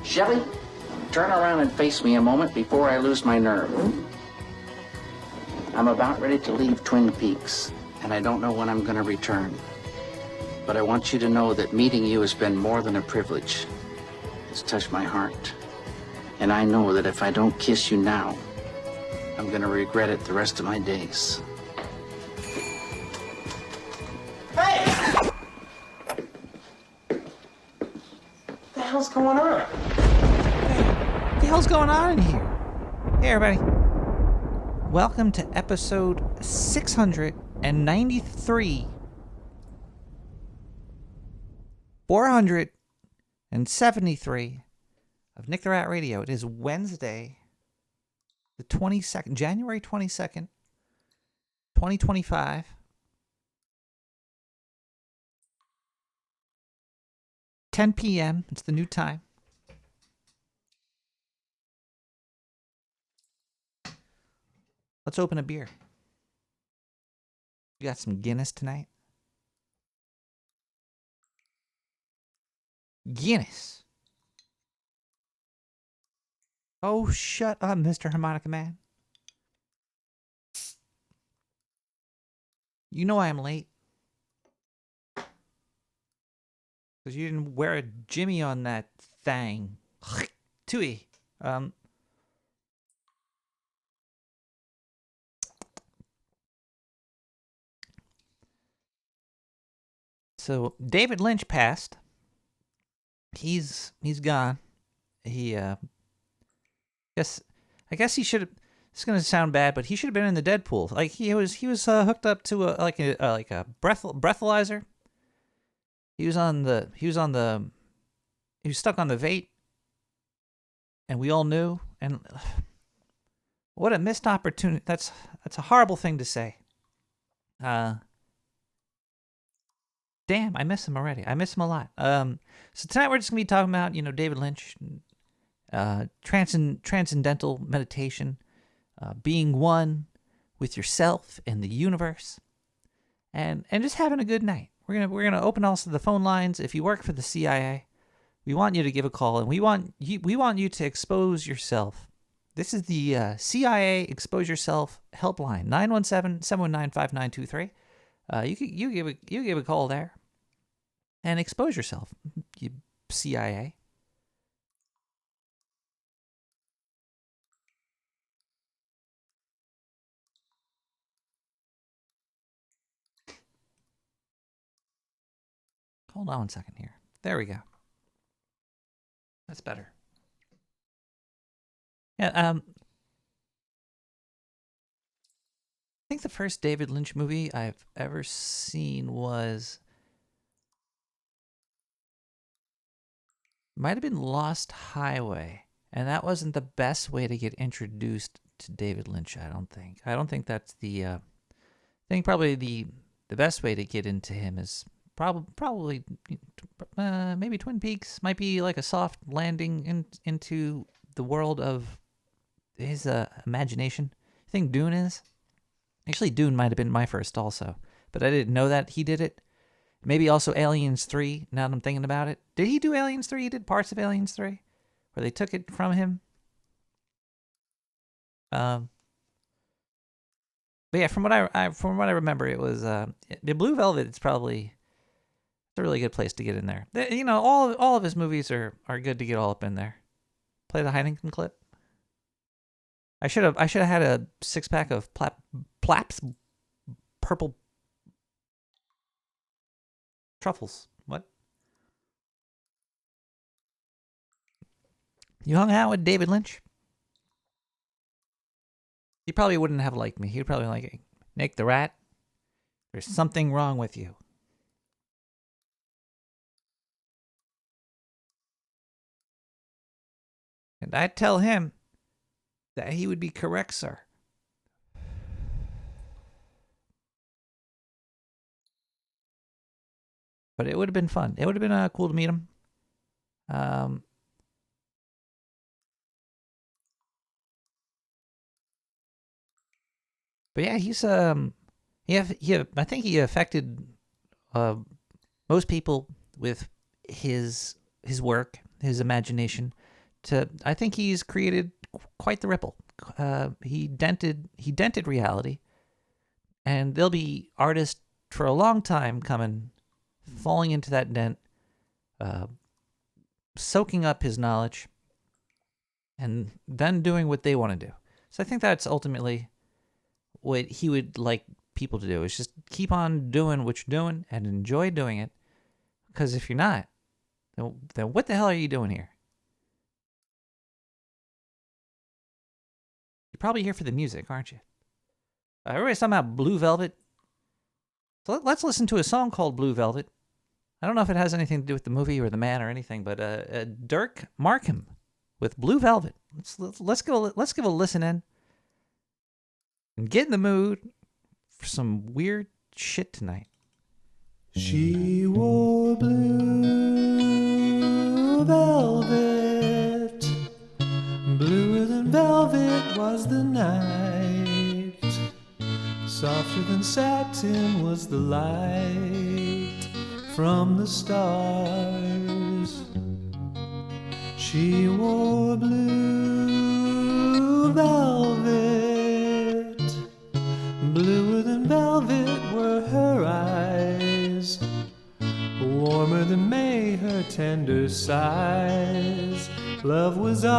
Shelley, turn around and face me a moment before I lose my nerve. I'm about ready to leave Twin Peaks, and I don't know when I'm going to return. But I want you to know that meeting you has been more than a privilege. It's touched my heart. And I know that if I don't kiss you now, I'm going to regret it the rest of my days. Hey! What the hell's going on? What the hell's going on in here? Hey, everybody. Welcome to episode 693. 473 of Nick the Rat Radio. It is Wednesday, the 22nd, January 22nd, 2025. 10 p.m. It's the new time. Let's open a beer. You got some Guinness tonight? Guinness. Oh, shut up, Mr. Harmonica Man. You know I am late. Because you didn't wear a Jimmy on that thing. Tui. So David Lynch passed. He's gone. I guess he should have. It's gonna sound bad, but he should have been in the Deadpool. Like he was hooked up to a breathalyzer. He was stuck on the Vate, and we all knew. And what a missed opportunity! That's a horrible thing to say. Damn, I miss him already. I miss him a lot. So tonight we're just gonna be talking about David Lynch, transcendental meditation, being one with yourself and the universe, and just having a good night. We're gonna open also the phone lines. If you work for the CIA, we want you to give a call, and we want you to expose yourself. This is the CIA Expose Yourself helpline, 917-719-5923. You give a call there, and expose yourself, you CIA. Hold on one second here. There we go. That's better. Yeah. I think the first David Lynch movie I've ever seen might have been Lost Highway, and that wasn't the best way to get introduced to David Lynch. I don't think that's the. I think probably the best way to get into him is probably maybe Twin Peaks. Might be like a soft landing into the world of his imagination. I think Dune is. Actually, Dune might have been my first also, but I didn't know that he did it. Maybe also Aliens 3, now that I'm thinking about it. Did he do Aliens 3? He did parts of Aliens 3, where they took it from him. But yeah, from what I remember, it was the Blue Velvet. It's a really good place to get in there. All of his movies are good to get all up in there. Play the Heineken clip. I should have had a 6-pack of Plaps purple truffles. What? You hung out with David Lynch? He probably wouldn't have liked me. He'd probably like, Nick the Rat, there's something wrong with you. And I'd tell him that he would be correct, sir. But it would have been fun. It would have been cool to meet him. But yeah, he's I think he affected most people with his work, his imagination. I think he's created quite the ripple. He dented reality, and there'll be artists for a long time coming, falling into that dent, soaking up his knowledge, and then doing what they want to do. So I think that's ultimately what he would like people to do, is just keep on doing what you're doing and enjoy doing it. Because if you're not, then what the hell are you doing here? You're probably here for the music, aren't you? Everybody's talking about Blue Velvet. So let's listen to a song called Blue Velvet. I don't know if it has anything to do with the movie or the man or anything, but Dirk Markham with Blue Velvet. Let's give a listen in and get in the mood for some weird shit tonight. She wore blue velvet, bluer than velvet was the night, softer than satin was the light from the stars. She wore blue velvet, bluer than velvet were her eyes, warmer than May her tender sighs. Love was ours,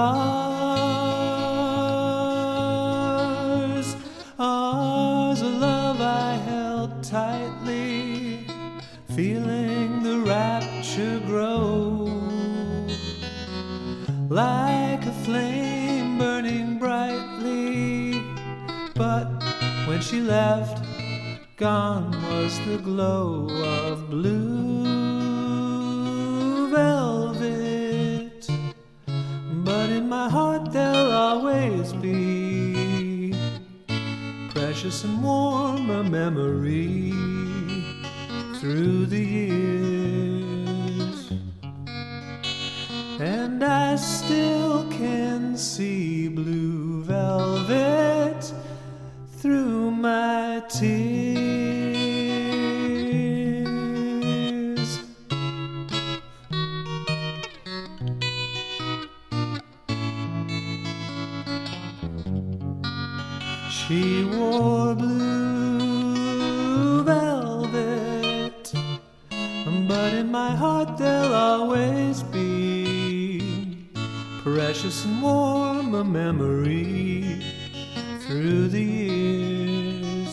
ours, a love I held tightly, feeling the rapture grow, like a flame burning brightly. But when she left, gone was the glow of blue velvet. But in my heart there'll always be precious and warm a memory through the years. And I still can see blue velvet through my tears. She wore blue velvet, but in my heart there'll always be precious and warm a memory through the years.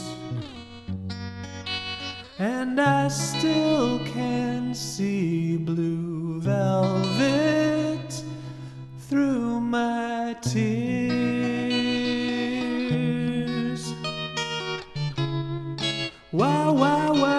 And I still can see blue velvet through my tears. Wow, wow, wow.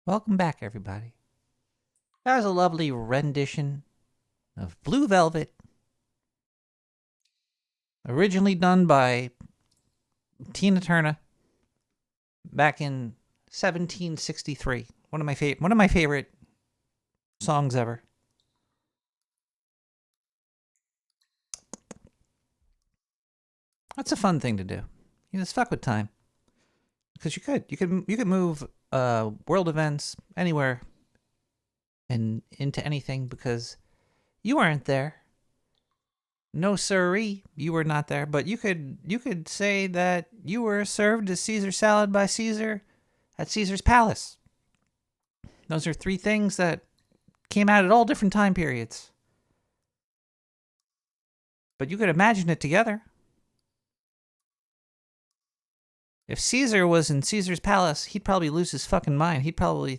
Welcome back, everybody. That was a lovely rendition of Blue Velvet, originally done by Tina Turner back in 1763. One of my favorite songs ever. That's a fun thing to do. You just fuck with time, because you could move world events anywhere and into anything, because you weren't there. No siree, you were not there. But you could say that you were served a Caesar salad by Caesar at Caesar's palace. Those are three things that came out at all different time periods. But you could imagine it together. If Caesar was in Caesar's palace, he'd probably lose his fucking mind. He'd probably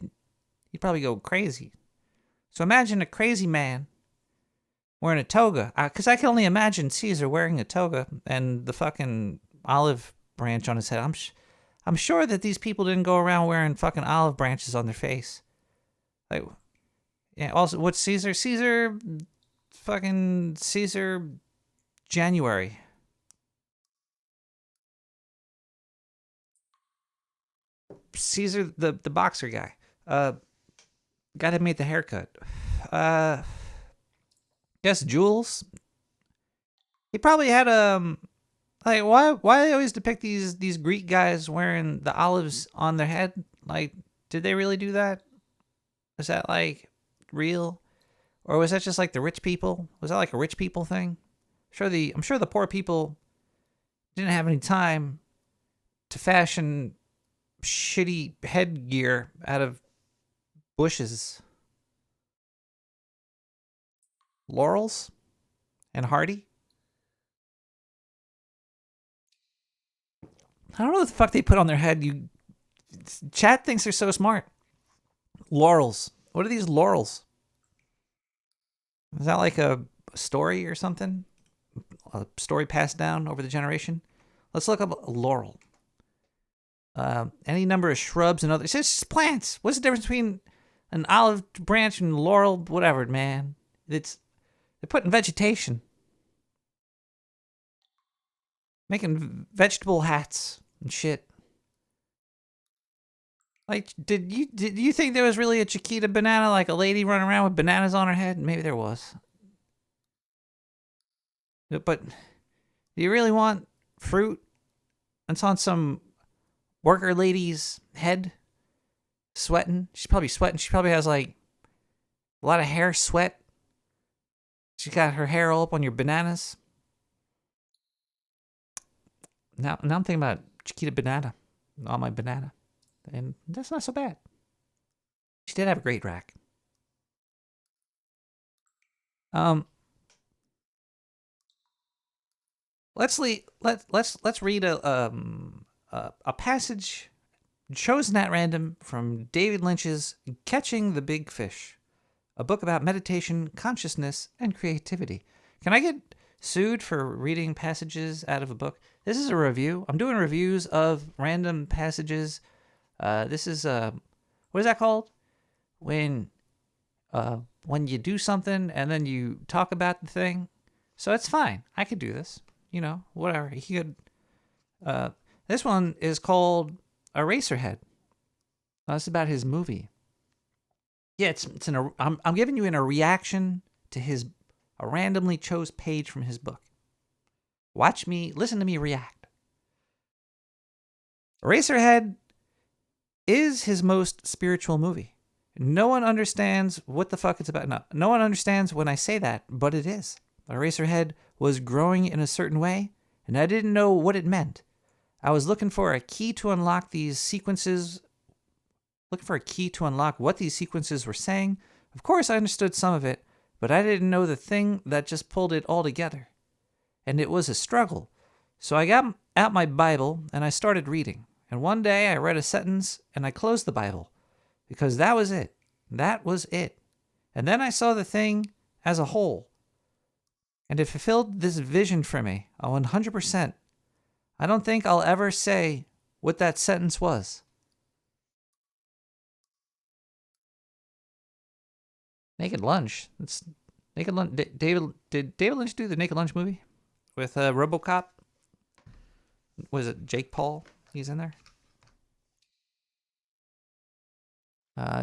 go crazy. So imagine a crazy man wearing a toga. Because I can only imagine Caesar wearing a toga and the fucking olive branch on his head. I'm sure that these people didn't go around wearing fucking olive branches on their face. Like, yeah. Also, what's Caesar? Caesar January. Caesar, the boxer guy. Guy that made the haircut. Guess Jules. He probably had like why they always depict these Greek guys wearing the olives on their head? Like, did they really do that? Is that like real? Or was that just like the rich people? Was that like a rich people thing? I'm sure the poor people didn't have any time to fashion shitty headgear out of bushes. Laurels and Hardy? I don't know what the fuck they put on their head. Chat thinks they're so smart. Laurels. What are these laurels? Is that like a story or something? A story passed down over the generation? Let's look up a laurel. Any number of shrubs and others. It's just plants. What's the difference between an olive branch and laurel? Whatever, man. They're putting vegetation. Making vegetable hats and shit. Like, did you think there was really a Chiquita banana, like a lady running around with bananas on her head? Maybe there was. But do you really want fruit that's on some worker lady's head? Sweating? She's probably sweating. She probably has like a lot of hair sweat. She's got her hair all up on your bananas. Now I'm thinking about Chiquita banana on my banana. And that's not so bad. She did have a great rack. Let's read a passage chosen at random from David Lynch's Catching the Big Fish, a book about meditation, consciousness, and creativity. Can I get sued for reading passages out of a book? This is a review. I'm doing reviews of random passages. This is what is that called? When you do something and then you talk about the thing. So it's fine. I could do this. You know, whatever. He could. This one is called Eraserhead. It's about his movie. Yeah, I'm giving you a reaction to a randomly chose page from his book. Listen to me react. Eraserhead is his most spiritual movie. No one understands what the fuck it's about. No one understands when I say that, but it is. Eraserhead was growing in a certain way, and I didn't know what it meant. I was looking for a key to unlock these sequences, looking for a key to unlock what these sequences were saying. Of course, I understood some of it, but I didn't know the thing that just pulled it all together. And it was a struggle. So I got out my Bible, and I started reading. And one day I read a sentence, and I closed the Bible. Because that was it. That was it. And then I saw the thing as a whole. And it fulfilled this vision for me, 100%. I don't think I'll ever say what that sentence was. Naked Lunch. It's Naked Lunch. Did David Lynch do the Naked Lunch movie with RoboCop? Was it Jake Paul? He's in there.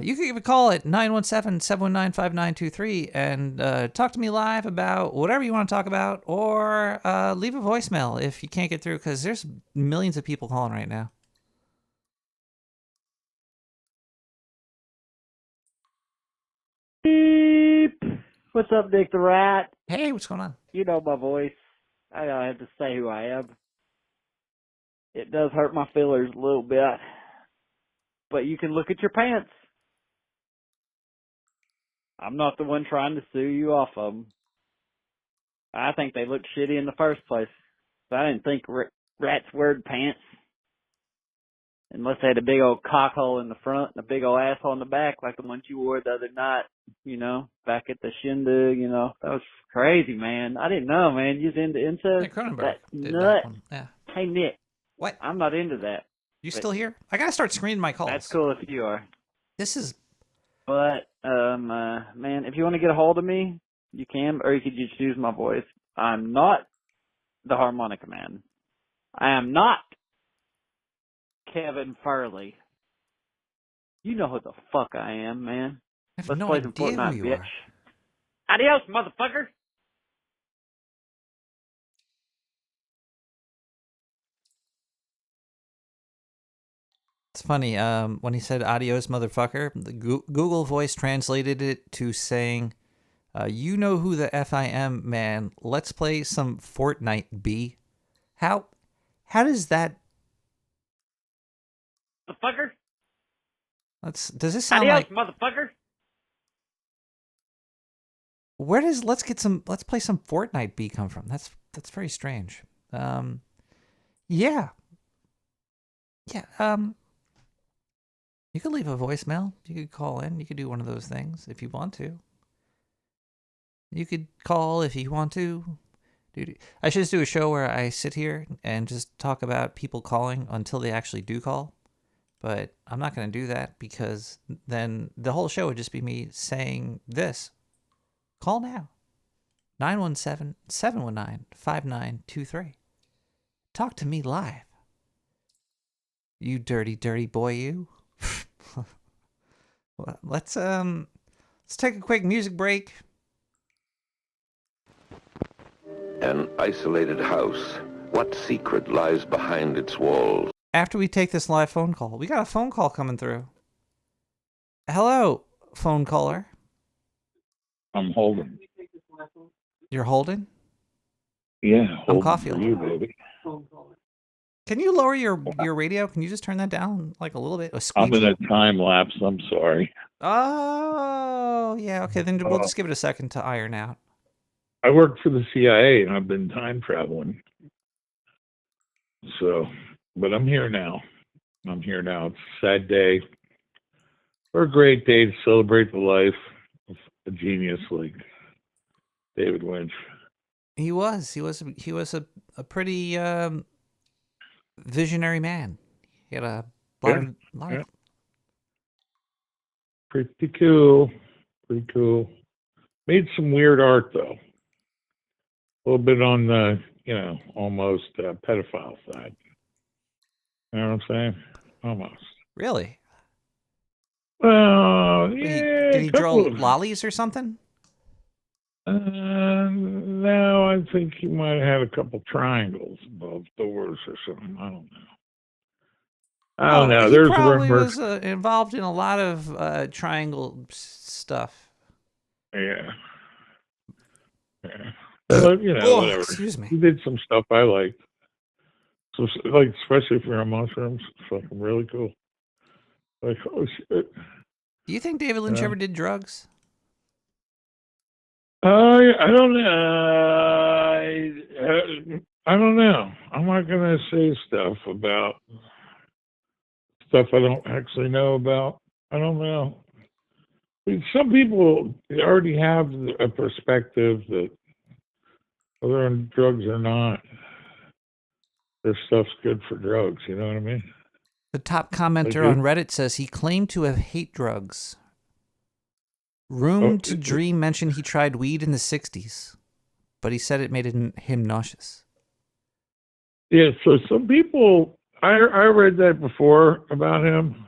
You can give a call at 917-719-5923 and talk to me live about whatever you want to talk about, or leave a voicemail if you can't get through, because there's millions of people calling right now. Beep. What's up, Dick the Rat? Hey, what's going on? You know my voice. I don't have to say who I am. It does hurt my feelers a little bit. But you can look at your pants. I'm not the one trying to sue you off of them. I think they look shitty in the first place. So I didn't think rats weared pants. Unless they had a big old cock hole in the front and a big old asshole in the back, like the ones you wore the other night, you know, back at the shindig, you know. That was crazy, man. I didn't know, man. You was into incest? Nick Cronenberg That's did nuts. that one. Yeah. Hey, Nick. What? I'm not into that. You still here? I gotta start screening my calls. That's cool if you are. This is... But, man, if you want to get a hold of me, you can, or you could just use my voice. I'm not the harmonica man. I am not Kevin Furley. You know who the fuck I am, man. I have Let's no play some idea who Fortnite, you bitch. are. Adios, motherfucker. It's funny. When he said "adios, motherfucker," the Google voice translated it to saying, "You know who the f I am, man. Let's play some Fortnite, B." How does that? Motherfucker. Does this sound Adios, like? motherfucker. Where does let's play some Fortnite B come from? That's very strange. Yeah. Yeah. You could leave a voicemail. You could call in. You could do one of those things if you want to. You could call if you want to. I should just do a show where I sit here and just talk about people calling until they actually do call. But I'm not going to do that because then the whole show would just be me saying this. Call now. 917-719-5923. Talk to me live. You dirty, dirty boy, you. Let's take a quick music break. An isolated house. What secret lies behind its walls? After we take this live phone call, we got a phone call coming through. Hello, phone caller. I'm holding. You're holding? Yeah, I'm holding Caulfield. for you, baby. Can you lower your radio? Can you just turn that down like a little bit? I'm in a time lapse. I'm sorry. Oh, yeah. Okay, then we'll just give it a second to iron out. I work for the CIA and I've been time traveling. So, but I'm here now. It's a sad day. Or a great day to celebrate the life of a genius like David Lynch. He was a pretty visionary man. He had a lot of Pretty cool. Made some weird art though. A little bit on the, almost pedophile side. You know what I'm saying? Almost. Really? Well, yeah. Did he draw lollies or something? No, I think he might have had a couple triangles above doors or something. I don't know. He There's probably rumors. was involved in a lot of triangle stuff. Yeah. But, whatever. Excuse me. He did some stuff I liked. So, like, especially if you're on mushrooms, it's fucking really cool. Like, oh, shit. Do you think David Lynch ever did drugs? I don't know. I don't know. I'm not going to say stuff about stuff I don't actually know about. I don't know. I mean, some people already have a perspective that whether they're on drugs or not, their stuff's good for drugs. You know what I mean? The top commenter on Reddit says he claimed to have hate drugs. Room to Dream mentioned he tried weed in the 60s, but he said it made him nauseous. Yeah, so some people, I read that before about him.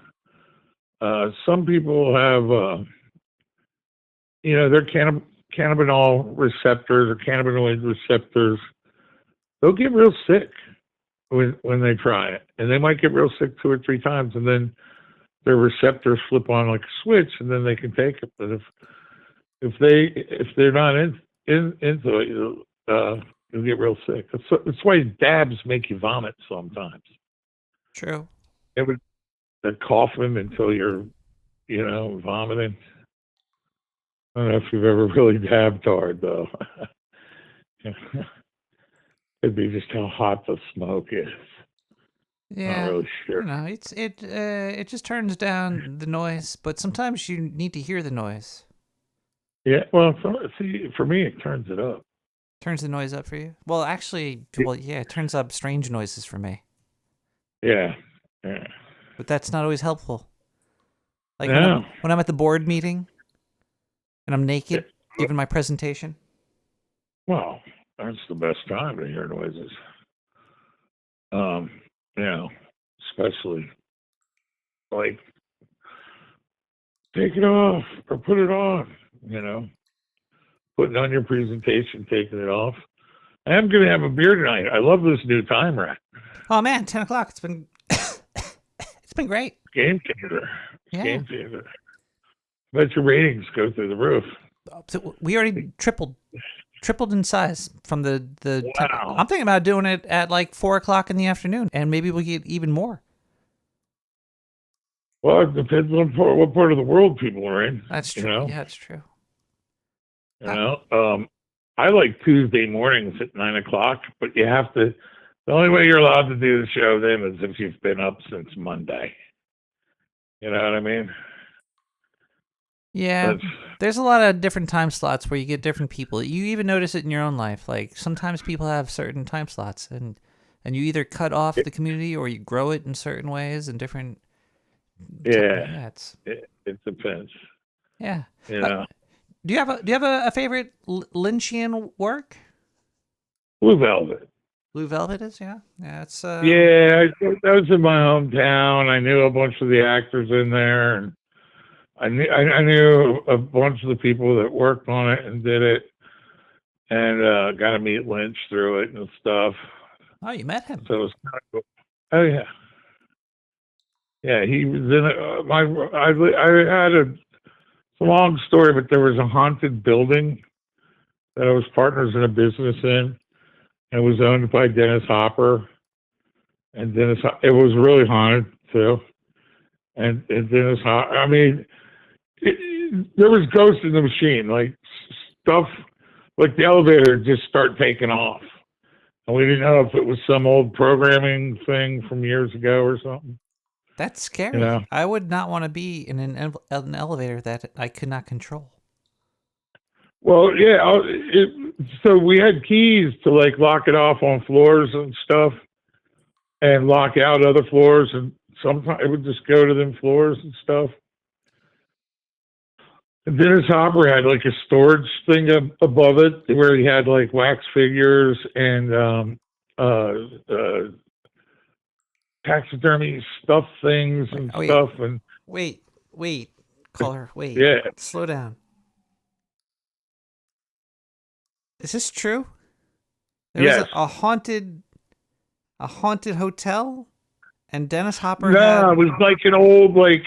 Some people have, their cannabinol receptors or cannabinoid receptors, they'll get real sick when they try it. And they might get real sick 2 or 3 times, and then their receptors flip on like a switch, and then they can take it. But if they're not into it, you'll get real sick. That's why dabs make you vomit sometimes. True. They're coughing until you're, vomiting. I don't know if you've ever really dabbed hard though. It'd be just how hot the smoke is. Yeah, not really sure. It just turns down the noise, but sometimes you need to hear the noise. Yeah, well, for me, it turns it up. Turns the noise up for you? Well, actually, it turns up strange noises for me. Yeah. But that's not always helpful. Like no. when I'm at the board meeting and I'm naked, giving my presentation. Well, That's the best time to hear noises. You know, especially like take it off or put it on, you know, putting on your presentation, taking it off. I am going to have a beer tonight. I love this new timer. Oh man, 10 o'clock. It's been it's been great. Game changer. Yeah. Game changer. Bet your ratings go through the roof. So we already tripled in size from the Wow. I'm thinking about doing it at like 4 o'clock in the afternoon, and maybe we'll get even more. Well, it depends on what part of the world people are in. That's true. You know? Yeah, that's true. You know, I like Tuesday mornings at 9 o'clock, but you have to. The only way you're allowed to do the show then is if you've been up since Monday. You know what I mean? Yeah, there's a lot of different time slots where you get different people. You even notice it in your own life. Like sometimes people have certain time slots, and you either cut off the community or you grow it in certain ways and different. Yeah, it depends. Yeah. You know. Do you have a favorite Lynchian work? Blue Velvet. Blue Velvet is, yeah. It's Yeah, that was in my hometown. I knew a bunch of the actors in there, and I knew a bunch of the people that worked on it and did it, and got to meet Lynch through it and stuff. Oh, you met him? So it was kind of cool. Oh yeah, yeah. He was in it. I had it's a long story, but there was a haunted building that I was partners in a business in. It was owned by Dennis Hopper, and it was really haunted too. And Dennis Hopper, I mean, there was ghosts in the machine, like stuff, like the elevator just start taking off, and we didn't know if it was some old programming thing from years ago or something. That's scary. You know? I would not want to be in an elevator that I could not control. Well, yeah. So we had keys to like lock it off on floors and stuff, and lock out other floors, and sometimes it would just go to them floors and stuff. And Dennis Hopper had like a storage thing above it where he had like wax figures and taxidermy stuff things and stuff. And wait, caller, wait. Yeah. Slow down. Is this true? There was a haunted hotel, and Dennis Hopper it was like an old like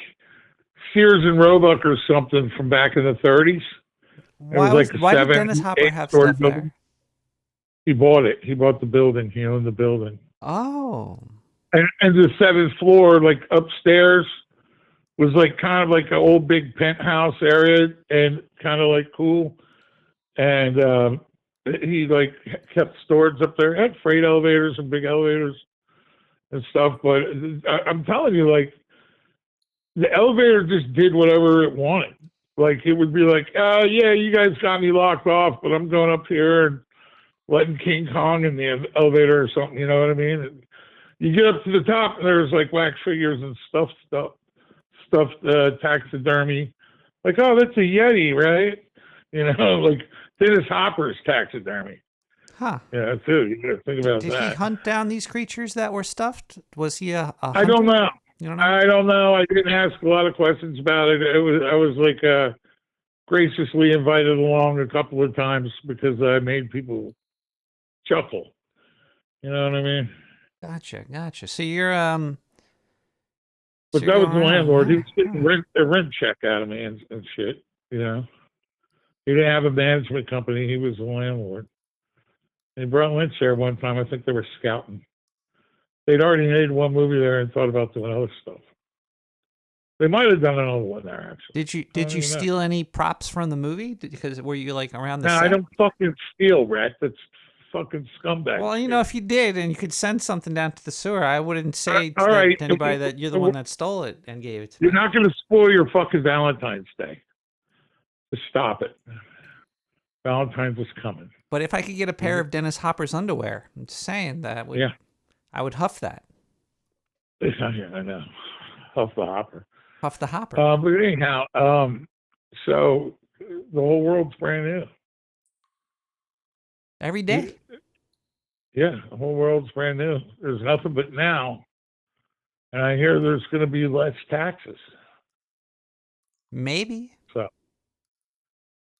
Sears and Roebuck or something from back in the 30s. Why did Dennis Hopper have stuff there? He bought it. He bought the building. He owned the building. Oh. And the 7th floor, like upstairs, was like kind of like an old big penthouse area and kind of like cool. And he like kept storage up there. Had freight elevators and big elevators and stuff. But I'm telling you, like, the elevator just did whatever it wanted. Like, it would be like, oh, yeah, you guys got me locked off, but I'm going up here and letting King Kong in the elevator or something, you know what I mean? And you get up to the top, and there's, like, wax figures and stuffed taxidermy. Like, oh, that's a Yeti, right? You know, like, Dennis Hopper's taxidermy. Huh. Yeah, too. You gotta think about that. Did he hunt down these creatures that were stuffed? Was he a hunter? I don't know. You don't know? I don't know. I didn't ask a lot of questions about it. I was like graciously invited along a couple of times because I made people chuckle. You know what I mean? Gotcha. So you're But that was the landlord. He was getting a rent check out of me and shit. You know, he didn't have a management company. He was the landlord. They brought Lynch there one time. I think they were scouting. They'd already made one movie there and thought about doing other stuff. They might have done another one there, actually. Did you steal any props from the movie? Because were you like around the No, set? I don't fucking steal, Rat. That's fucking scumbag. Well, you know, if you did and you could send something down to the sewer, I wouldn't say right. to anybody that you're the one that stole it and gave it to You're me. not going to spoil your fucking Valentine's Day. Just stop it. Valentine's is coming. But if I could get a pair of Dennis Hopper's underwear, I'm just saying that I would huff that. Yeah, I know. Huff the Hopper. Huff the Hopper. But anyhow, so the whole world's brand new. every day. Yeah, the whole world's brand new. There's nothing but now. And I hear there's going to be less taxes. Maybe. So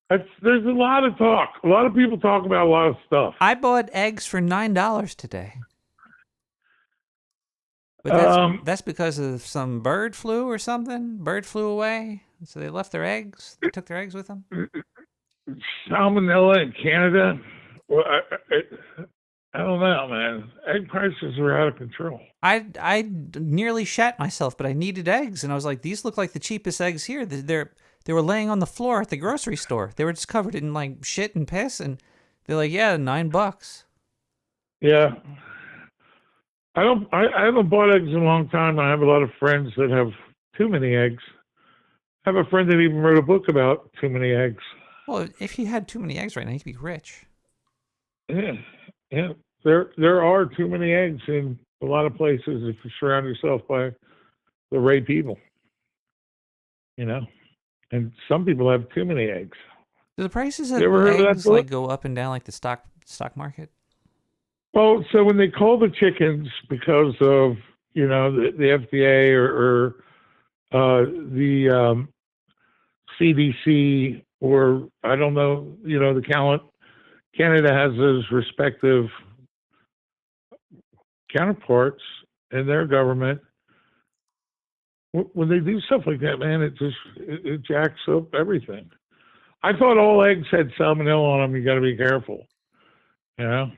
there's a lot of talk. A lot of people talk about a lot of stuff. I bought eggs for $9 today. But that's because of some bird flu or something. Bird flew away, so they left their eggs. They took their eggs with them. Salmonella in Canada. Well, I don't know, man. Egg prices are out of control. I nearly shat myself, but I needed eggs, and I was like, these look like the cheapest eggs here. They were laying on the floor at the grocery store. They were just covered in like shit and piss, and they're like, yeah, $9. Yeah. I haven't bought eggs in a long time. I have a lot of friends that have too many eggs. I have a friend that even wrote a book about too many eggs. Well, if you had too many eggs right now, you'd be rich. Yeah. There are too many eggs in a lot of places if you surround yourself by the right people. You know? And some people have too many eggs. Do the prices of You ever heard of eggs that like book? go up and down like the stock market? Well, so when they call the chickens because of, you know, the FDA or the CDC or I don't know, you know, Canada has those respective counterparts in their government. When they do stuff like that, man, it jacks up everything. I thought all eggs had salmonella on them. You got to be careful. You know,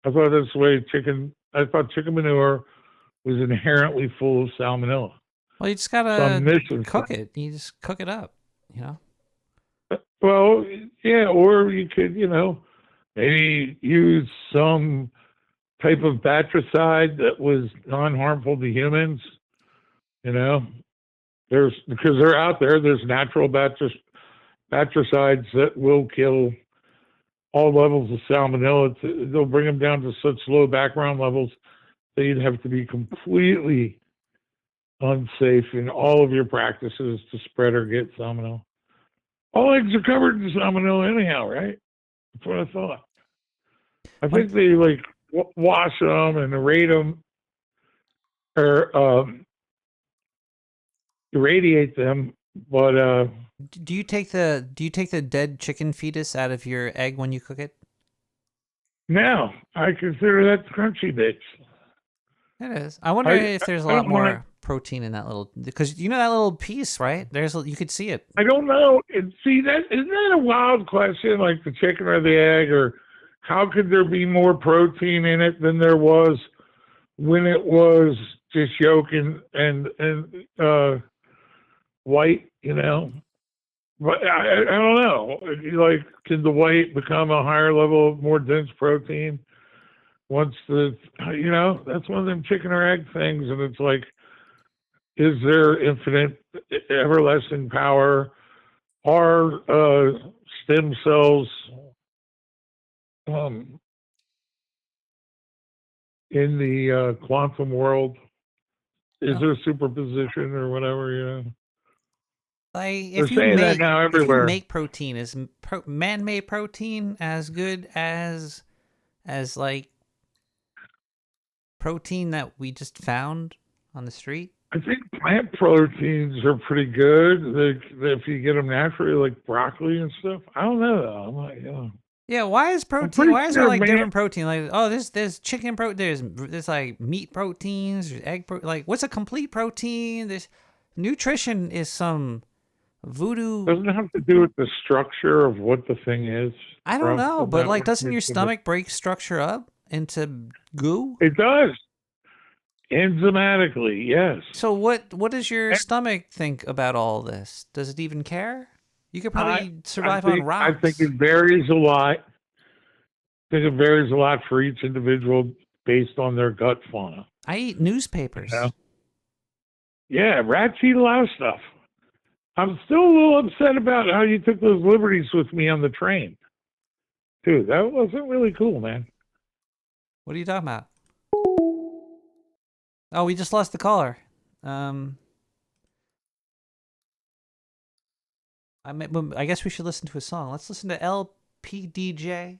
I thought that's the way I thought chicken manure was inherently full of salmonella. Well, you just gotta cook it. You just cook it up, you know? Well, yeah, or you could, you know, maybe use some type of bactricide that was non-harmful to humans. You know, because they're out there. There's natural bactricides that will kill all levels of salmonella. They'll bring them down to such low background levels that you'd have to be completely unsafe in all of your practices to spread or get salmonella. All eggs are covered in salmonella anyhow, right? That's what I thought. I think they like wash them and irradiate them or irradiate them, but Do you take the dead chicken fetus out of your egg when you cook it? now I consider that crunchy bits. It is. I wonder if there's a lot more protein in that little, because you know that little piece, right? You could see it. I don't know. See, isn't that a wild question? Like the chicken or the egg, or how could there be more protein in it than there was when it was just yolk and white? You know, but I don't know. Like, can the white become a higher level of more dense protein once you know, that's one of them chicken or egg things, and it's like, is there infinite, everlasting power? Are stem cells in the quantum world? Is there superposition or whatever? You know, Like they're saying that now everywhere. If you make protein, is man-made protein as good as like protein that we just found on the street? I think plant proteins are pretty good. If you get them naturally, like broccoli and stuff. I don't know though. I'm like, you know. Yeah, why is protein? Why is there like different protein? Like, oh, there's chicken protein. There's like meat proteins. There's egg protein. Like, what's a complete protein? There's nutrition is some voodoo. Doesn't it have to do with the structure of what the thing is? I don't know, but like, doesn't your stomach break structure up into goo? It does. Enzymatically, yes. So what does your stomach think about all this? Does it even care? You could probably survive on rocks. I think it varies a lot. I think it varies a lot for each individual based on their gut fauna. I eat newspapers. You know? Yeah, rats eat a lot of stuff. I'm still a little upset about how you took those liberties with me on the train. Dude, that wasn't really cool, man. What are you talking about? Oh, we just lost the caller. I guess we should listen to a song. Let's listen to LPDJ.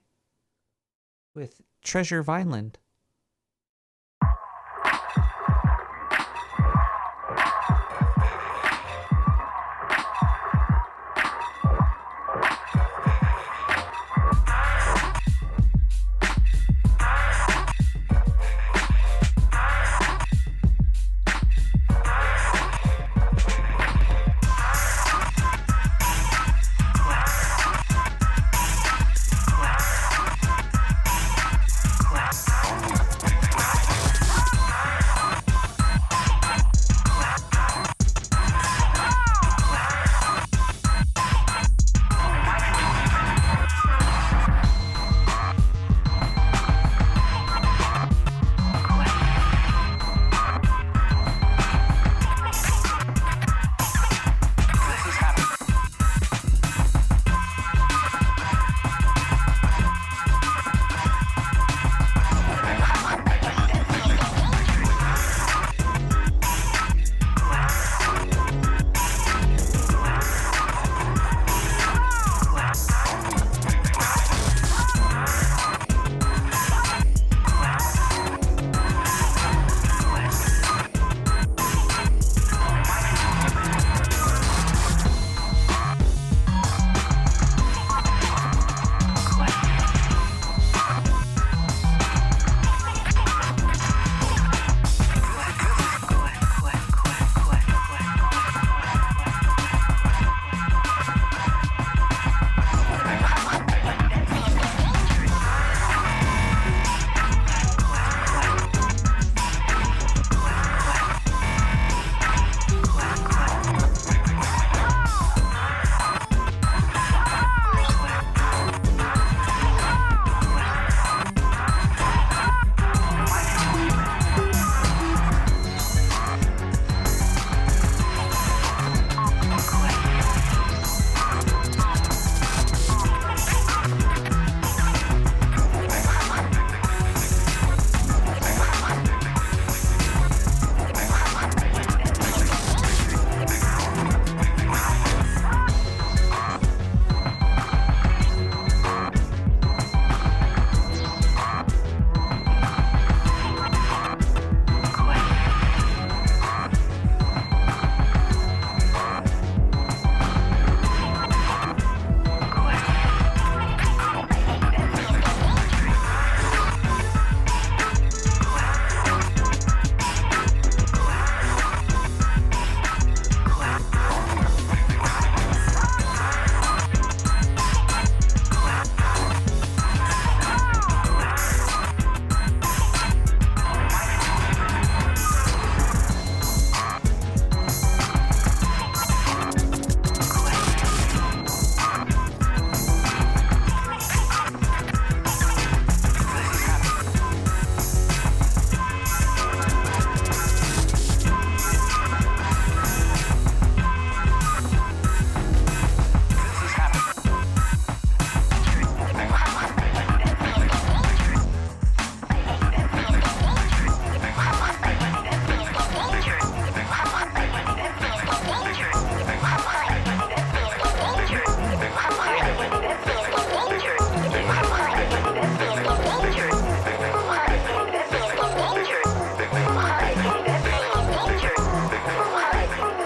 with Treasure Vineland.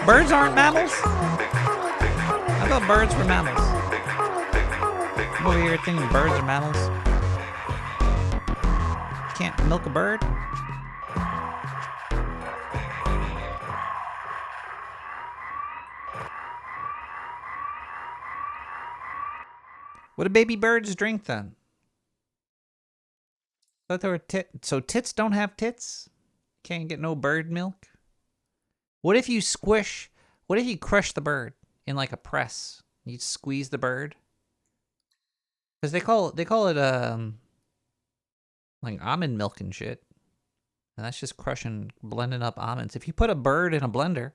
Birds aren't mammals? I thought birds were mammals. I'm over here thinking birds are mammals. Can't milk a bird? What do baby birds drink then? I thought they were so tits don't have tits? Can't get no bird milk? What if you crush the bird in like a press? You squeeze the bird? Because they call it like almond milk and shit. And that's just blending up almonds. If you put a bird in a blender,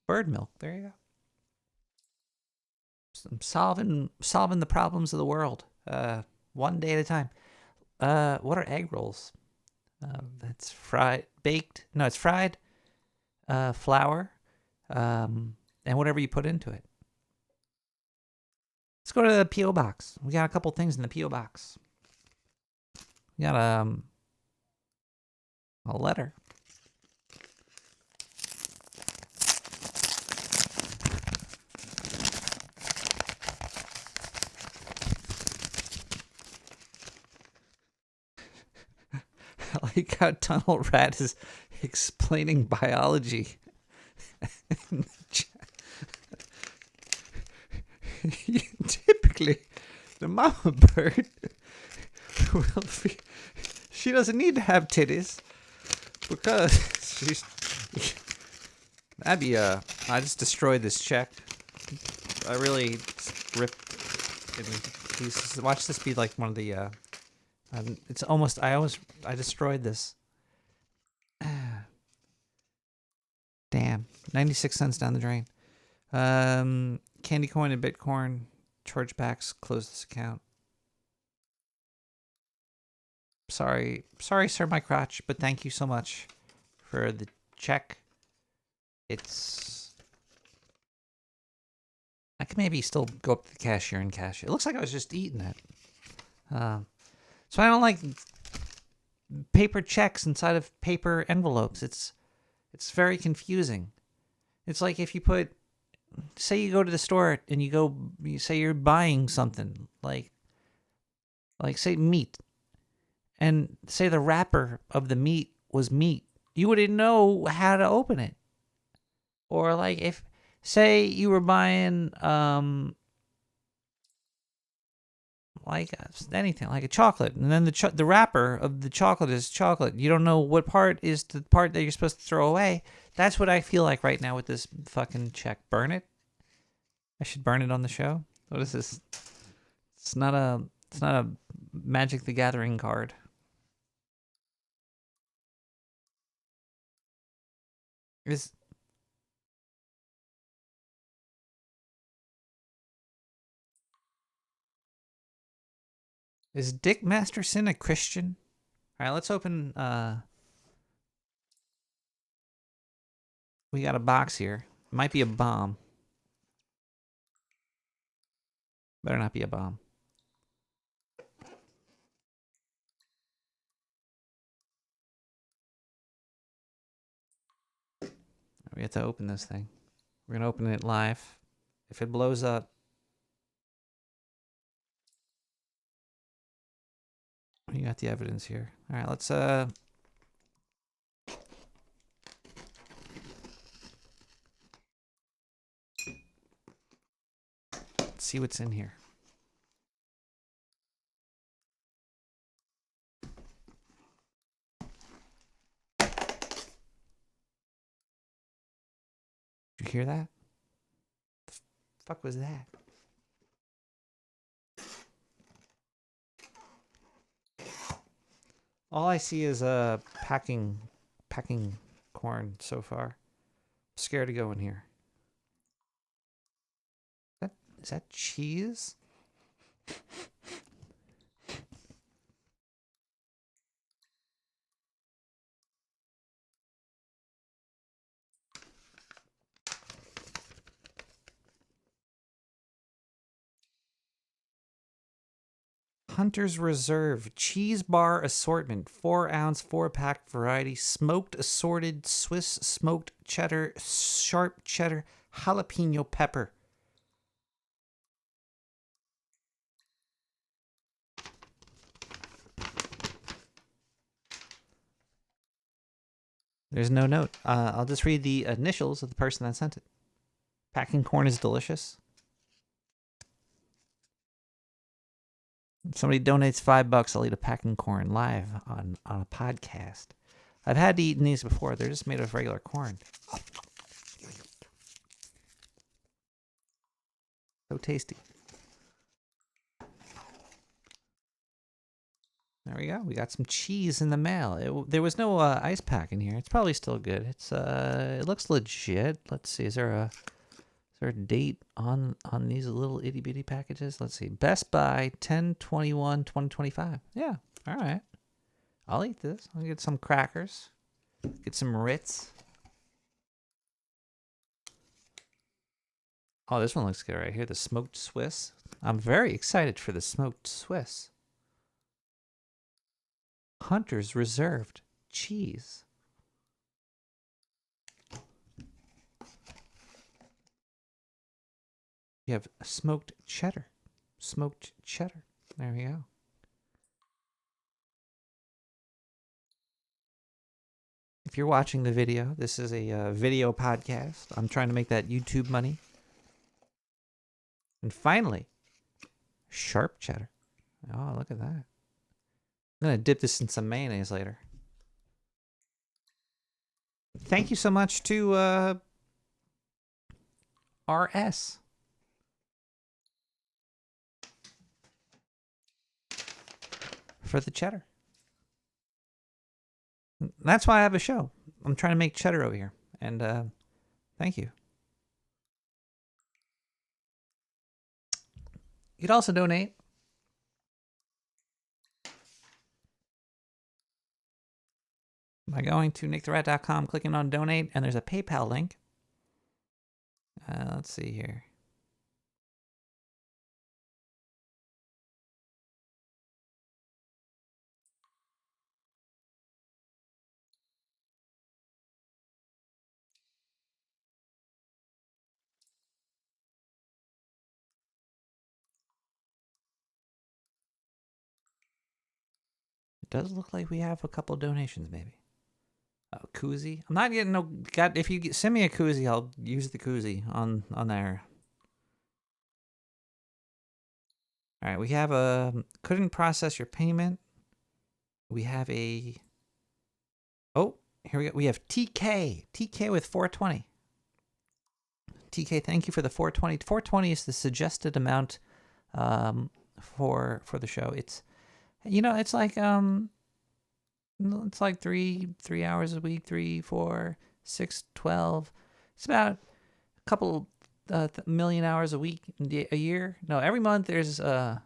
bird milk, there you go. I'm solving the problems of the world, one day at a time. What are egg rolls? That's baked. No, it's fried. Flour, and whatever you put into it. Let's go to the P.O. box. We got a couple things in the P.O. box. We got a letter. I like how Tunnel Rat is explaining biology. Typically, the mama bird will she doesn't need to have titties because she's. That'd be I just destroyed this check. I really ripped it into pieces. Watch this be like one of the. It's almost. I destroyed this. Damn. 96 cents down the drain. Candy coin and Bitcoin. Chargebacks. Close this account. Sorry, sir, my crotch, but thank you so much for the check. I can maybe still go up to the cashier and cash it. It looks like I was just eating it. So I don't like paper checks inside of paper envelopes. It's very confusing. It's like if you put, say you go to the store and you say you're buying something, like say meat, and say the wrapper of the meat was meat, you wouldn't know how to open it. Or like if, say you were buying like anything, like a chocolate, and then the wrapper of the chocolate is chocolate. You don't know what part is the part that you're supposed to throw away. That's what I feel like right now with this fucking check. Burn it. I should burn it on the show. What is this? It's not a Magic the Gathering card. Is Dick Masterson a Christian? All right, let's open. We got a box here. Might be a bomb. Better not be a bomb. We have to open this thing. We're gonna open it live. If it blows up, you got the evidence here. All right, let's see what's in here. Did you hear that? The fuck was that? All I see is packing corn so far. I'm scared to go in here. Is that cheese? Hunter's Reserve cheese bar assortment, 4-ounce, 4-pack variety, smoked assorted Swiss smoked cheddar, sharp cheddar, jalapeno pepper. There's no note. I'll just read the initials of the person that sent it. Packing corn is delicious. If somebody donates $5, I'll eat a packing corn live on a podcast. I've had eaten these before. They're just made of regular corn. So tasty. There we go. We got some cheese in the mail. There was no ice pack in here. It's probably still good. It looks legit. Let's see. Is there a date on these little itty bitty packages? Let's see. Best Buy 10/21/2025. Yeah. All right. I'll eat this. I'll get some crackers. Get some Ritz. Oh, this one looks good right here. The smoked Swiss. I'm very excited for the smoked Swiss. Hunter's Reserved cheese. You have smoked cheddar. Smoked cheddar. There we go. If you're watching the video, this is a video podcast. I'm trying to make that YouTube money. And finally, sharp cheddar. Oh, look at that. I'm going to dip this in some mayonnaise later. Thank you so much to RS. For the cheddar. That's why I have a show. I'm trying to make cheddar over here. And thank you. You could also donate. By going to nicktherat.com, clicking on donate, and there's a PayPal link. Let's see here. It does look like we have a couple donations, maybe. A koozie. I'm not getting no. God, if you send me a koozie, I'll use the koozie on there. All right, we have a couldn't process your payment. We have a. Oh, here we go. We have TK. TK with 420. TK, thank you for the 420. 420 is the suggested amount for the show. It's it's like 3 hours a week, 3, 4, 6, 12. It's about a couple million hours a week, a year. No, every month there's about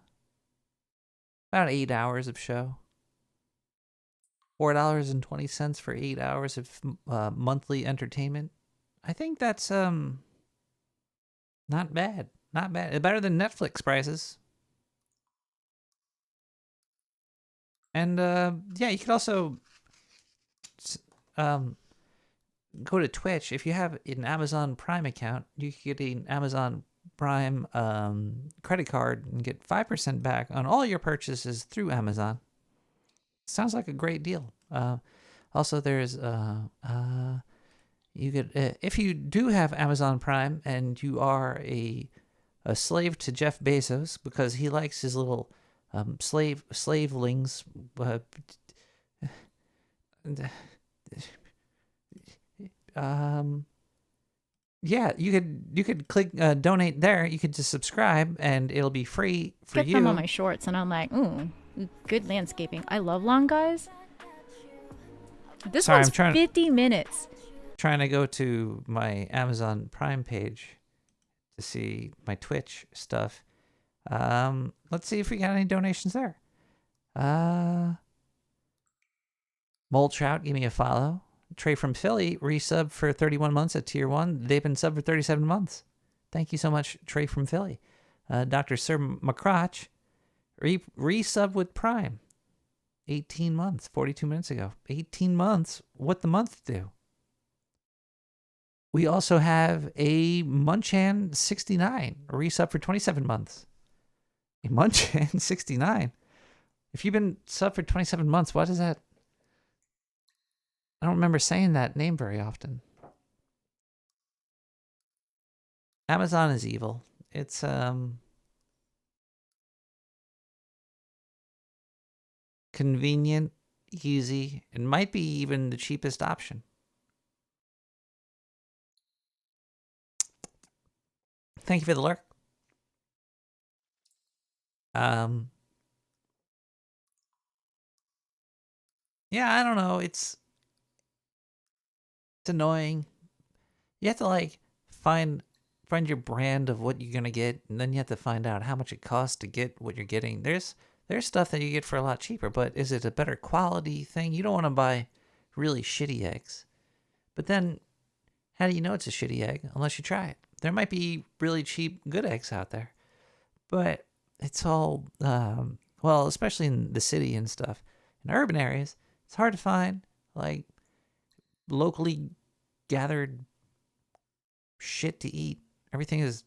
8 hours of show. $4.20 for 8 hours of monthly entertainment. I think that's not bad. Not bad. Better than Netflix prices. And yeah, you could also go to Twitch. If you have an Amazon Prime account, you could get an Amazon Prime credit card and get 5% back on all your purchases through Amazon. Sounds like a great deal. Also, there's you could if you do have Amazon Prime and you are a slave to Jeff Bezos because he likes his little slavelings. Yeah, you could click donate there. You could just subscribe, and it'll be free for you. Get them on my shorts, and I'm like, ooh, good landscaping. I love long guys. This one's 50 minutes. Trying to go to my Amazon Prime page to see my Twitch stuff. Let's see if we got any donations there. Mole Trout, give me a follow. Trey from Philly, resub for 31 months at tier 1. They've been subbed for 37 months. Thank you so much, Trey from Philly. Dr. Sir McCrotch, resub with Prime. 18 months, 42 minutes ago. 18 months, what the month do? We also have a Munchan 69, a resub for 27 months. A Munchan 69. If you've been sub for 27 months, what is that? I don't remember saying that name very often. Amazon is evil. It's convenient, easy, and might be even the cheapest option. Thank you for the lurk. Yeah, I don't know. It's annoying. You have to like find your brand of what you're gonna get, and then you have to find out how much it costs to get what you're getting. There's stuff that you get for a lot cheaper, but is it a better quality thing? You don't want to buy really shitty eggs. But then, how do you know it's a shitty egg unless you try it? There might be really cheap, good eggs out there, but it's all well, especially in the city and stuff. In urban areas, it's hard to find like locally gathered shit to eat. Everything is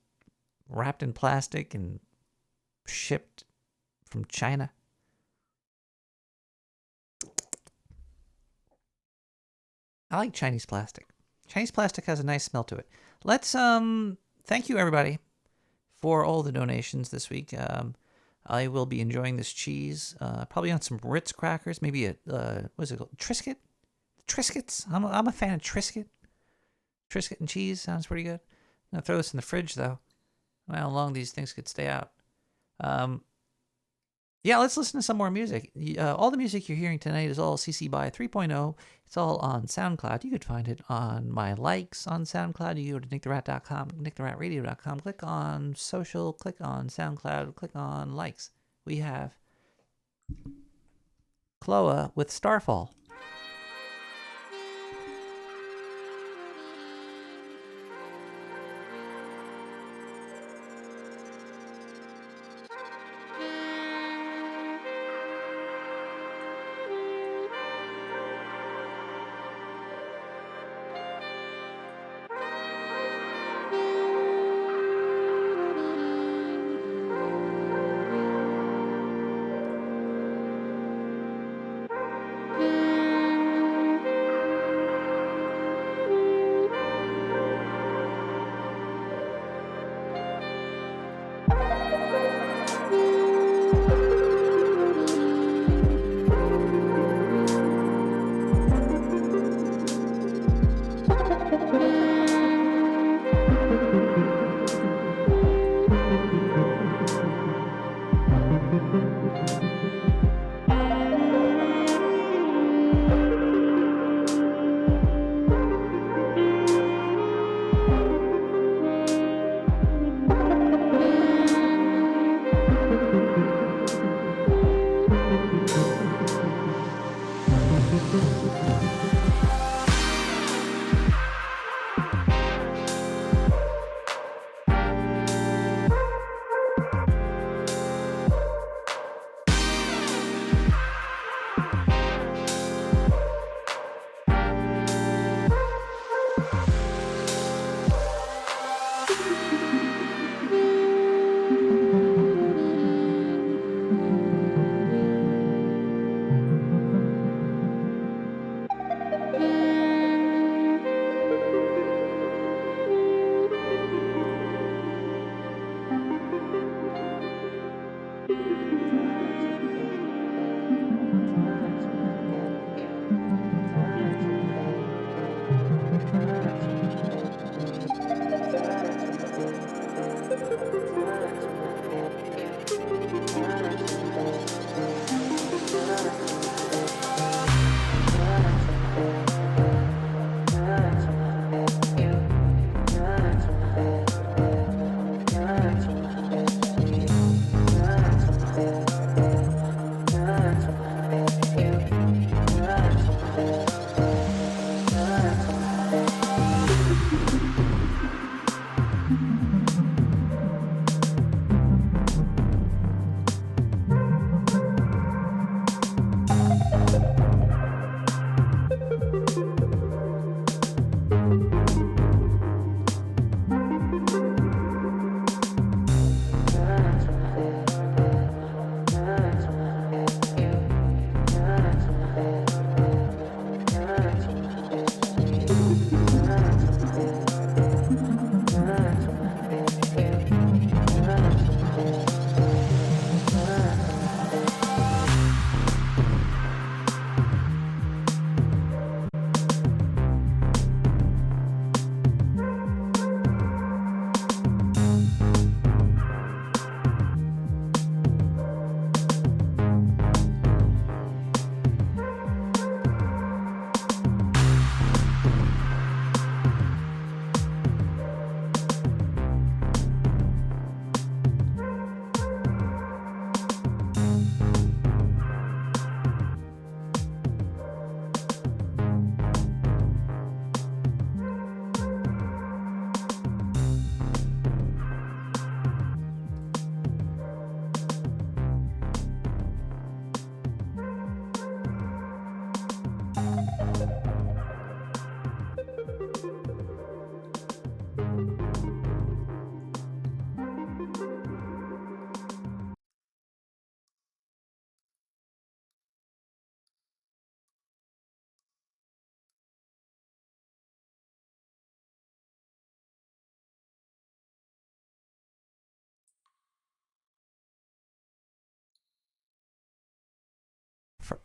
wrapped in plastic and shipped from China. I like Chinese plastic. Chinese plastic has a nice smell to it. Let's thank you everybody for all the donations this week. I will be enjoying this cheese, probably on some Ritz crackers, maybe a what is it called? Triscuit? Triscuits. I'm a fan of Triscuit. Triscuit and cheese sounds pretty good. I'm gonna throw this in the fridge though. How long these things could stay out. Yeah, let's listen to some more music. All the music you're hearing tonight is all CC BY 3.0. It's all on SoundCloud. You could find it on my likes on SoundCloud. You go to nicktherat.com, nicktheratradio.com, click on social, click on SoundCloud, click on likes. We have Chloa with Starfall.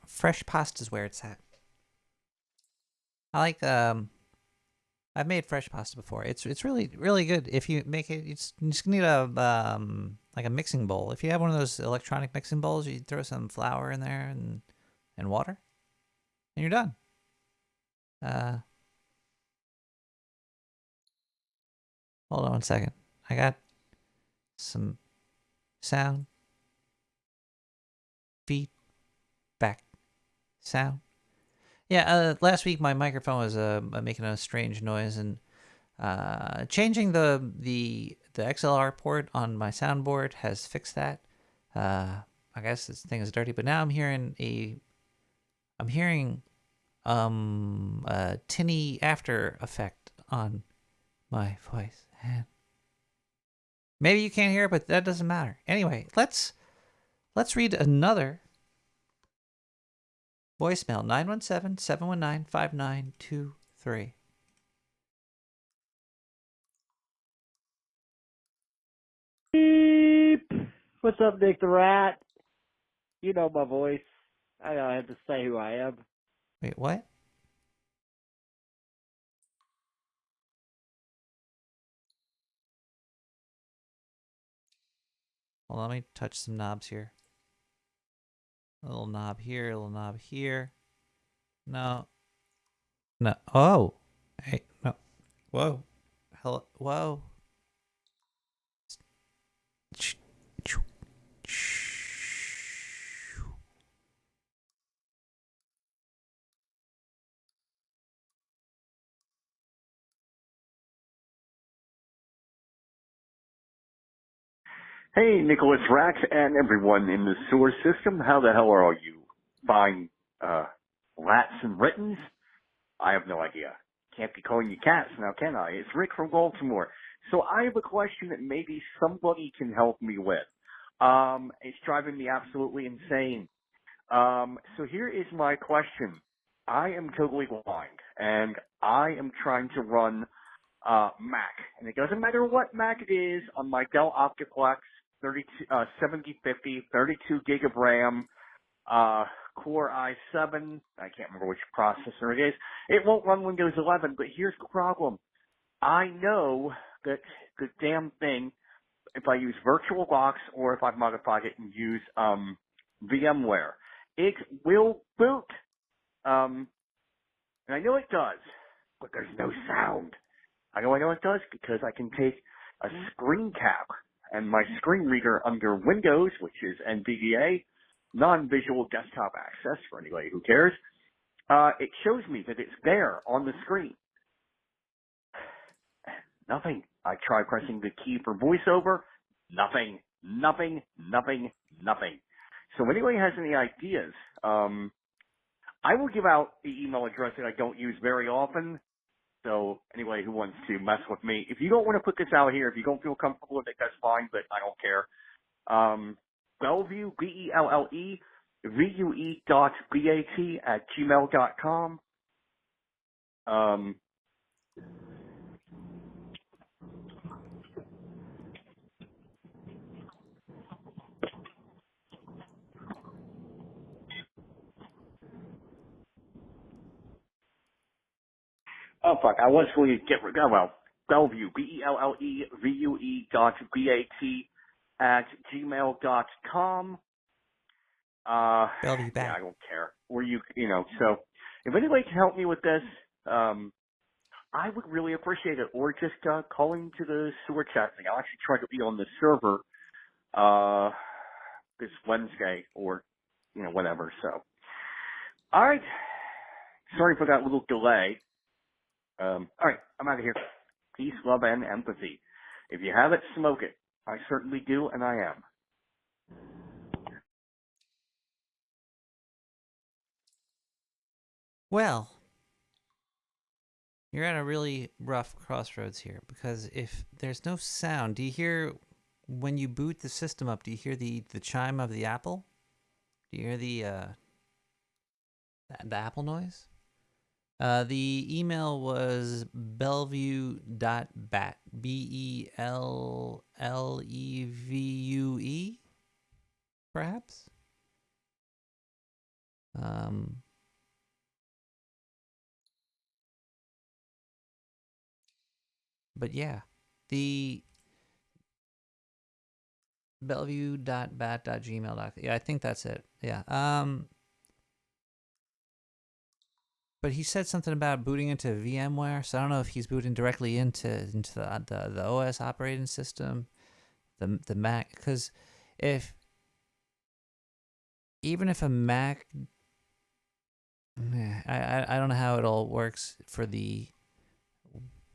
fresh pasta is where it's at. I like I've made fresh pasta before. It's really really good. If you make it, you just need a like a mixing bowl. If you have one of those electronic mixing bowls, you throw some flour in there and water, and you're done. Hold on one second. I got some sound feedback sound. Yeah, last week my microphone was making a strange noise, and changing the XLR port on my soundboard has fixed that. I guess this thing is dirty, but now I'm hearing a tinny after effect on my voice. And maybe you can't hear it, but that doesn't matter. Anyway, let's read another voicemail. 917-719-5923. Beep. What's up, Nick the Rat? You know my voice. I don't have to say who I am. Wait, what? Well, let me touch some knobs here. A little knob here, a little knob here. No. No. Oh. Hey, no. Whoa. Hello. Whoa. Hey, Nicholas Rax and everyone in the sewer system. How the hell are all you fine rats and rittens? I have no idea. Can't be calling you cats now, can I? It's Rick from Baltimore. So I have a question that maybe somebody can help me with. It's driving me absolutely insane. So here is my question. I am totally blind, and I am trying to run Mac, and it doesn't matter what Mac it is on my Dell Optiplex 7050, 32 gig of RAM, Core i7. I can't remember which processor it is. It won't run Windows 11, but here's the problem. I know that the damn thing, if I use VirtualBox or if I've modified it and use VMware, it will boot. And I know it does, but there's no sound. I know it does because I can take a screen cap and my screen reader under Windows, which is NVDA, non-visual desktop access for anybody who cares. It shows me that it's there on the screen. Nothing. I try pressing the key for voiceover. Nothing. So if anybody has any ideas, I will give out the email address that I don't use very often. So anybody who wants to mess with me, if you don't want to put this out here, if you don't feel comfortable with it, that's fine, but I don't care. Bellevue, BELLEVUE.BAT@gmail.com. Oh, fuck. I was going to get rid of, well, Bellevue, BELLEVUE.BAT@gmail.com. Bellevue back. Yeah, I don't care. Or so if anybody can help me with this, I would really appreciate it. Or just calling to the sewer chat thing. I'll actually try to be on the server this Wednesday or, whatever. So, all right. Sorry for that little delay. All right, I'm out of here. Peace, love, and empathy. If you have it, smoke it. I certainly do, and I am. Well, you're at a really rough crossroads here, because if there's no sound, do you hear, when you boot the system up, do you hear the chime of the apple? Do you hear the apple noise? The email was bellevue.bat, BELLEVUE, perhaps? But yeah, the bellevue.bat.gmail.com. Yeah, I think that's it. Yeah. But he said something about booting into VMware, so I don't know if he's booting directly into the OS operating system, the Mac, because even if a Mac, I don't know how it all works for the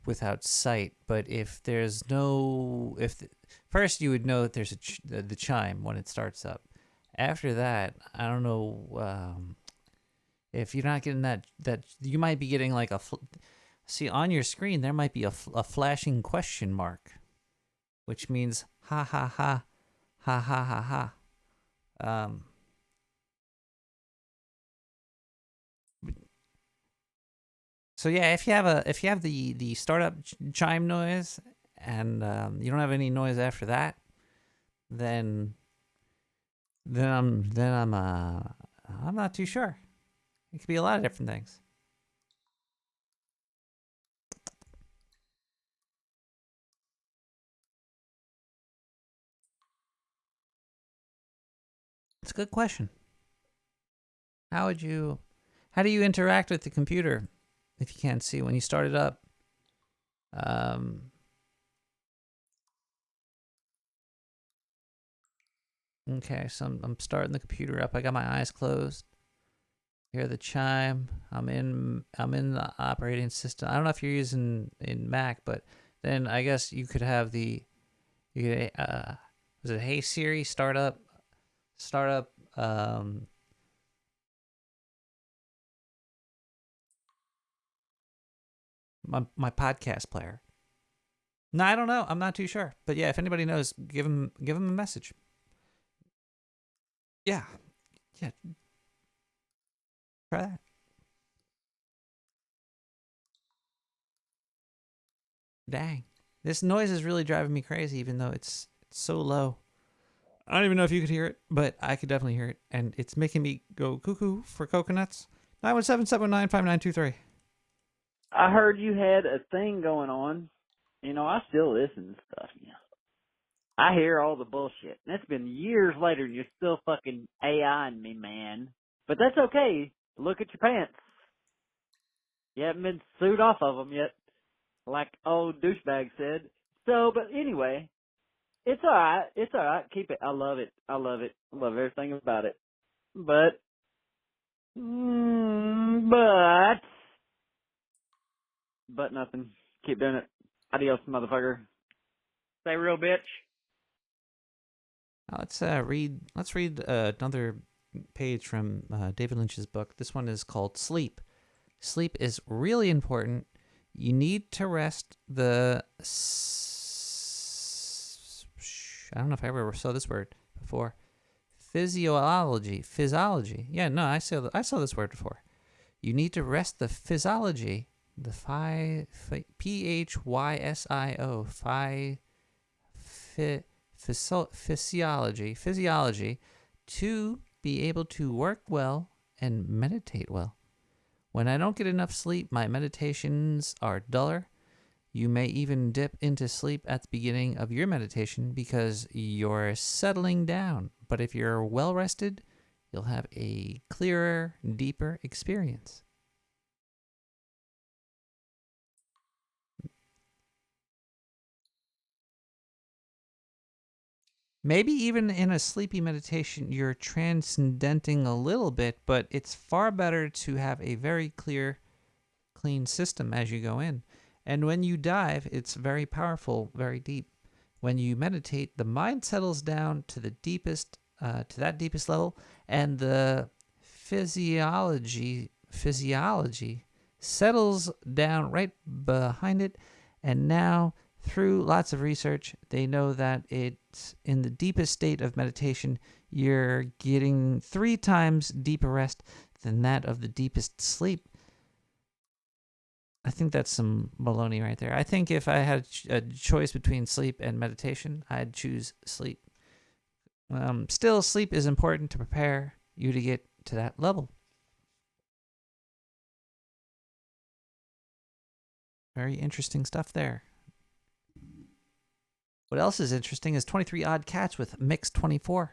without sight, but if there's no, first you would know that there's the chime when it starts up. After that, I don't know if you're not getting that you might be getting like see on your screen there might be a flashing question mark, which means ha ha ha ha ha ha ha. So yeah, if you have the startup chime noise and you don't have any noise after that, then I'm not too sure. It could be a lot of different things. It's a good question. How do you interact with the computer if you can't see when you start it up? Okay, so I'm starting the computer up. I got my eyes closed. Hear the chime. I'm in the operating system. I don't know if you're using in Mac, but then I guess you could have was it Hey Siri start up my podcast player. No, I don't know. I'm not too sure. But yeah, if anybody knows, give him a message. Yeah. Yeah. Try that. Dang. This noise is really driving me crazy, even though it's so low. I don't even know if you could hear it, but I could definitely hear it. And it's making me go cuckoo for coconuts. 917-719-5923. I heard you had a thing going on. You know, I still listen to stuff. You know, I hear all the bullshit. And it's been years later and you're still fucking AIing me, man. But that's okay. Look at your pants. You haven't been sued off of them yet, like old douchebag said. So, but anyway, it's alright. It's alright. Keep it. I love it. I love it. I love everything about it. But nothing. Keep doing it. Adios, motherfucker. Say real bitch. Let's read another page from David Lynch's book. This one is called Sleep. Sleep is really important. You need to rest the I don't know if I ever saw this word before. Physiology. Yeah, no, I saw this word before. You need to rest the physiology, the physiology to be able to work well and meditate well. When I don't get enough sleep, my meditations are duller. You may even dip into sleep at the beginning of your meditation because you're settling down. But if you're well rested, you'll have a clearer, deeper experience. Maybe even in a sleepy meditation, you're transcendenting a little bit, but it's far better to have a very clear, clean system as you go in. And when you dive, it's very powerful, very deep. When you meditate, the mind settles down to the deepest, to that deepest level, and the physiology settles down right behind it. And now, through lots of research, they know that it's in the deepest state of meditation, you're getting 3 times deeper rest than that of the deepest sleep. I think that's some baloney right there. I think if I had a choice between sleep and meditation, I'd choose sleep. Still, sleep is important to prepare you to get to that level. Very interesting stuff there. What else is interesting is 23 Odd Cats with Mix 24.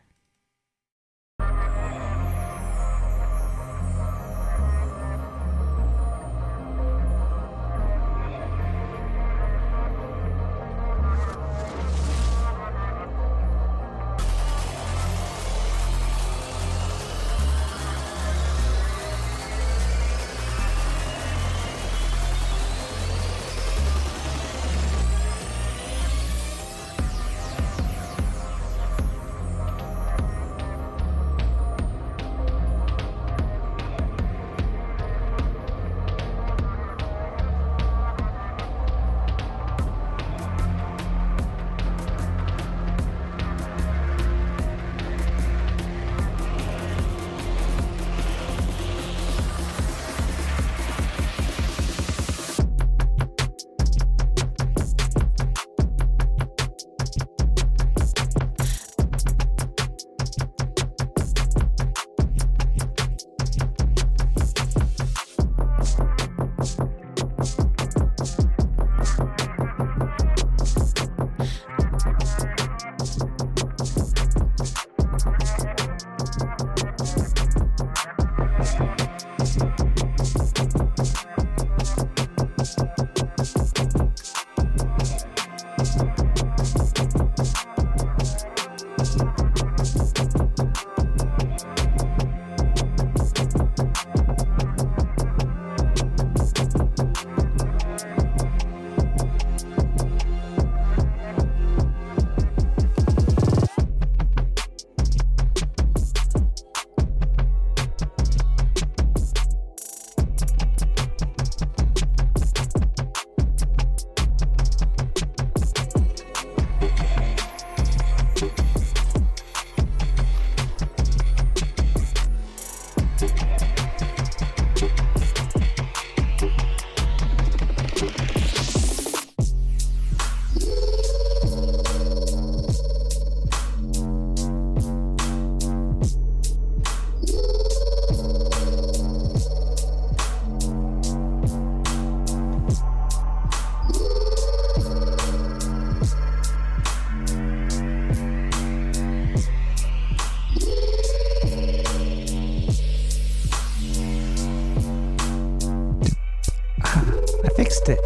Fixed it.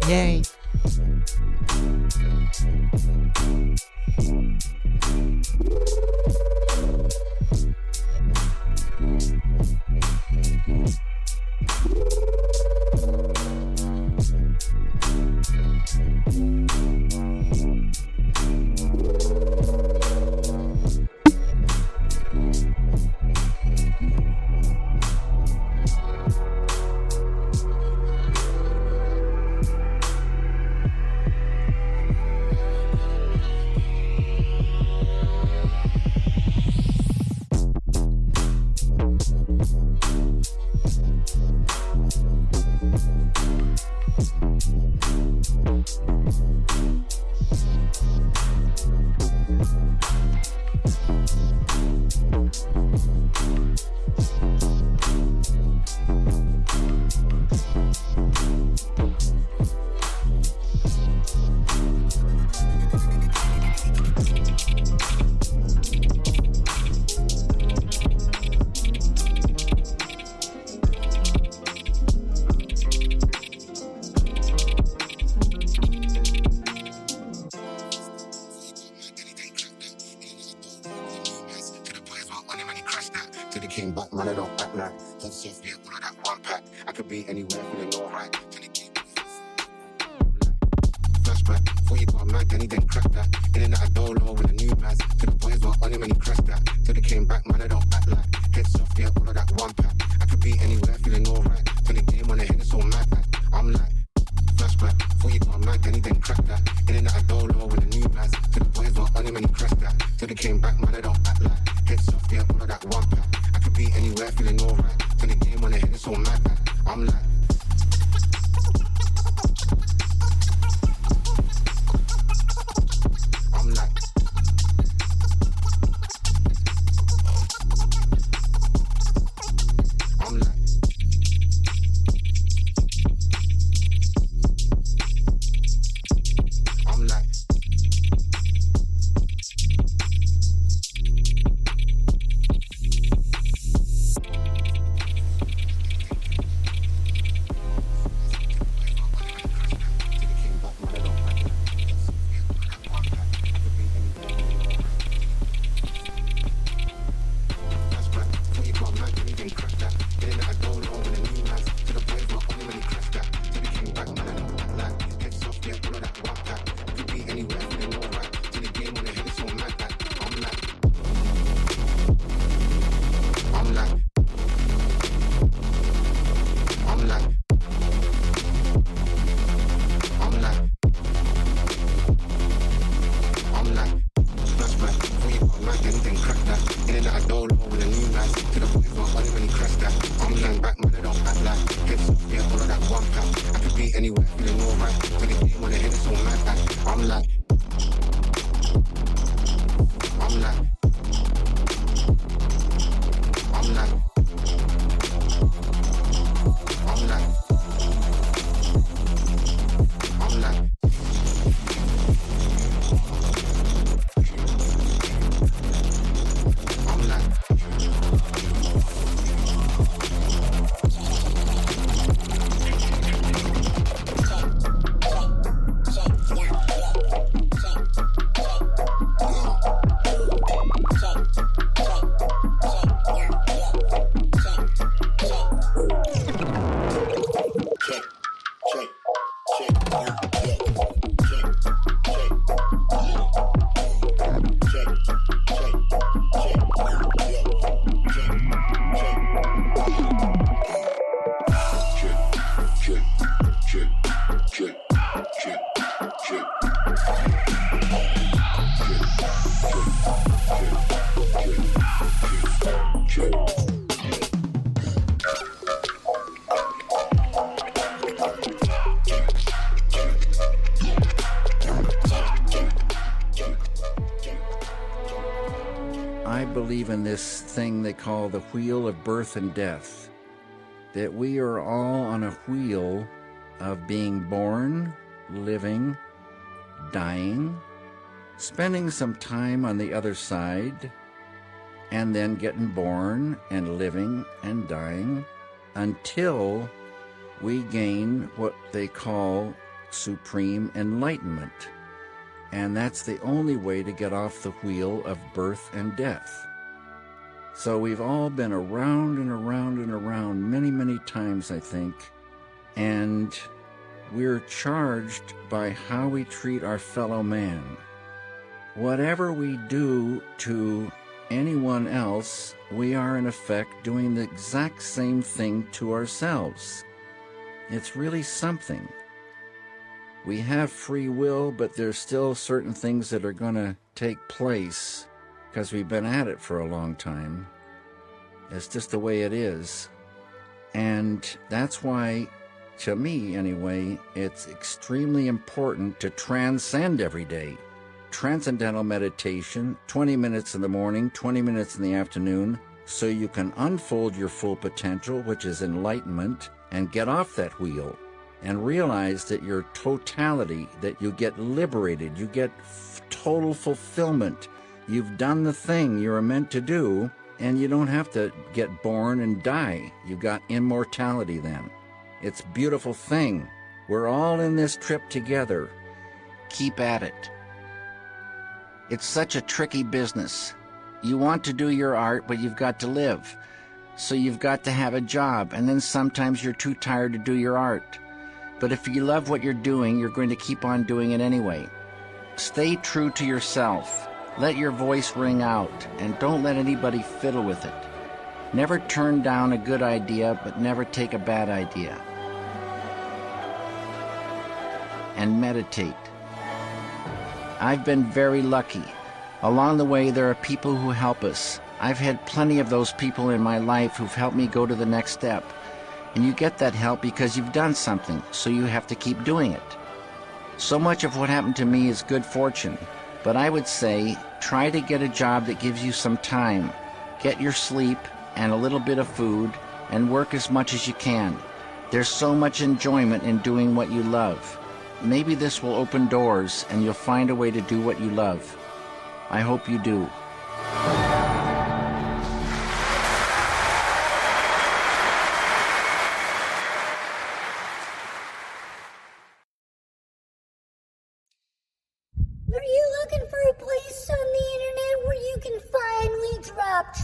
Yay. I believe in this thing they call the wheel of birth and death. That we are all on a wheel of being born, living, dying, spending some time on the other side, and then getting born and living and dying until we gain what they call supreme enlightenment. And that's the only way to get off the wheel of birth and death. So we've all been around and around and around many, many times, I think, and we're charged by how we treat our fellow man. Whatever we do to anyone else, we are in effect doing the exact same thing to ourselves. It's really something. We have free will, but there's still certain things that are going to take place because we've been at it for a long time. It's just the way it is. And that's why, to me anyway, it's extremely important to transcend every day. Transcendental meditation, 20 minutes in the morning, 20 minutes in the afternoon, so you can unfold your full potential, which is enlightenment, and get off that wheel. And realize that your totality, that you get liberated, you get total fulfillment. You've done the thing you were meant to do, and you don't have to get born and die. You've got immortality then. It's a beautiful thing. We're all in this trip together. Keep at it. It's such a tricky business. You want to do your art, but you've got to live. So you've got to have a job, and then sometimes you're too tired to do your art. But if you love what you're doing, you're going to keep on doing it anyway. Stay true to yourself. Let your voice ring out, and don't let anybody fiddle with it. Never turn down a good idea, but never take a bad idea. And meditate. I've been very lucky. Along the way, there are people who help us. I've had plenty of those people in my life who've helped me go to the next step. And you get that help because you've done something, so you have to keep doing it. So much of what happened to me is good fortune, but I would say try to get a job that gives you some time. Get your sleep and a little bit of food and work as much as you can. There's so much enjoyment in doing what you love. Maybe this will open doors and you'll find a way to do what you love. I hope you do.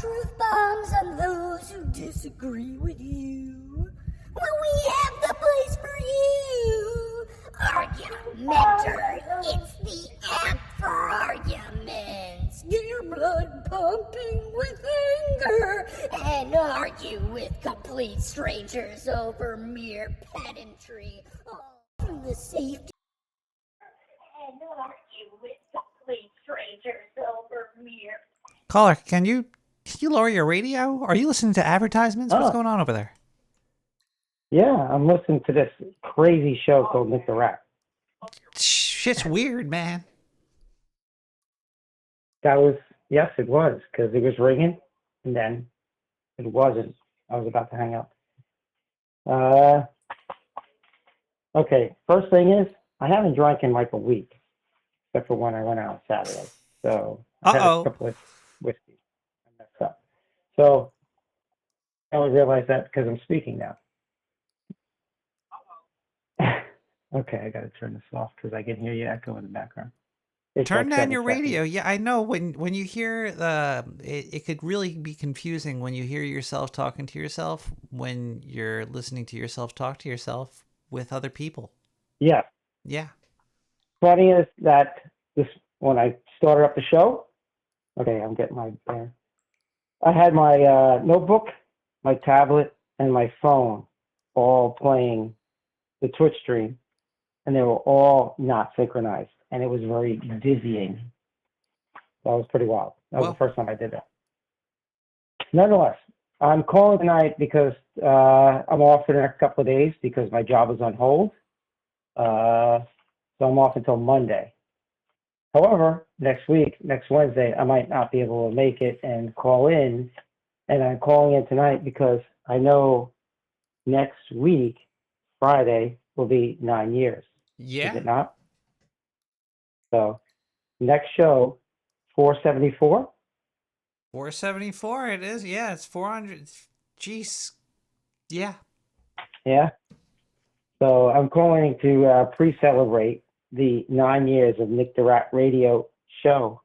Truth bombs on those who disagree with you? Well, we have the place for you. Argumenter, it's the app for arguments. Get your blood pumping with anger and argue with complete strangers over mere pedantry. All from the safety. And argue with complete strangers over mere. Caller, can you lower your radio? Are you listening to advertisements? What's going on over there? Yeah, I'm listening to this crazy show called Nick the Rat. Shit's weird, man. Yes, it was, because it was ringing, and then it wasn't. I was about to hang up. Okay, first thing is, I haven't drank in like a week, except for when I went out on Saturday. So I had a couple of whiskey. I messed up. So I only realized that because I'm speaking now. Okay, I got to turn this off because I can hear you echo in the background. Turn down your radio. Yeah, I know. When you hear it could really be confusing when you hear yourself talking to yourself when you're listening to yourself talk to yourself with other people. Yeah. Yeah. Funny is that when I started up the show, okay, I'm getting my I had my notebook, my tablet, and my phone all playing the Twitch stream, and they were all not synchronized, and it was very dizzying. That was pretty wild. That was the first time I did that. Nonetheless, I'm calling tonight because I'm off for the next couple of days because my job is on hold. So I'm off until Monday. However, next week, next Wednesday, I might not be able to make it and call in. And I'm calling in tonight because I know next week, Friday, will be 9 years. Yeah. Is it not? So next show, 474. 474 it is. Yeah, it's 400. Jeez. Yeah. Yeah. So I'm calling to pre-celebrate the 9 years of Nick the Rat Radio show.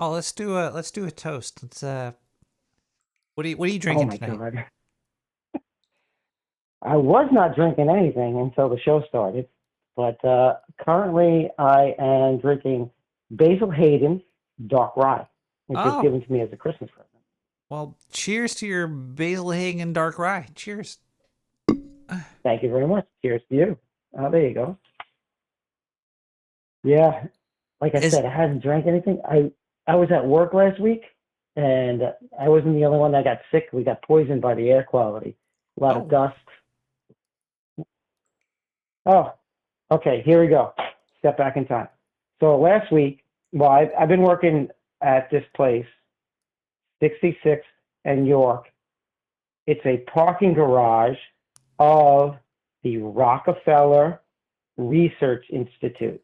Oh, let's do a toast. Let's what are you drinking tonight? Oh my God. I was not drinking anything until the show started, but currently I am drinking Basil Hayden Dark Rye, which was given to me as a Christmas present. Well, cheers to your Basil Hagen Dark Rye. Cheers. Thank you very much. Cheers to you. Oh, there you go. Yeah, like I said, I hadn't drank anything. I was at work last week, and I wasn't the only one that got sick. We got poisoned by the air quality. A lot of dust. Oh, okay, here we go. Step back in time. So last week, well, I've been working at this place, 66 and York. It's a parking garage of the Rockefeller Research Institute.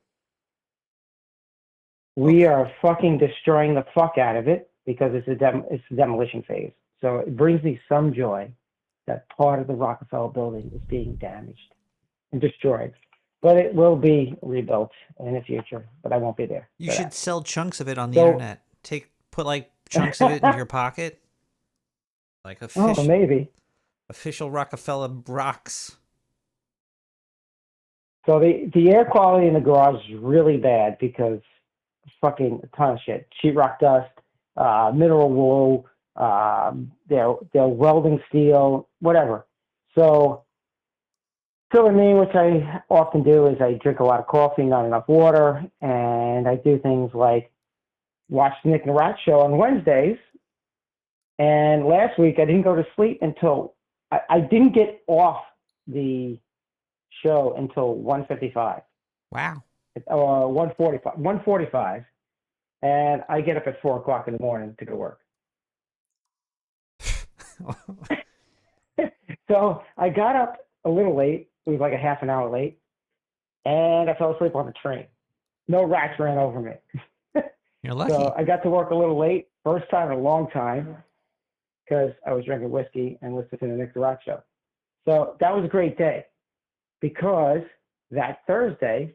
We are fucking destroying the fuck out of it because it's a demolition phase. So it brings me some joy that part of the Rockefeller building is being damaged and destroyed. But it will be rebuilt in the future, but I won't be there. You should sell chunks of it on the internet. Put like chunks of it in your pocket. Like maybe. Official Rockefeller rocks. So the air quality in the garage is really bad because fucking a ton of shit. Sheetrock dust, mineral wool, they're welding steel, whatever. So for me, which I often do, is I drink a lot of coffee, not enough water, and I do things like watch the Nick and the Rat show on Wednesdays. And last week, I didn't go to sleep until I didn't get off the show until 1:55. Wow. Or 1:45. 1:45, and I get up at 4 o'clock in the morning to go work. So I got up a little late. It was like a half an hour late, and I fell asleep on the train. No rats ran over me. You're lucky. So I got to work a little late, first time in a long time, because I was drinking whiskey and listening to the Nick the Rat show. So that was a great day, because that Thursday,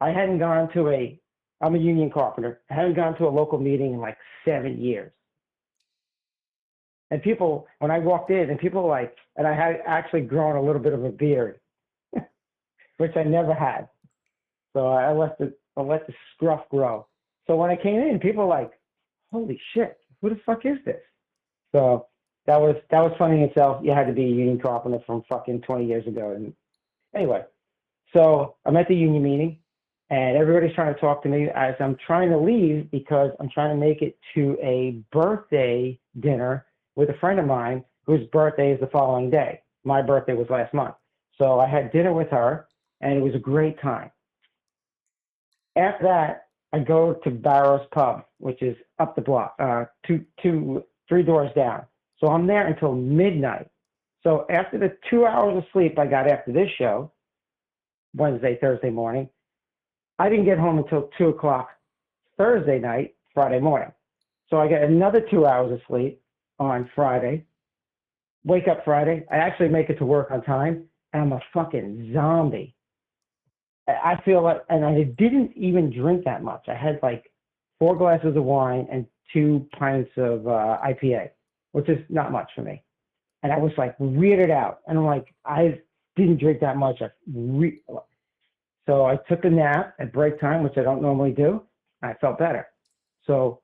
I hadn't gone to I'm a union carpenter. I hadn't gone to a local meeting in like 7 years. And people, when I walked in, and people and I had actually grown a little bit of a beard, which I never had. So I let the scruff grow. So when I came in, people were like, holy shit, who the fuck is this? So that was funny in itself. You had to be a union carpenter from fucking 20 years ago. And anyway, so I'm at the union meeting, and everybody's trying to talk to me as I'm trying to leave because I'm trying to make it to a birthday dinner with a friend of mine whose birthday is the following day. My birthday was last month. So I had dinner with her, and it was a great time. After that, I go to Barrow's Pub, which is up the block, 3 doors down. So I'm there until midnight. So after the 2 hours of sleep I got after this show, Wednesday, Thursday morning, I didn't get home until 2 o'clock Thursday night, Friday morning. So I get another 2 hours of sleep on Friday. Wake up Friday. I actually make it to work on time, and I'm a fucking zombie. I feel like, and I didn't even drink that much. I had like 4 glasses of wine and 2 pints of IPA, which is not much for me. And I was like weirded out. And I'm like, I didn't drink that much. So I took a nap at break time, which I don't normally do. And I felt better. So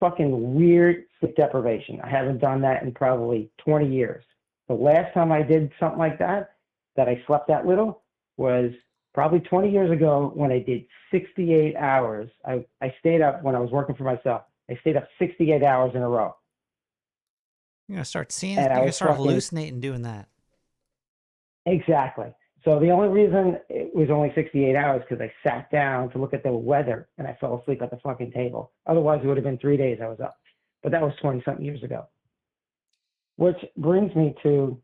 fucking weird sleep deprivation. I haven't done that in probably 20 years. The last time I did something like that I slept that little, was probably 20 years ago when I did 68 hours. I stayed up when I was working for myself. I stayed up 68 hours in a row. You're going to start seeing, you're going to start hallucinating doing that. Exactly. So the only reason it was only 68 hours because I sat down to look at the weather and I fell asleep at the fucking table. Otherwise, it would have been 3 days I was up. But that was 20-something years ago. Which brings me to,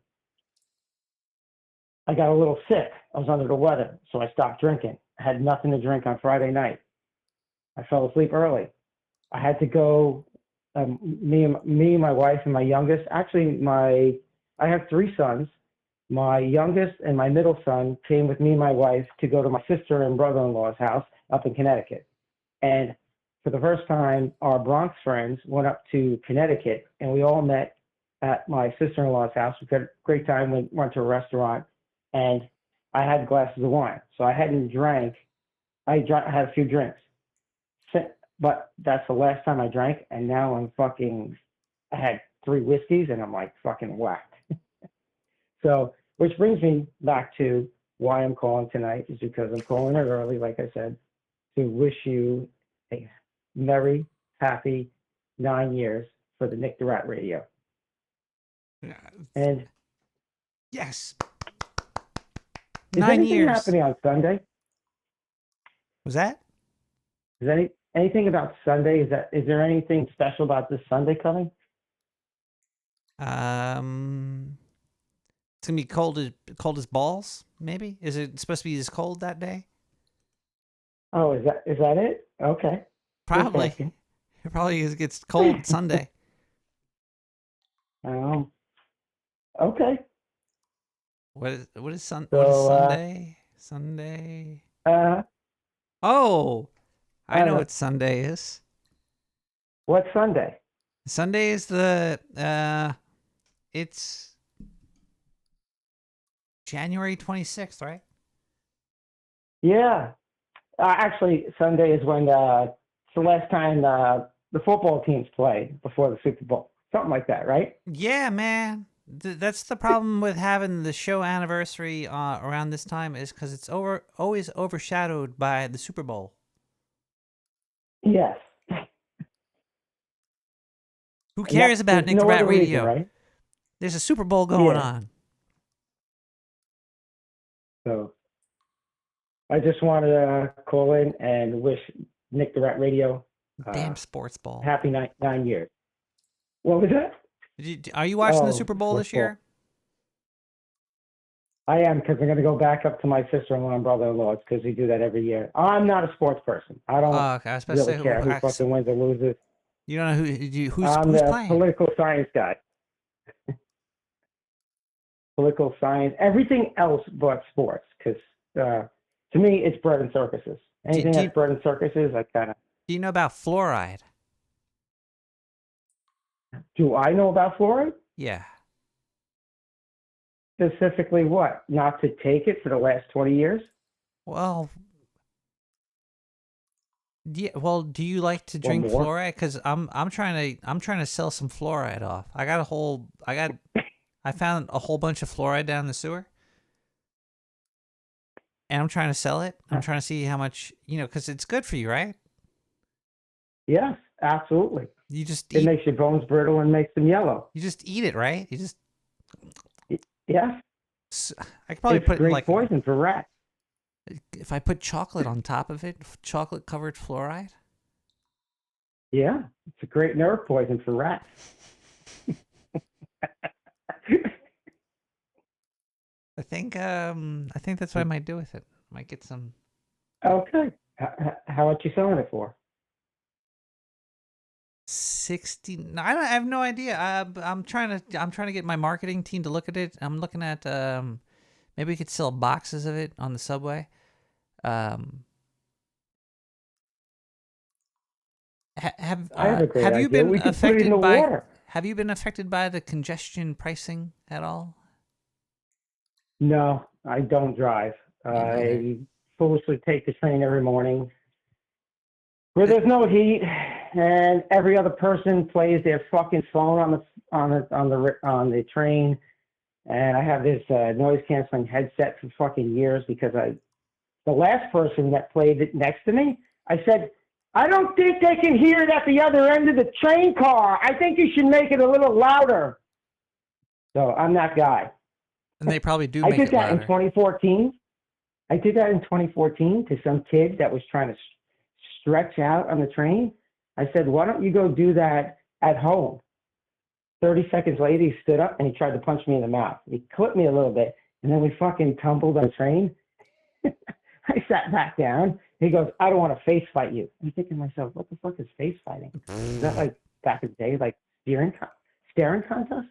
I got a little sick. I was under the weather, so I stopped drinking. I had nothing to drink on Friday night. I fell asleep early. I had to go, me, my wife, and my youngest. Actually, I have 3 sons. My youngest and my middle son came with me and my wife to go to my sister and brother-in-law's house up in Connecticut. And for the first time, our Bronx friends went up to Connecticut, and we all met at my sister-in-law's house. We had a great time. We went to a restaurant, and I had glasses of wine. So I hadn't drank. I had a few drinks. But that's the last time I drank, and now I had 3 whiskeys, and I'm like fucking whacked. So, which brings me back to why I'm calling tonight, is because I'm calling it early, like I said, to wish you a merry, happy 9 years for the Nick the Rat Radio. And yes, is 9 anything years happening on Sunday? Was that? Is anything about Sunday? Is there anything special about this Sunday coming? It's gonna be cold as balls. Maybe is it supposed to be as cold that day? Oh, is that it? Okay. Probably. It probably gets cold Sunday. Okay. What is Sunday? Sunday. Oh, I know what Sunday is. What Sunday? Sunday is it's January 26th, right? Yeah. Actually, Sunday is when it's the last time the football teams play before the Super Bowl. Something like that, right? Yeah, man. That's the problem with having the show anniversary around this time, is because it's always overshadowed by the Super Bowl. Yes. Who cares about Nick the Rat Radio? Right? There's a Super Bowl going on. So I just wanted to call in and wish Nick the Rat Radio damn sports ball. Happy 9 years. What was that? Are you watching the Super Bowl this year? I am, because I'm going to go back up to my sister-in-law and brother-in-law, because we do that every year. I'm not a sports person. I don't really care who fucking wins or loses. You don't know who's I'm the playing? Political science guy. Political science, everything else but sports, because to me, it's bread and circuses. Anything that's bread and circuses, I kind of... Do you know about fluoride? Do I know about fluoride? Yeah. Specifically what? Not to take it for the last 20 years? Well, yeah. Well, do you like to drink fluoride? Because I'm trying to sell some fluoride off. I found a whole bunch of fluoride down in the sewer, and I'm trying to sell it. I'm trying to see how much, because it's good for you, right? Yes, absolutely. It makes your bones brittle and makes them yellow. You just eat it, right? Yeah. I could probably put great poison for rats. If I put chocolate on top of it, chocolate covered fluoride. Yeah, it's a great nerve poison for rats. I think that's what I might do with it. Might get some. Okay. How much you selling it for? 60. I have no idea. I'm trying to get my marketing team to look at it. I'm looking at maybe we could sell boxes of it on the subway. Have you been affected by water. Have you been affected by the congestion pricing at all? No, I don't drive. I foolishly take the train every morning where there's no heat, and every other person plays their fucking phone on the train, and I have this noise canceling headset for fucking years because the last person that played it next to me, I said, I don't think they can hear it at the other end of the train car. I think you should make it a little louder. So I'm that guy. And they probably do I make did it that in louder. 2014. I did that in 2014 to some kid that was trying to stretch out on the train. I said, why don't you go do that at home? 30 seconds later, he stood up and he tried to punch me in the mouth. He clipped me a little bit, and then we fucking tumbled on the train. I sat back down. He goes, I don't want to face fight you. I'm thinking to myself, what the fuck is face fighting? Is that like back in the day, like staring contest?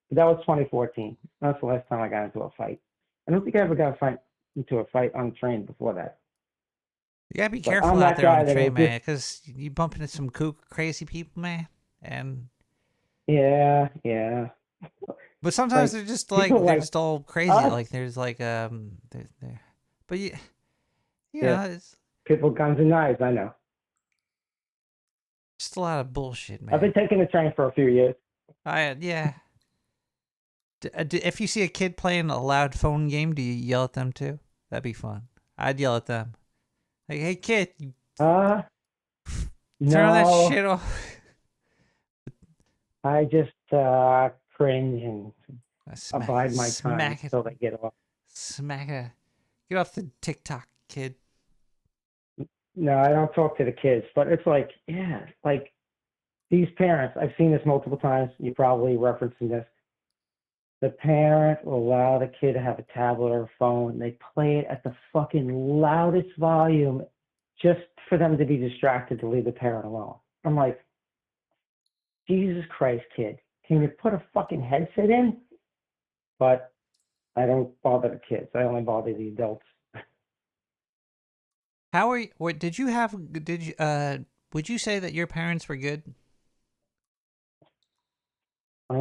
But that was 2014. That's the last time I got into a fight. I don't think I ever got into a fight on the train before that. You gotta be But careful I'm out that there on guy the that train, will man, because you bump into some crazy people, man. And Yeah. but sometimes Like, they're just people they're like just all crazy. us. Like there's like but you Yeah. know, it's People, guns, and knives, I know. just a lot of bullshit, I've been man. taking the train for a few years. Yeah. If you see a kid playing a loud phone game, do you yell at them too? That'd be fun. I'd yell at them. Like, hey kid, you turn that No. shit off. I just cringe and abide my time Smack it. until they get off. Smack it. Get off the TikTok, kid. No, I don't talk to the kids, but it's like, yeah, like these parents, I've seen this multiple times. You're probably referencing this. The parent will allow the kid to have a tablet or a phone. They play it at the fucking loudest volume just for them to be distracted to leave the parent alone. I'm like, Jesus Christ, kid, can you put a fucking headset in? But I don't bother the kids. I only bother the adults. How are you? What did you have? Did you? Would you say that your parents were good? I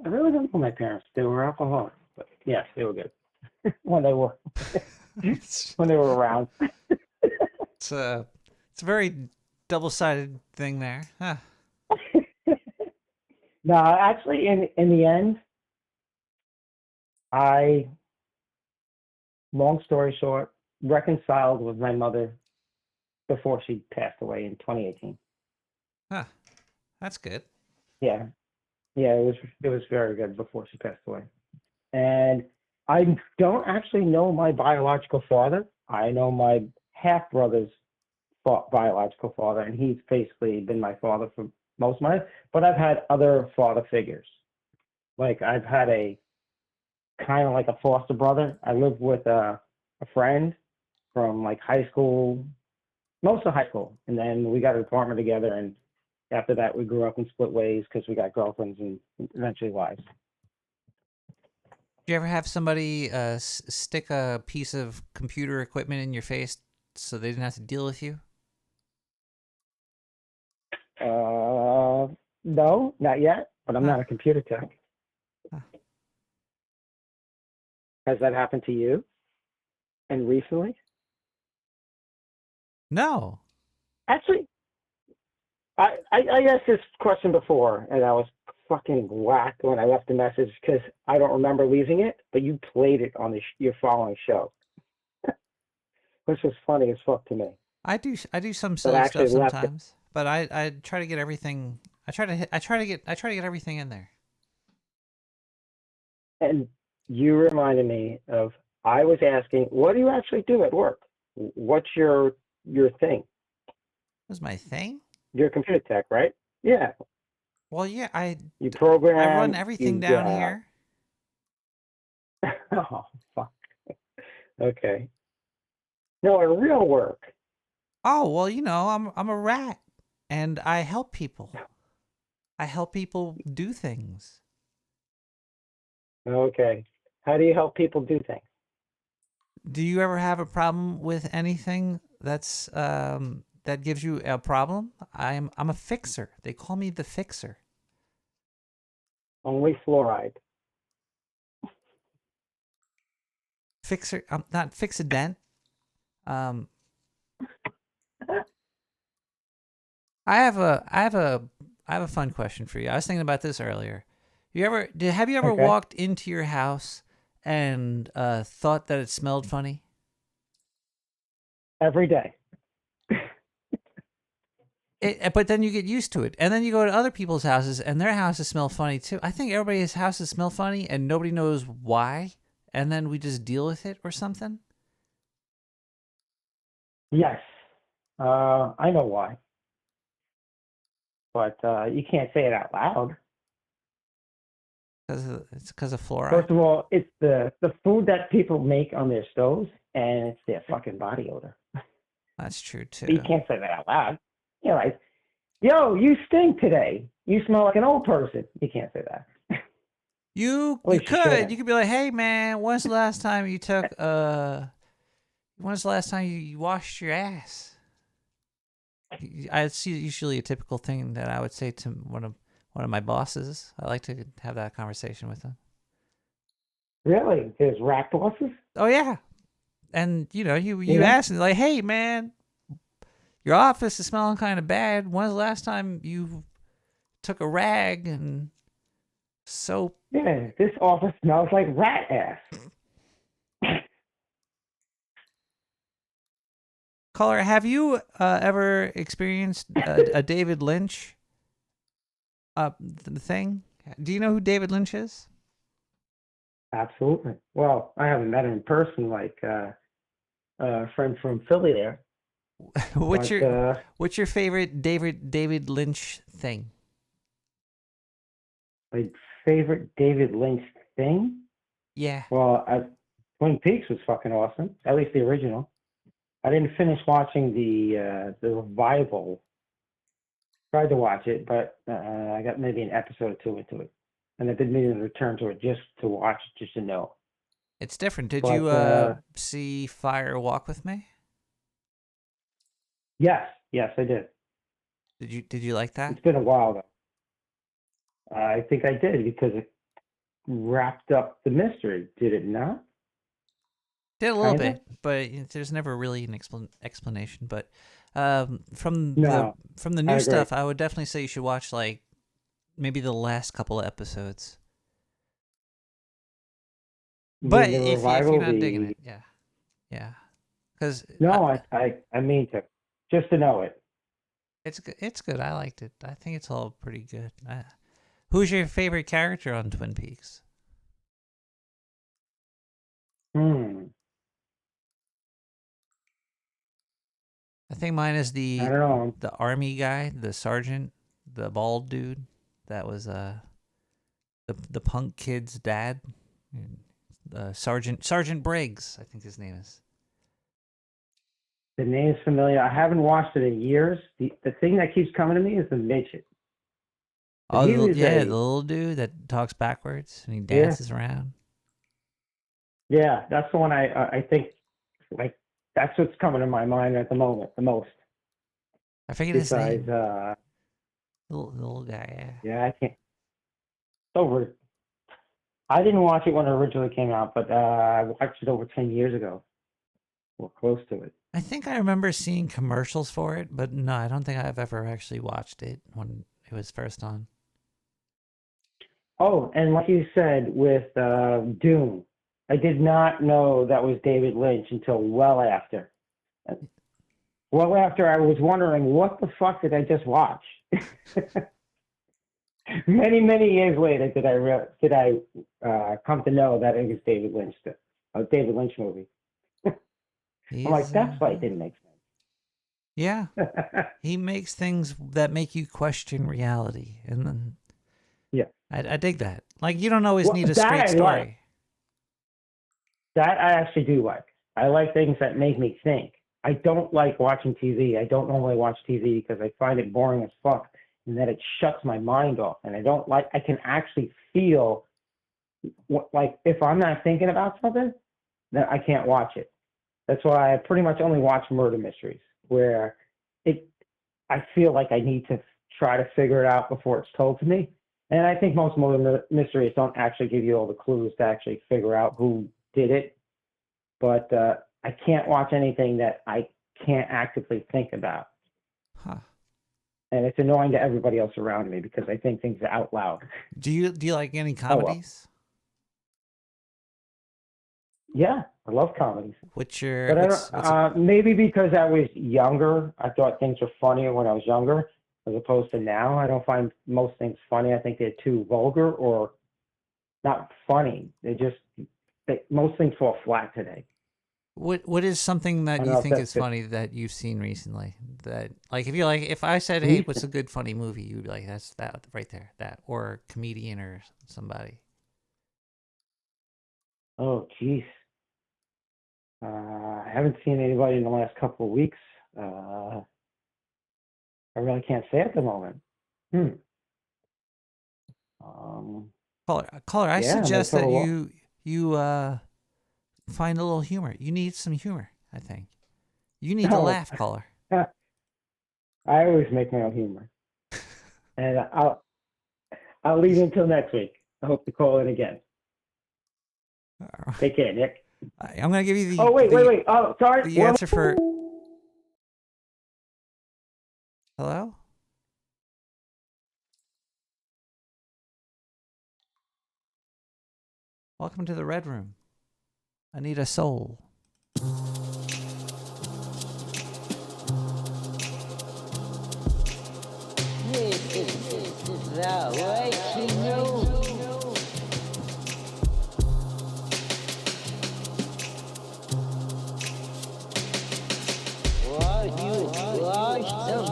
really don't know my parents. They were alcoholics, but yes, they were good when they were around. It's a very double-sided thing there, huh? No, actually, in the end, long story short, reconciled with my mother before she passed away in 2018. Huh. That's good. Yeah, it was very good before she passed away. And I don't actually know my biological father. I know my half brother's biological father, and he's basically been my father for most of my life. But I've had other father figures. Like I've had a kind of like a foster brother. I lived with a friend from like high school, most of high school, and then we got an apartment together. And after that, we grew up and split ways because we got girlfriends and eventually wives. Did you ever have somebody stick a piece of computer equipment in your face so they didn't have to deal with you? No, not yet, but I'm not a computer tech. Has that happened to you? And recently? No. Actually, I asked this question before, and I was fucking whacked when I left the message because I don't remember leaving it, but you played it on your following show, which was funny as fuck to me. I do some silly stuff sometimes, but I try to get everything. I try to get everything in there. And you reminded me of, I was asking, what do you actually do at work? What's your thing? What's my thing? You're a computer tech, right? Yeah. Well, yeah, you program. I run everything down here. Oh, fuck. Okay. No, at real work. Oh, well, you know, I'm a rat, and I help people. I help people do things. Okay. How do you help people do things? Do you ever have a problem with anything that's that gives you a problem? I'm a fixer. They call me the fixer. Only fluoride. Fixer. I'm not fix-a-dent. I have a fun question for you. I was thinking about this earlier. Have you ever walked into your house and thought that it smelled funny? Every day. But then you get used to it, and then you go to other people's houses, and their houses smell funny too. I think everybody's houses smell funny, and nobody knows why. and then we just deal with it or something? Yes. I know why. But you can't say it out loud. It's because of fluoride? First of all, it's the food that people make on their stoves, and it's their fucking body odor. That's true, too. But you can't say that out loud. You're like, yo, you stink today. You smell like an old person. You can't say that. You least you could. shouldn't. You could be like, hey, man, when's the last time you took, when's the last time you washed your ass? It's usually a typical thing that I would say to one of my bosses. I like to have that conversation with them. Really? There's rat bosses? Oh, yeah. And, you ask them, like, hey, man, your office is smelling kind of bad. When's the last time you took a rag and soap? Yeah, this office smells like rat ass. Caller, have you ever experienced a David Lynch thing? Do you know who David Lynch is? Absolutely. Well, I haven't met him in person, like a friend from Philly there. What's your favorite David Lynch thing? My favorite David Lynch thing? Yeah. Well, Twin Peaks was fucking awesome. At least the original. I didn't finish watching the revival. Tried to watch it, but I got maybe an episode or two into it, and I didn't mean to return to it just to watch it, just to know. It's different. Did you see Fire Walk with Me? Yes, I did. Did you like that? It's been a while though. I think I did because it wrapped up the mystery. Did it not? Did a little bit, but there's never really an explanation. But from the new stuff, I would definitely say you should watch like maybe the last couple of episodes. But if you're not digging it, yeah, because I mean to just to know it. It's good. I liked it. I think it's all pretty good. Who's your favorite character on Twin Peaks? I think mine is the army guy, the sergeant, the bald dude. That was the punk kid's dad, Sergeant Briggs. I think his name is. The name's familiar. I haven't watched it in years. The thing that keeps coming to me is the midget. Oh, the little dude that talks backwards and he dances around. Yeah, that's the one I think, like, that's what's coming to my mind at the moment the most. I forget his name. Little guy, yeah. Yeah, I can't. Over. I didn't watch it when it originally came out, but I watched it over 10 years ago. Or close to it. I think I remember seeing commercials for it, but no, I don't think I've ever actually watched it when it was first on. Oh, and like you said with Dune, I did not know that was David Lynch until well after. Well after I was wondering, what the fuck did I just watch? Many years later did I come to know that it was David Lynch, a David Lynch movie. I'm like, that's why it didn't make sense. Yeah. He makes things that make you question reality. And then I dig that. Like, you don't always need a straight story. That I actually do like. I like things that make me think. I don't like watching TV. I don't normally watch TV because I find it boring as fuck and that it shuts my mind off. And I can actually feel, like, if I'm not thinking about something, then I can't watch it. That's why I pretty much only watch murder mysteries, where I feel like I need to try to figure it out before it's told to me. And I think most murder mysteries don't actually give you all the clues to actually figure out who did it. But I can't watch anything that I can't actively think about. Huh. And it's annoying to everybody else around me because I think things out loud. Do you like any comedies? Yeah, I love comedies. What's your? But maybe because I was younger, I thought things were funnier when I was younger, as opposed to now. I don't find most things funny. I think they're too vulgar or not funny. They're just most things fall flat today. What is something that you think is funny that you've seen recently? That like if I said, hey, what's a good funny movie, you'd be like, that's that right there, that, or comedian or somebody. Oh, geez. I haven't seen anybody in the last couple of weeks. I really can't say at the moment. Caller, I suggest that you find a little humor. You need some humor, I think. You need to laugh, caller. I always make my own humor. And I'll leave until next week. I hope to call in again. Take care, Nick. I'm going to give you the... Oh, wait. Oh, sorry. The answer for... Hello? Welcome to the Red Room. I need a soul. This is the way to know. What you watch some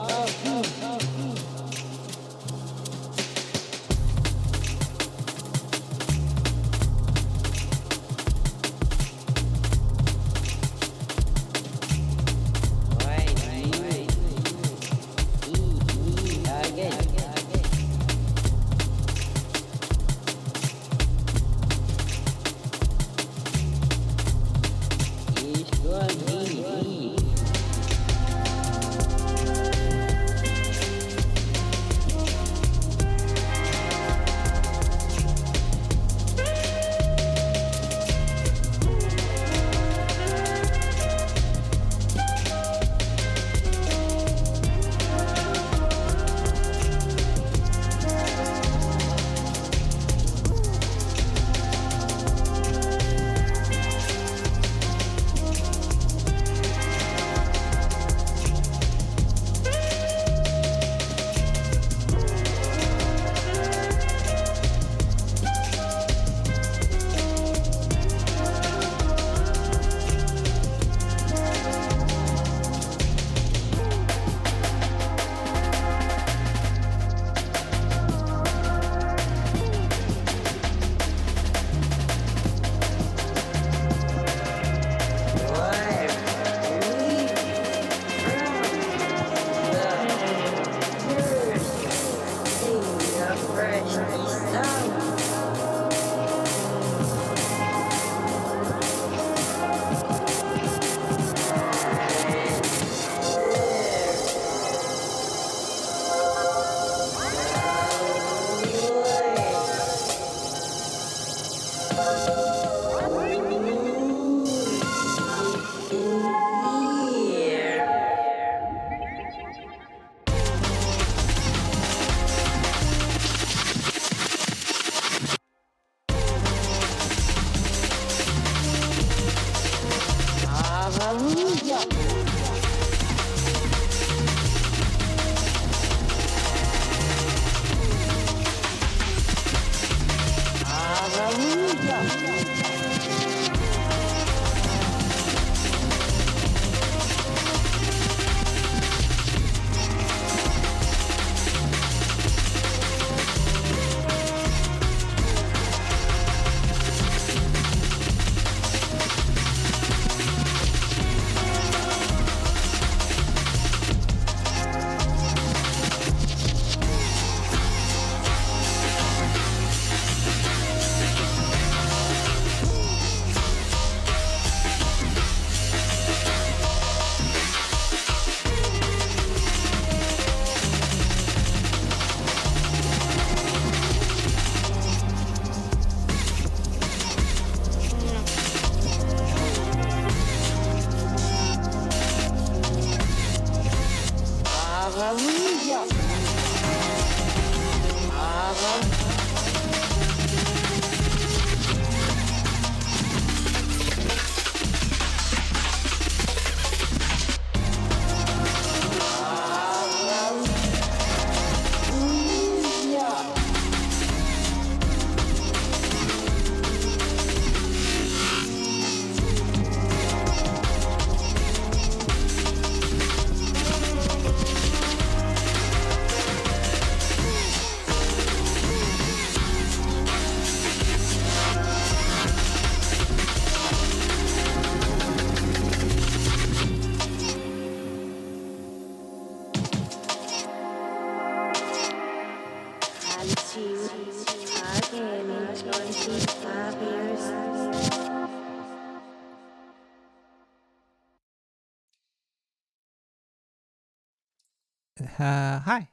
Hi.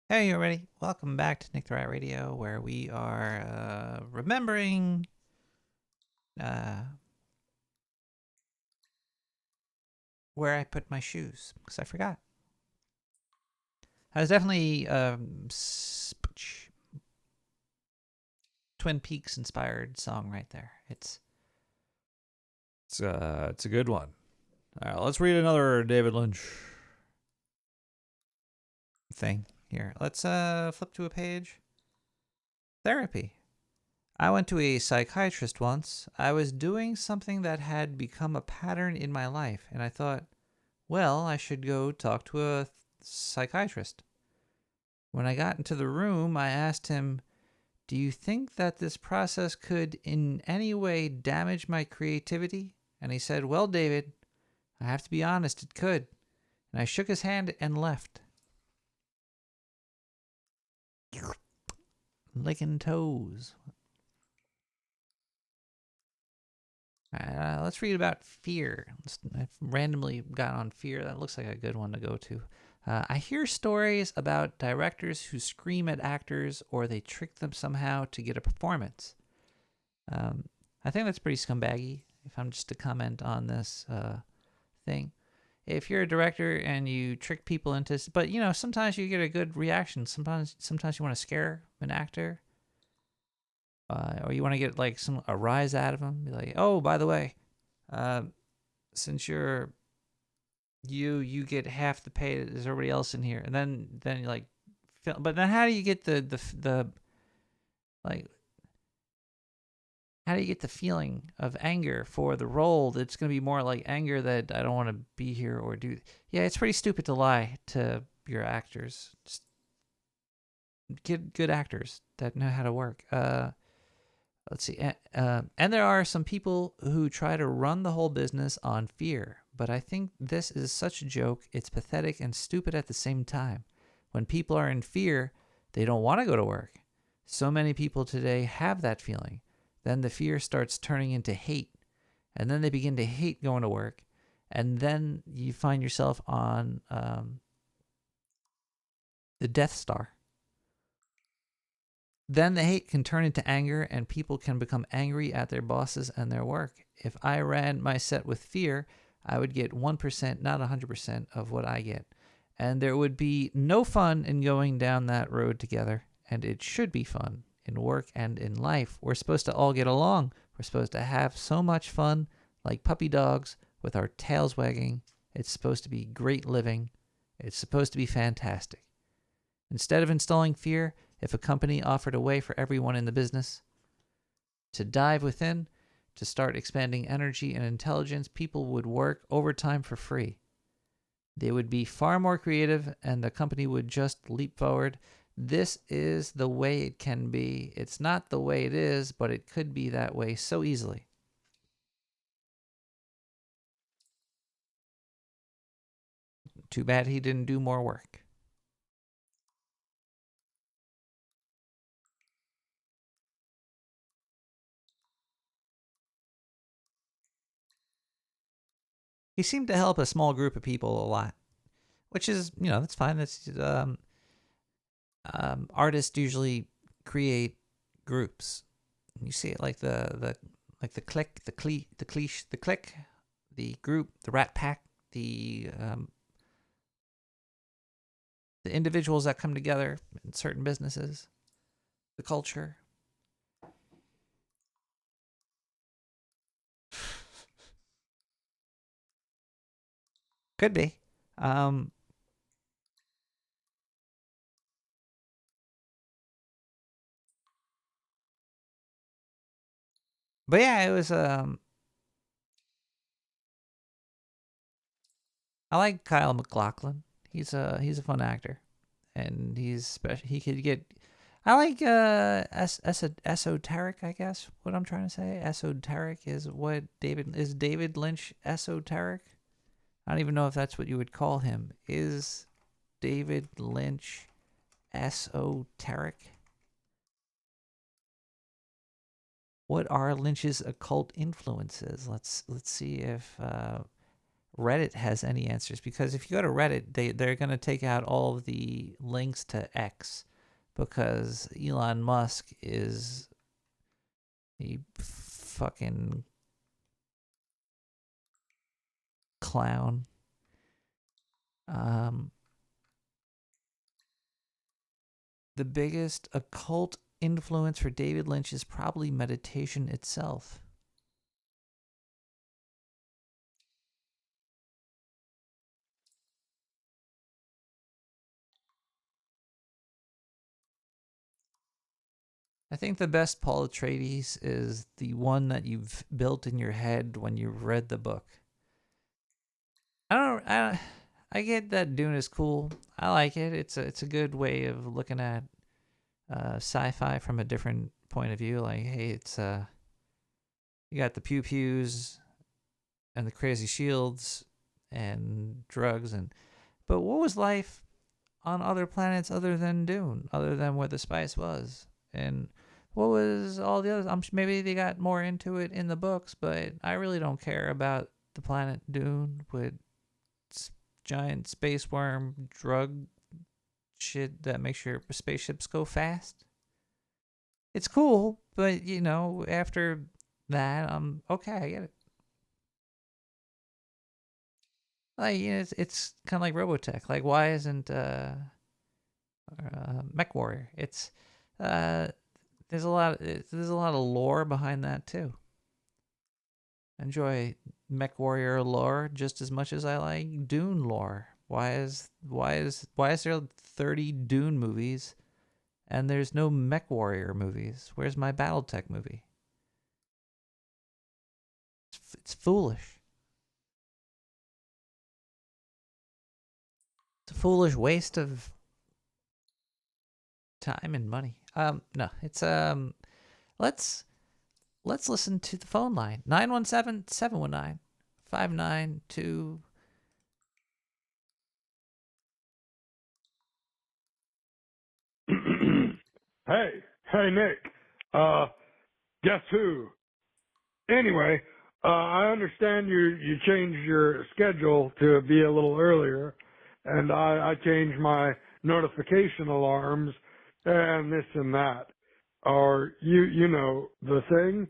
Hey, you ready? Welcome back to Nick the Rat Radio, where we are remembering where I put my shoes, because I forgot. I was definitely Twin Peaks inspired song right there. It's a good one. All right, let's read another David Lynch thing here. Let's flip to a page. Therapy. I went to a psychiatrist once. I was doing something that had become a pattern in my life, and I thought, well, I should go talk to a psychiatrist. When I got into the room, I asked him, do you think that this process could in any way damage my creativity? And he said, well, David, I have to be honest, it could. And I shook his hand and left. Licking toes. Let's read about fear. I've randomly got on fear. That looks like a good one to go to. I hear stories about directors who scream at actors or they trick them somehow to get a performance. I think that's pretty scumbaggy, if I'm just to comment on this thing. If you're a director and you trick people into... But, you know, sometimes you get a good reaction. Sometimes you want to scare an actor. Or you want to get, like, a rise out of them. Be like, oh, by the way, since you get half the pay as everybody else in here. And then you like... But then how do you get the like... How do you get the feeling of anger for the role that's going to be more like anger that I don't want to be here or do... Yeah, it's pretty stupid to lie to your actors. Just get good actors that know how to work. Let's see. And there are some people who try to run the whole business on fear. But I think this is such a joke. It's pathetic and stupid at the same time. When people are in fear, they don't want to go to work. So many people today have that feeling. Then the fear starts turning into hate. And then they begin to hate going to work. And then you find yourself on the Death Star. Then the hate can turn into anger, and people can become angry at their bosses and their work. If I ran my set with fear, I would get 1%, not 100% of what I get. And there would be no fun in going down that road together. And it should be fun in work and in life. We're supposed to all get along. We're supposed to have so much fun, like puppy dogs, with our tails wagging. It's supposed to be great living. It's supposed to be fantastic. Instead of installing fear, if a company offered a way for everyone in the business to dive within, to start expanding energy and intelligence, people would work overtime for free. They would be far more creative, and the company would just leap forward. This is the way it can be. It's not the way it is, but it could be that way so easily. Too bad he didn't do more work. He seemed to help a small group of people a lot, which is, you know, that's fine. That's artists usually create groups. You see it like the clique, the group, the Rat Pack, the individuals that come together in certain businesses, the culture. Could be. But yeah, it was I like Kyle MacLachlan. He's a fun actor, and he's special. He could get... I like esoteric, I guess. What I'm trying to say, esoteric is what David Lynch esoteric? I don't even know if that's what you would call him. Is David Lynch esoteric? what are Lynch's occult influences? Let's see if Reddit has any answers, because if you go to Reddit, they're going to take out all of the links to X, because Elon Musk is a fucking clown. The biggest occult influence for David Lynch is probably meditation itself. I think the best Paul Atreides is the one that you've built in your head when you've read the book. I get that Dune is cool. I like it. It's a good way of looking at sci-fi from a different point of view. Like, hey, it's you got the pew pews and the crazy shields and drugs, but what was life on other planets other than Dune, other than where the spice was? And what was all the others? Maybe they got more into it in the books, but I really don't care about the planet Dune with giant space worm drug shit that makes your spaceships go fast. It's cool, but after that, okay, I get it. Like, it's kind of like Robotech. Like, why isn't Mech Warrior? It's there's a lot of lore behind that too. Enjoy Mech Warrior lore just as much as I like Dune lore. Why is there 30 Dune movies and there's no Mech Warrior movies? Where's my BattleTech movie? It's foolish. It's a foolish waste of time and money. No, it's let's listen to the phone line. 917-719-592. Hey, Nick. Guess who? Anyway, I understand you changed your schedule to be a little earlier, and I changed my notification alarms and this and that. Or you know the thing.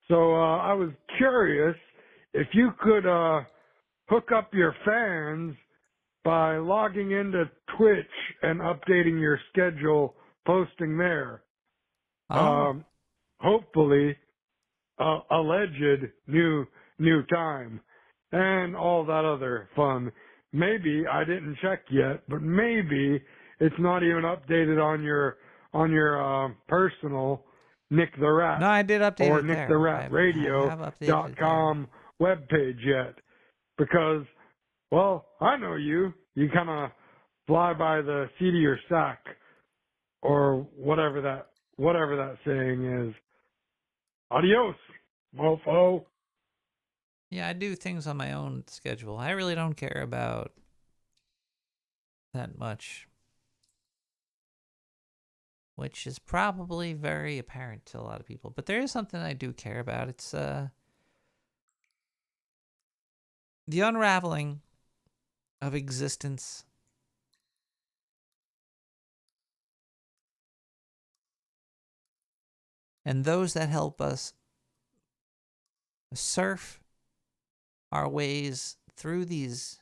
So I was curious if you could hook up your fans by logging into Twitch and updating your schedule, posting there. Hopefully, alleged new time and all that other fun. Maybe I didn't check yet, but maybe it's not even updated on your personal Nick the Rat. No, I did update or it there. NickTheRatRadio.com webpage yet, because, well, I know you kind of fly by the seat of your sack, or whatever that saying is. Adios, mofo. Yeah, I do things on my own schedule. I really don't care about that much, which is probably very apparent to a lot of people. But there is something I do care about. It's the unraveling of existence. And those that help us surf our ways through these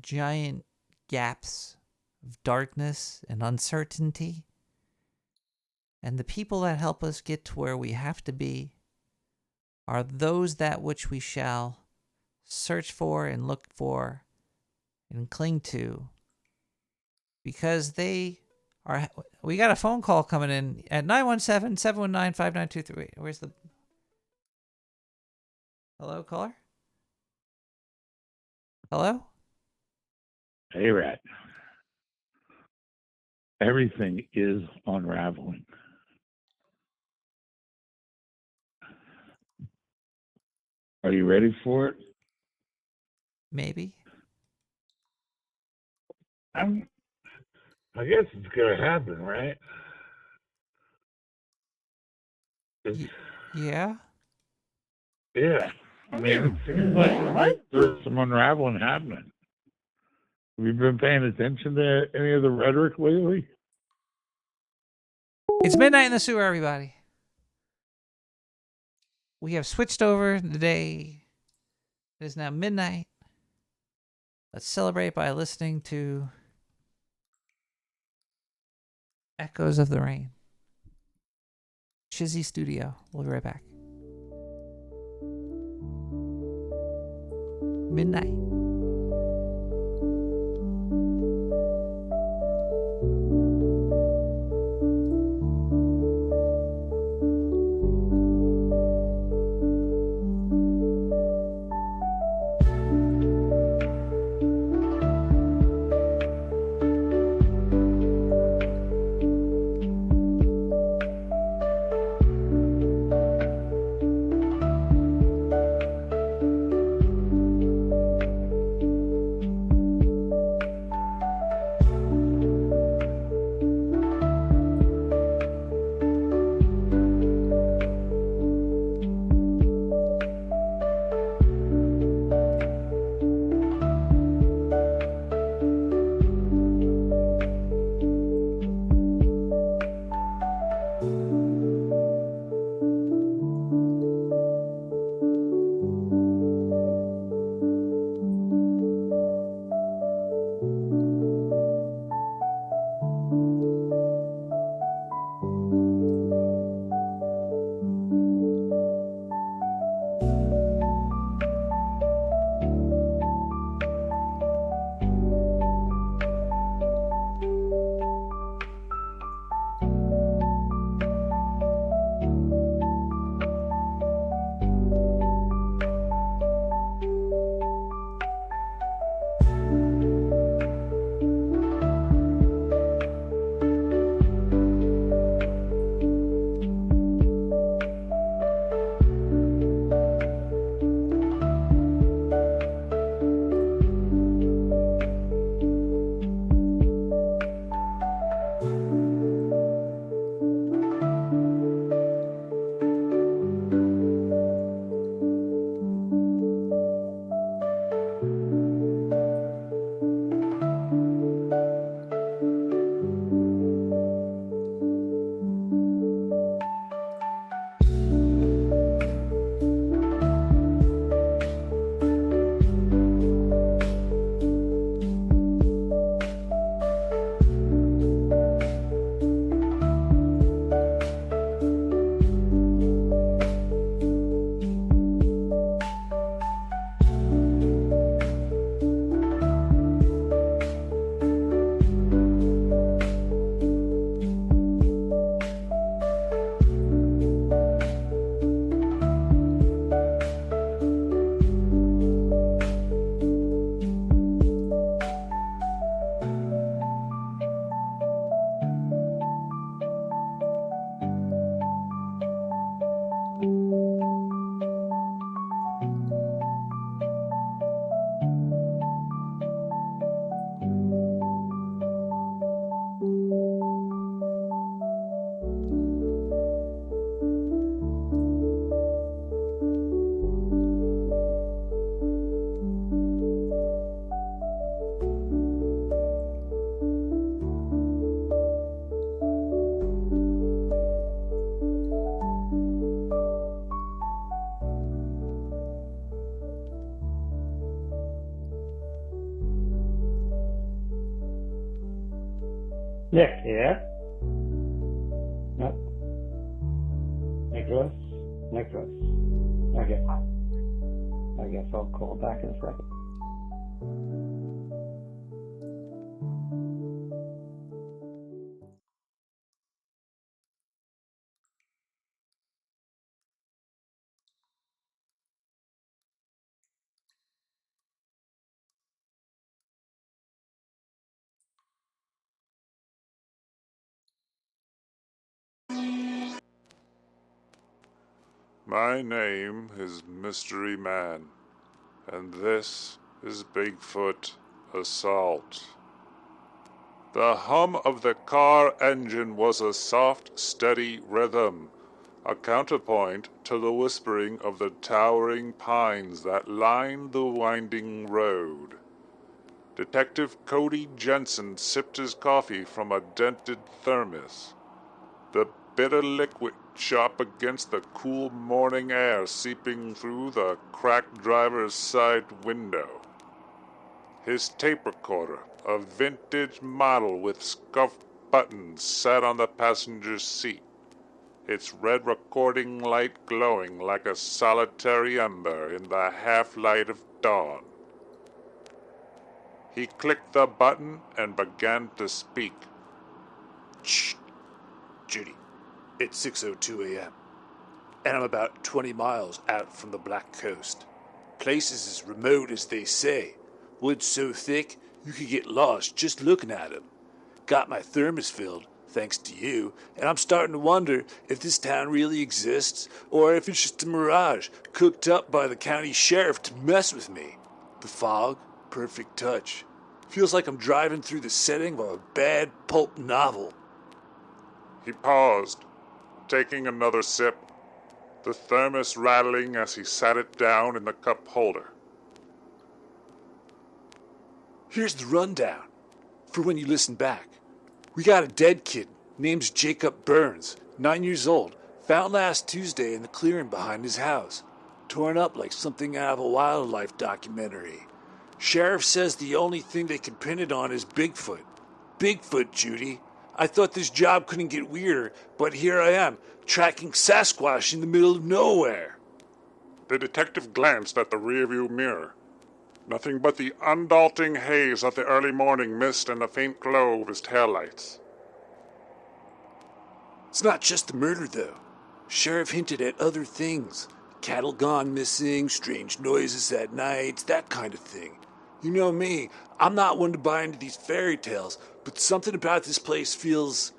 giant gaps of darkness and uncertainty. And the people that help us get to where we have to be are those that which we shall search for and look for and cling to, because they are. We got a phone call coming in at 917-719-5923. Where's the... Hello, caller? Hello? Hey, Rat. Everything is unraveling. Are you ready for it? Maybe. I guess it's gonna happen, right? Yeah? Yeah. I mean, it seems like there's some unraveling happening. Have you been paying attention to any of the rhetoric lately? It's midnight in the sewer, everybody. We have switched over the day. It is now midnight. Let's celebrate by listening to Echoes of the Rain. Chizzy Studio. We'll be right back. Midnight. Nick, yeah? No. Nicholas? Okay. I guess I'll call back in a second. My name is Mystery Man, and this is Bigfoot Assault. The hum of the car engine was a soft, steady rhythm. a counterpoint to the whispering of the towering pines that lined the winding road. Detective Cody Jensen sipped his coffee from a dented thermos. The bitter liquid shot against the cool morning air seeping through the cracked driver's side window. His tape recorder, a vintage model with scuffed buttons, sat on the passenger's seat, its red recording light glowing like a solitary ember in the half-light of dawn. He clicked the button and began to speak. Shh. Judy, it's 6:02 a.m., and I'm about 20 miles out from the Black Coast. Places as remote as they say. Woods so thick you could get lost just looking at 'em. Got my thermos filled, thanks to you, and I'm starting to wonder if this town really exists or if it's just a mirage cooked up by the county sheriff to mess with me. The fog, perfect touch. Feels like I'm driving through the setting of a bad pulp novel. He paused, taking another sip, the thermos rattling as he sat it down in the cup holder. Here's the rundown, for when you listen back. We got a dead kid, name's Jacob Burns, 9 years old, found last Tuesday in the clearing behind his house, torn up like something out of a wildlife documentary. Sheriff says the only thing they can pin it on is Bigfoot. Bigfoot, Judy. I thought this job couldn't get weirder, but here I am, tracking Sasquatch in the middle of nowhere. The detective glanced at the rearview mirror. Nothing but the undulting haze of the early morning mist and the faint glow of his taillights. It's not just the murder, though. Sheriff hinted at other things. Cattle gone missing, strange noises at night, that kind of thing. You know me, I'm not one to buy into these fairy tales, but something about this place feels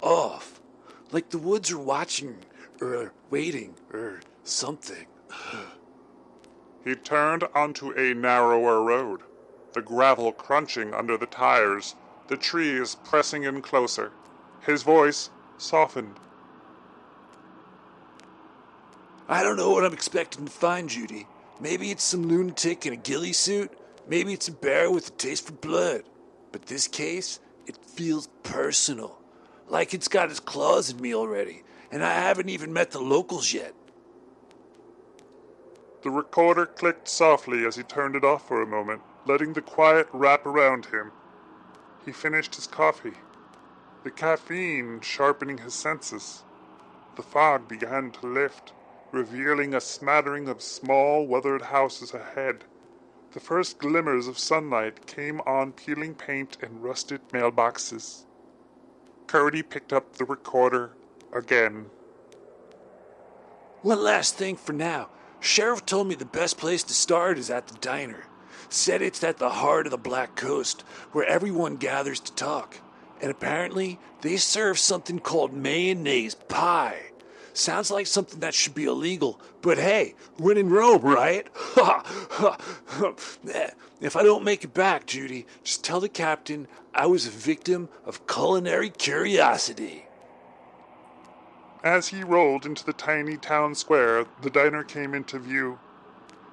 off. Like the woods are watching, or waiting, or something. He turned onto a narrower road, the gravel crunching under the tires, the trees pressing in closer. His voice softened. I don't know what I'm expecting to find, Judy. Maybe it's some lunatic in a ghillie suit. Maybe it's a bear with a taste for blood. But this case, it feels personal. Like it's got its claws in me already. And I haven't even met the locals yet. The recorder clicked softly as he turned it off for a moment, letting the quiet wrap around him. He finished his coffee, the caffeine sharpening his senses. The fog began to lift, revealing a smattering of small, weathered houses ahead. The first glimmers of sunlight came on peeling paint and rusted mailboxes. Cody picked up the recorder again. One last thing for now. Sheriff told me the best place to start is at the diner. Said it's at the heart of the Black Coast, where everyone gathers to talk. And apparently, they serve something called mayonnaise pie. Sounds like something that should be illegal, but hey, when in Rome, right? If I don't make it back, Judy, just tell the captain I was a victim of culinary curiosity. As he rolled into the tiny town square, the diner came into view,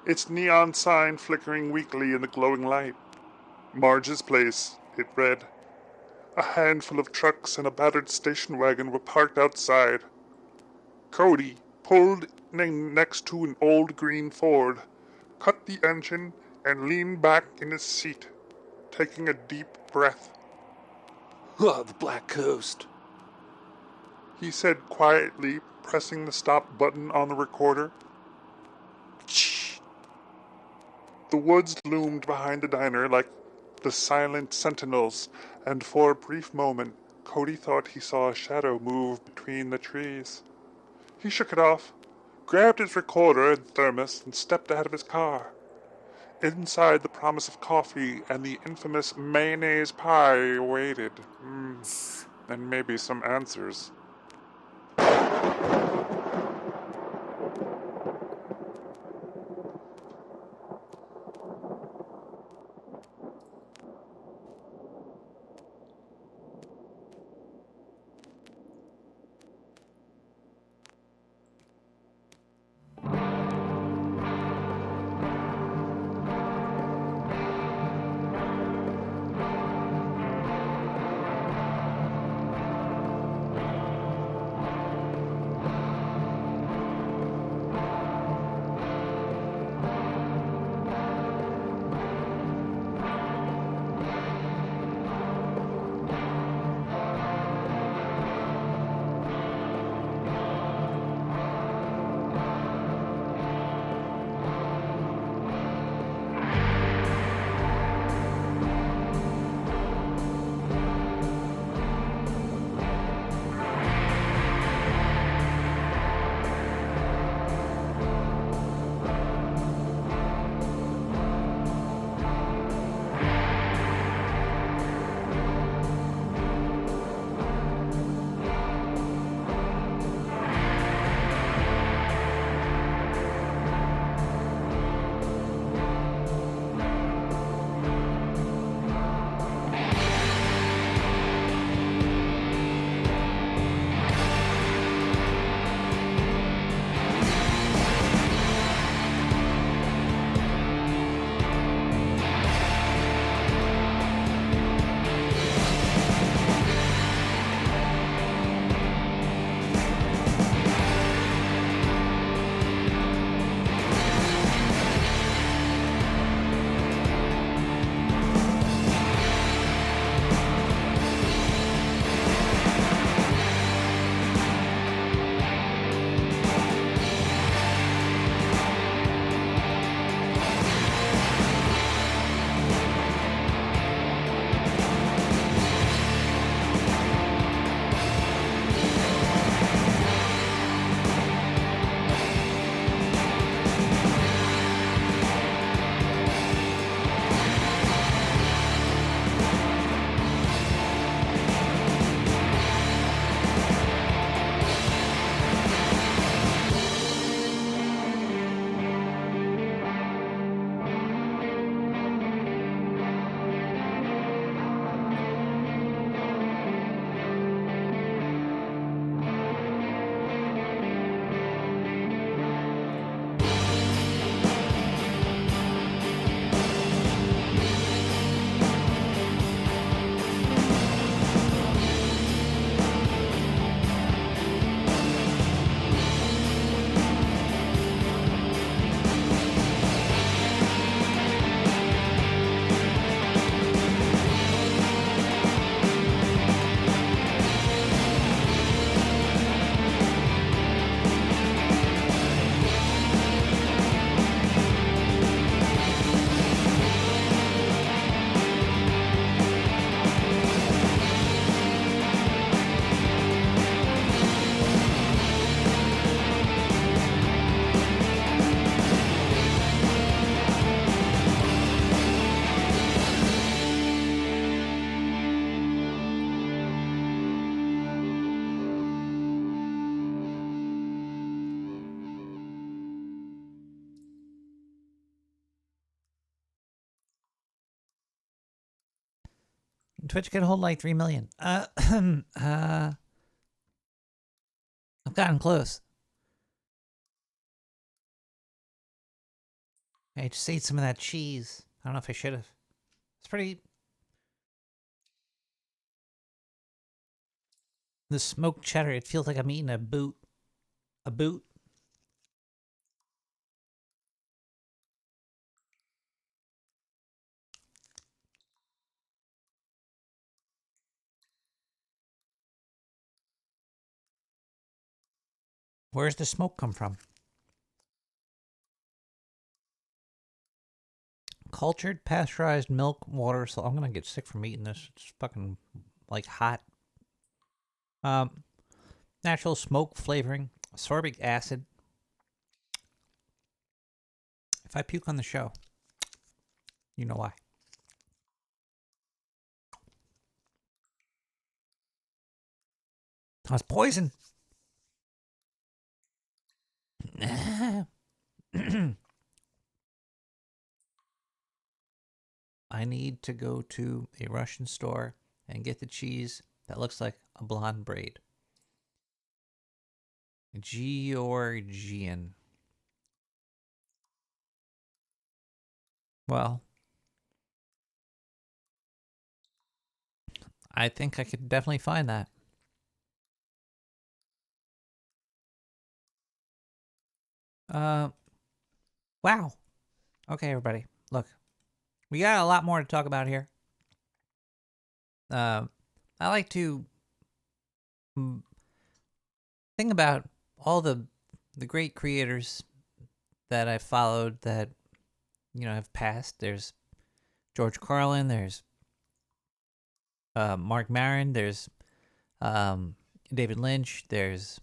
its neon sign flickering weakly in the glowing light. Marge's Place, it read. A handful of trucks and a battered station wagon were parked outside. Cody pulled in next to an old green Ford, cut the engine, and leaned back in his seat, taking a deep breath. Oh, the Black Coast, he said quietly, pressing the stop button on the recorder. Shh. The woods loomed behind the diner like the silent sentinels, and for a brief moment, Cody thought he saw a shadow move between the trees. He shook it off, grabbed his recorder and thermos, and stepped out of his car. Inside, the promise of coffee and the infamous mayonnaise pie awaited. And maybe some answers. Twitch could hold like 3 million. I've gotten close. I just ate some of that cheese. I don't know if I should have. It's pretty. The smoked cheddar, it feels like I'm eating a boot. A boot? Where's the smoke come from? Cultured pasteurized milk, water, so I'm gonna get sick from eating this. It's fucking like hot. Natural smoke flavoring, ascorbic acid. If I puke on the show, you know why. That's poison. I need to go to a Russian store and get the cheese that looks like a blonde braid. Georgian. Well, I think I could definitely find that. Wow. Okay, everybody. Look, we got a lot more to talk about here. I like to think about all the great creators that I followed that, you know, have passed. There's George Carlin. There's Mark Maron. There's David Lynch. There's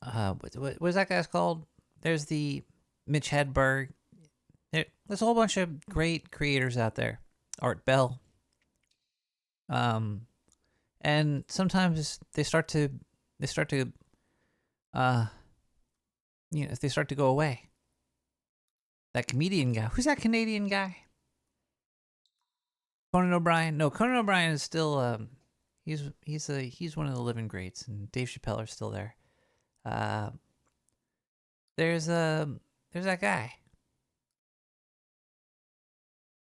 what was that guy's called? There's the Mitch Hedberg. There's a whole bunch of great creators out there. Art Bell. And sometimes they start to you know, they start to go away. That comedian guy. Who's that Canadian guy? Conan O'Brien. No, Conan O'Brien is still he's one of the living greats, and Dave Chappelle are still there. There's that guy.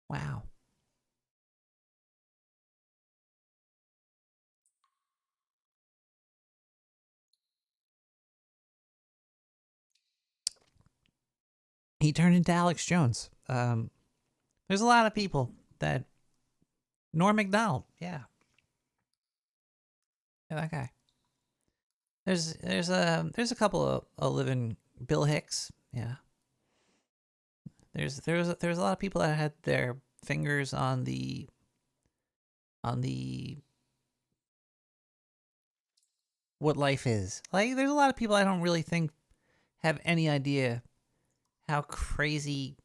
Wow. He turned into Alex Jones. There's a lot of people that Norm Macdonald, yeah, that guy. There's a couple of living Bill Hicks, yeah. There's a lot of people that had their fingers on the what life is. Like, there's a lot of people I don't really think have any idea how crazy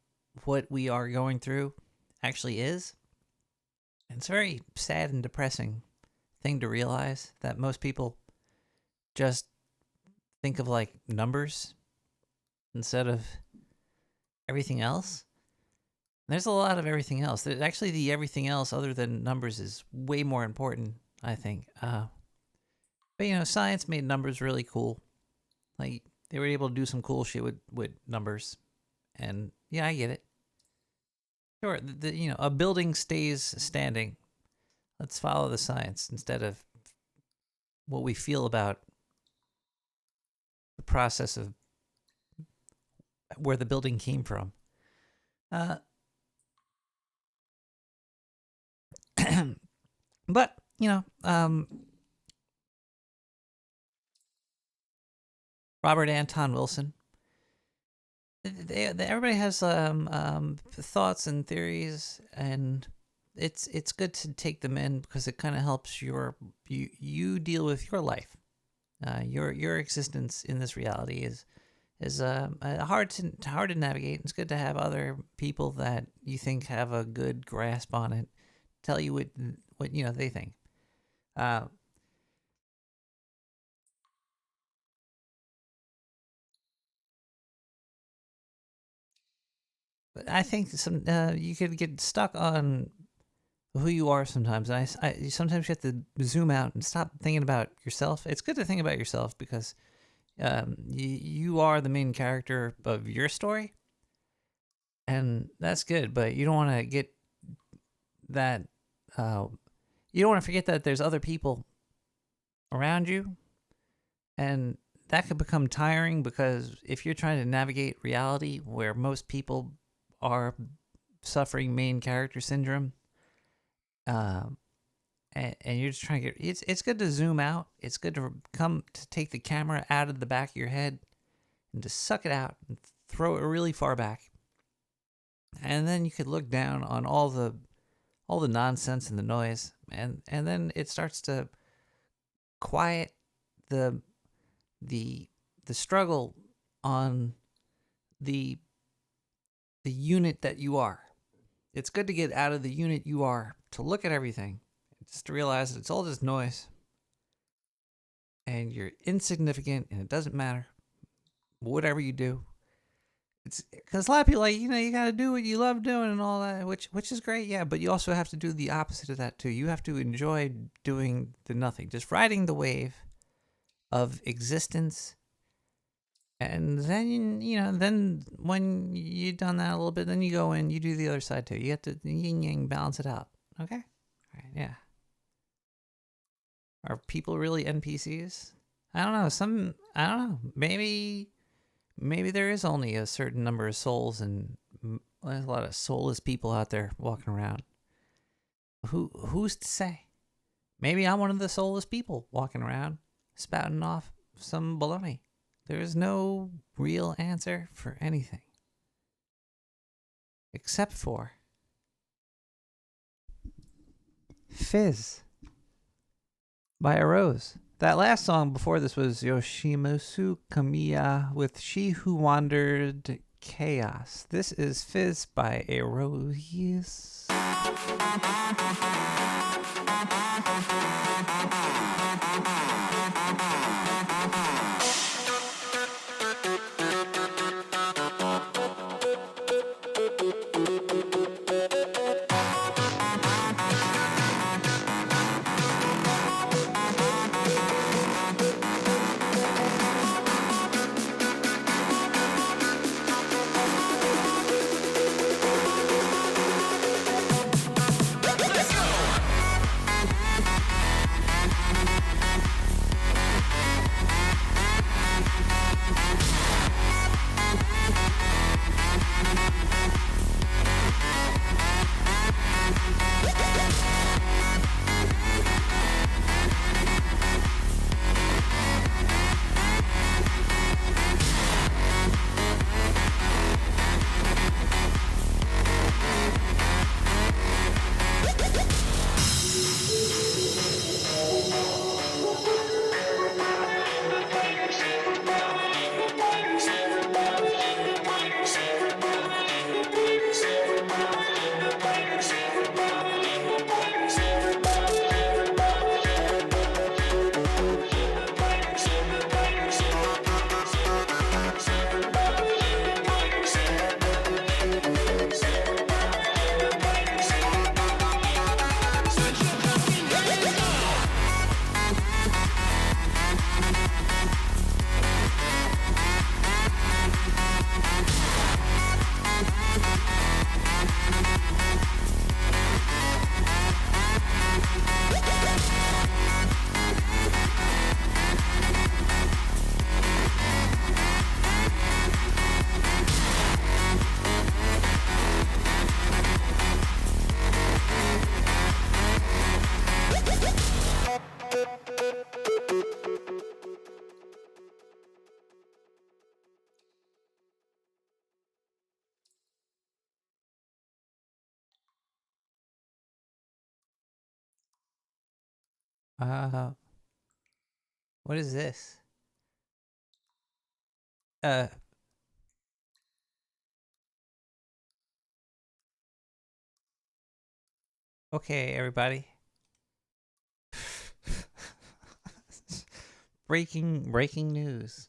what we are going through actually is. And it's a very sad and depressing thing to realize that most people just think of like numbers instead of everything else. There's a lot of everything else. Actually, the everything else other than numbers is way more important, I think. But, you know, science made numbers really cool. Like, they were able to do some cool shit with numbers. And, yeah, I get it. Sure, you know, a building stays standing. Let's follow the science instead of what we feel about the process of where the building came from. But, you know, Robert Anton Wilson. Everybody has thoughts and theories, and it's good to take them in because it kind of helps you deal with your life. Your existence in this reality is hard to navigate. It's good to have other people that you think have a good grasp on it tell you what you know they think. I think you could get stuck on who you are sometimes. Sometimes you have to zoom out and stop thinking about yourself. It's good to think about yourself because you are the main character of your story, and that's good. But you don't want to get that. You don't want to forget that there's other people around you, and that could become tiring because if you're trying to navigate reality where most people are suffering main character syndrome, and you're just trying to get it's good to zoom out. It's good to take the camera out of the back of your head and to suck it out and throw it really far back, and then you could look down on all the nonsense and the noise, and then it starts to quiet the struggle on the unit that you are. It's good to get out of the unit you are, to look at everything, just to realize that it's all just noise, and you're insignificant, and it doesn't matter whatever you do. It's because a lot of people you got to do what you love doing and all that, which is great, yeah. But you also have to do the opposite of that too. You have to enjoy doing the nothing, just riding the wave of existence. And then, then when you've done that a little bit, then you go in, you do the other side too. You have to yin yang balance it out. Okay? All right, yeah. Are people really NPCs? I don't know. I don't know. Maybe there is only a certain number of souls, and there's a lot of soulless people out there walking around. Who's to say? Maybe I'm one of the soulless people walking around, spouting off some baloney. There is no real answer for anything. Except for Fizz by A Rose. That last song before this was Yoshimitsu Kamiya with She Who Wandered Chaos. This is Fizz by A Rose. What is this? Okay, everybody. Breaking news.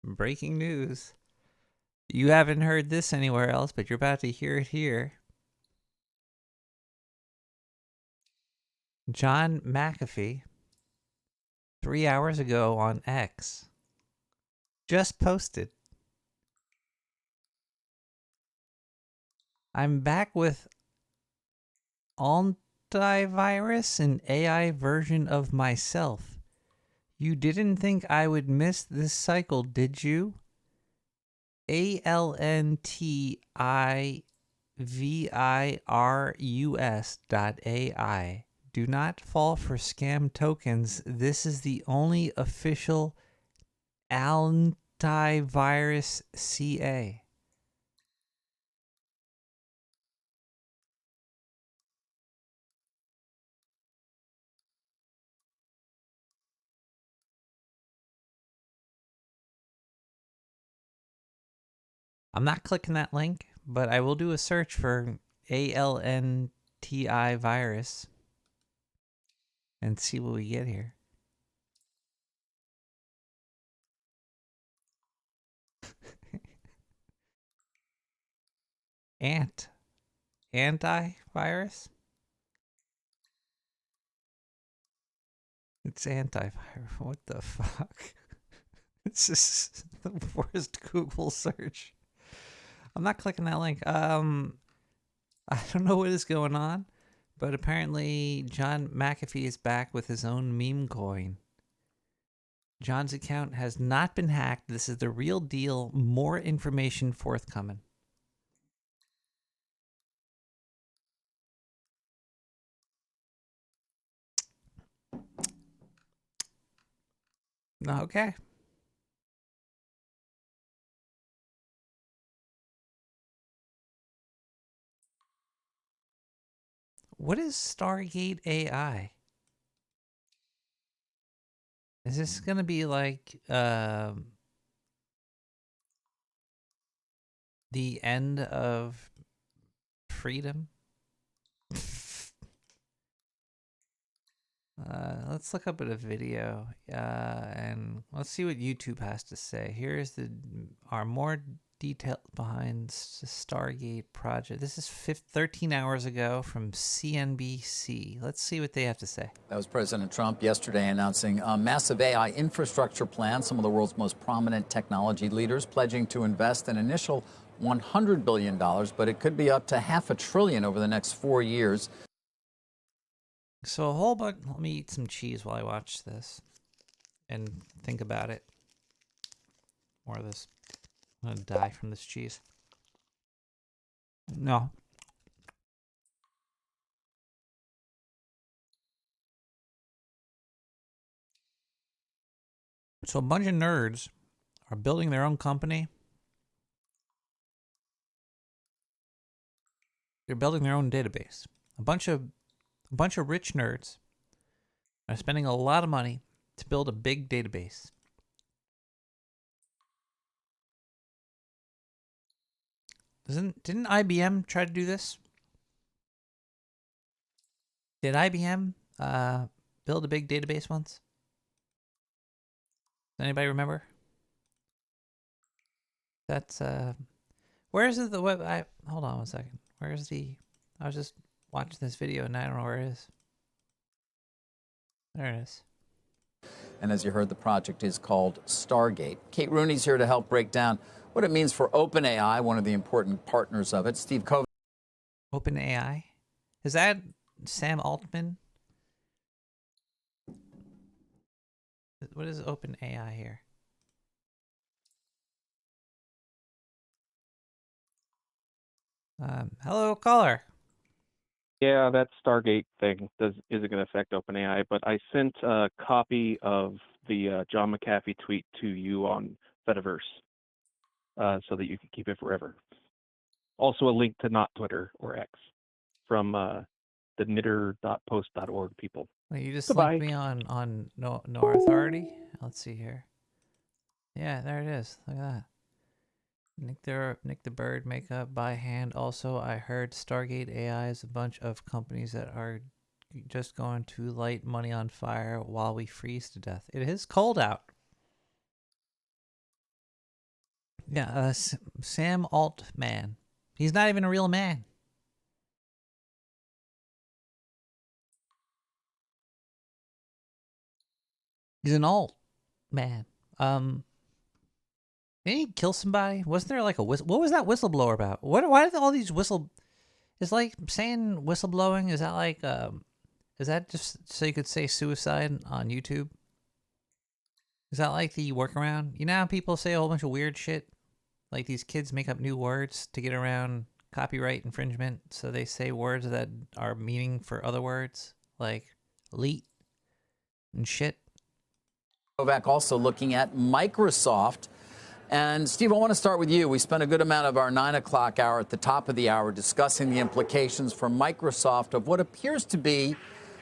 Breaking news. You haven't heard this anywhere else, but you're about to hear it here. John McAfee, 3 hours ago on X, just posted, I'm back with antivirus, an AI version of myself. You didn't think I would miss this cycle, did you? ALNTIVIRUS.ai. Do not fall for scam tokens. This is the only official antivirus CA. I'm not clicking that link, but I will do a search for ALNTI virus and see what we get here. Antivirus? It's antivirus. What the fuck? It's just the worst Google search. I'm not clicking that link. I don't know what is going on, but apparently John McAfee is back with his own meme coin. John's account has not been hacked. This is the real deal. More information forthcoming. Okay. What is Stargate AI? Is this going to be like the end of freedom? Let's look up at a video and let's see what YouTube has to say. Here's our more details behind Stargate project. This is 13 hours ago from CNBC. Let's see what they have to say. That was President Trump yesterday announcing a massive AI infrastructure plan. Some of the world's most prominent technology leaders pledging to invest an initial $100 billion, but it could be up to $500 billion over the next 4 years. So a whole bunch. Let me eat some cheese while I watch this and think about it. More of this. I'm gonna die from this cheese. No. So a bunch of nerds are building their own company. They're building their own database. A bunch of rich nerds are spending a lot of money to build a big database. Didn't IBM try to do this? Did IBM build a big database once? Does anybody remember? That's where is it? The web? Hold on one second. Where's the? I was just watching this video and I don't know where it is. There it is. And as you heard, the project is called Stargate. Kate Rooney's here to help break down what it means for OpenAI, one of the important partners of it. Steve Covey. OpenAI? Is that Sam Altman? What is OpenAI here? Hello, caller. Yeah, that Stargate thing isn't going to affect OpenAI, but I sent a copy of the John McAfee tweet to you on Fediverse so that you can keep it forever. Also a link to not Twitter or X from the knitter.post.org people. Wait, you just Goodbye. linked me on No Authority? Let's see here. Yeah, there it is. Look at that. Nick the Bird makeup by hand. Also, I heard Stargate AI is a bunch of companies that are just going to light money on fire while we freeze to death. It is cold out. Yeah, Sam Altman. He's not even a real man. He's an alt man. Didn't he kill somebody? Wasn't there like a whistle? What was that whistleblower about? Why did all these Is like saying whistleblowing, is that like, is that just so you could say suicide on YouTube? Is that like the workaround? You know how people say a whole bunch of weird shit? Like these kids make up new words to get around copyright infringement, so they say words that are meaning for other words, like elite and shit. Novak also looking at Microsoft. And Steve, I want to start with you. We spent a good amount of our 9 o'clock hour at the top of the hour discussing the implications for Microsoft of what appears to be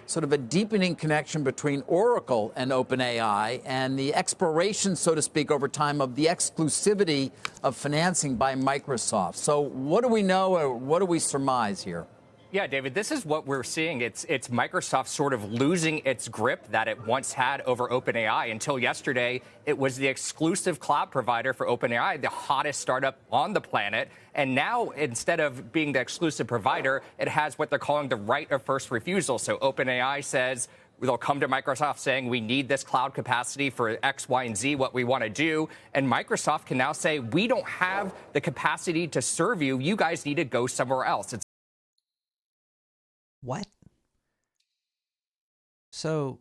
sort of a deepening connection between Oracle and OpenAI and the expiration, so to speak, over time of the exclusivity of financing by Microsoft. So what do we know or what do we surmise here? Yeah, David, this is what we're seeing. It's Microsoft sort of losing its grip that it once had over OpenAI. Until yesterday, it was the exclusive cloud provider for OpenAI, the hottest startup on the planet. And now, instead of being the exclusive provider, it has what they're calling the right of first refusal. So OpenAI says they'll come to Microsoft saying, we need this cloud capacity for X, Y, and Z, what we want to do. And Microsoft can now say, we don't have the capacity to serve you. You guys need to go somewhere else. What? So,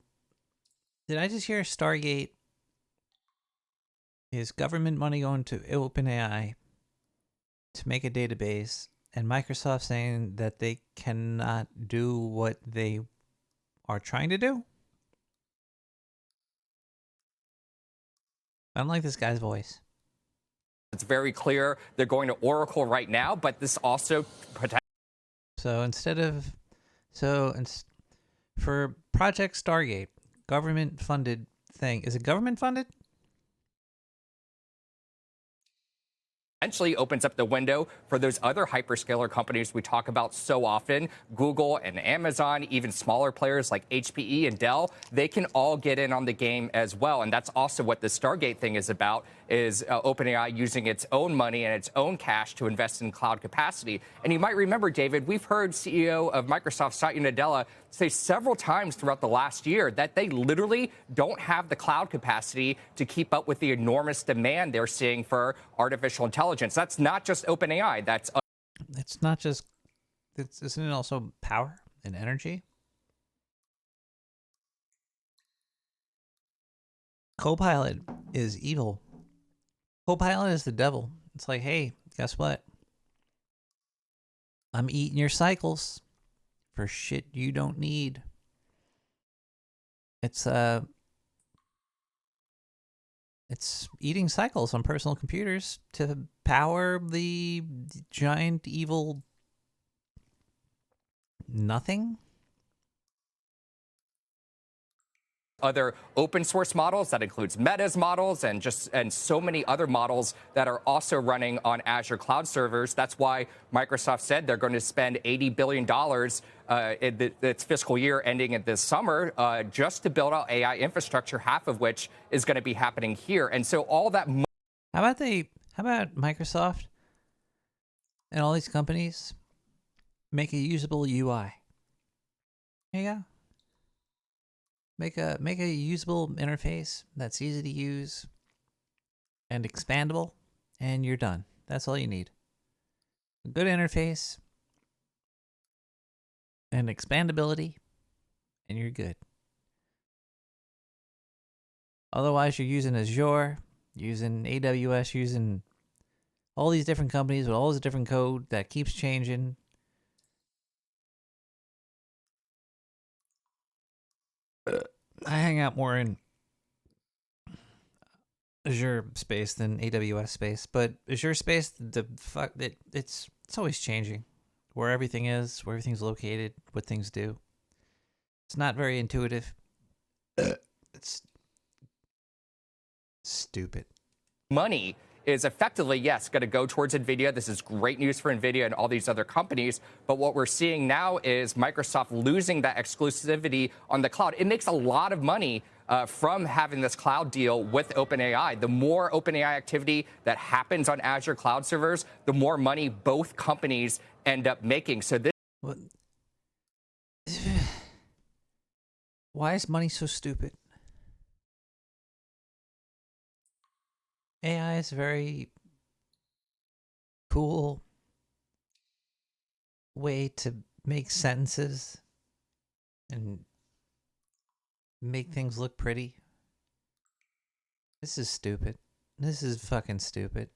did I just hear Stargate is government money going to OpenAI to make a database, and Microsoft saying that they cannot do what they are trying to do? I don't like this guy's voice. It's very clear they're going to Oracle right now, but this also protects. So for Project Stargate, government-funded thing. Is it government-funded? Essentially opens up the window for those other hyperscaler companies we talk about so often, Google and Amazon, even smaller players like HPE and Dell. They can all get in on the game as well. And that's also what the Stargate thing is about, is OpenAI using its own money and its own cash to invest in cloud capacity. And you might remember, David, we've heard CEO of Microsoft, Satya Nadella, say several times throughout the last year that they literally don't have the cloud capacity to keep up with the enormous demand they're seeing for artificial intelligence. That's not just OpenAI. It's not just. Isn't it also power and energy? Copilot is evil. Copilot is the devil. It's like, hey, guess what? I'm eating your cycles for shit you don't need. It's eating cycles on personal computers to power the giant evil nothing. Other open source models that includes Meta's models and so many other models that are also running on Azure cloud servers. That's why Microsoft said they're going to spend $80 billion in its fiscal year ending in this summer just to build out AI infrastructure, half of which is going to be happening here. And so all that. How about Microsoft and all these companies make a usable UI? There you go. Make a usable interface that's easy to use and expandable, and you're done. That's all you need. A good interface and expandability, and you're good. Otherwise, you're using Azure, using AWS, using all these different companies with all this different code that keeps changing. I hang out more in Azure space than AWS space, but Azure space, it's always changing. Where everything is, where everything's located, what things do. It's not very intuitive. It's stupid. Money is effectively, yes, going to go towards NVIDIA. This is great news for NVIDIA and all these other companies. But what we're seeing now is Microsoft losing that exclusivity on the cloud. It makes a lot of money from having this cloud deal with OpenAI. The more OpenAI activity that happens on Azure cloud servers, the more money both companies end up making. So this. Why is money so stupid? AI is a very cool way to make sentences and make things look pretty. This is stupid. This is fucking stupid.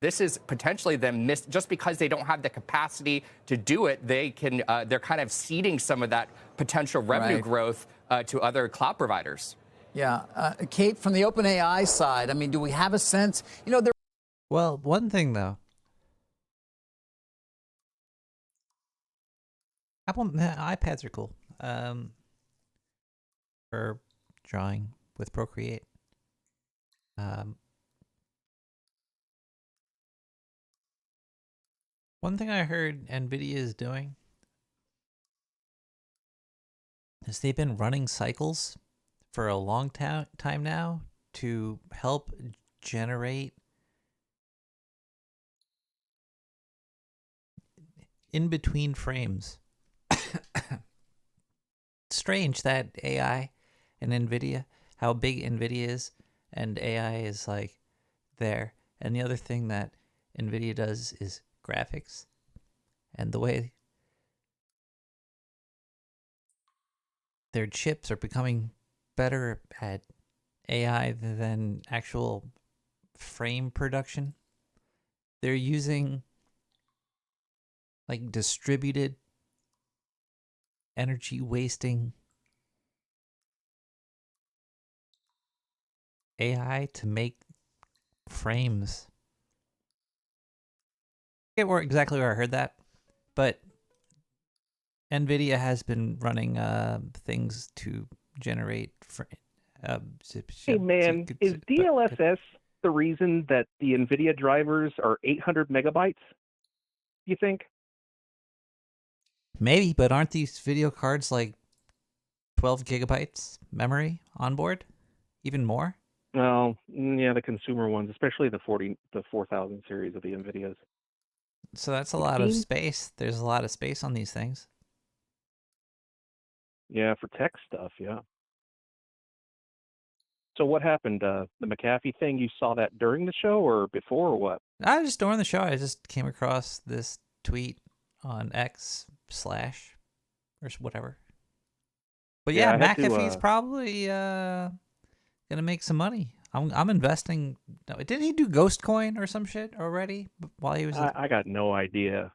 This is potentially them just because they don't have the capacity to do it. They can. They're kind of ceding some of that potential revenue growth to other cloud providers. Yeah, Kate, from the OpenAI side, I mean, do we have a sense? You know, there. Well, one thing though, iPads are cool for drawing with Procreate. One thing I heard NVIDIA is doing is they've been running cycles for a long time now to help generate in between frames. Strange that AI and NVIDIA, how big NVIDIA is, and AI is like there. And the other thing that NVIDIA does is graphics. And the way their chips are becoming better at AI than actual frame production. They're using like distributed energy wasting AI to make frames. I forget exactly where I heard that, but NVIDIA has been running things to generate. Hey man, is DLSS the reason that the NVIDIA drivers are 800 megabytes? You think? Maybe, but aren't these video cards like 12 gigabytes memory on board? Even more? Well, yeah, the consumer ones, especially the 4000 series of the NVIDIAs. So that's a lot of space. There's a lot of space on these things. Yeah, for tech stuff, yeah. So what happened? The McAfee thing, you saw that during the show or before or what? Just during the show. I just came across this tweet on X/ or whatever. But yeah, McAfee's probably gonna make some money. I'm investing. No, didn't he do Ghost Coin or some shit already while he was? I got no idea.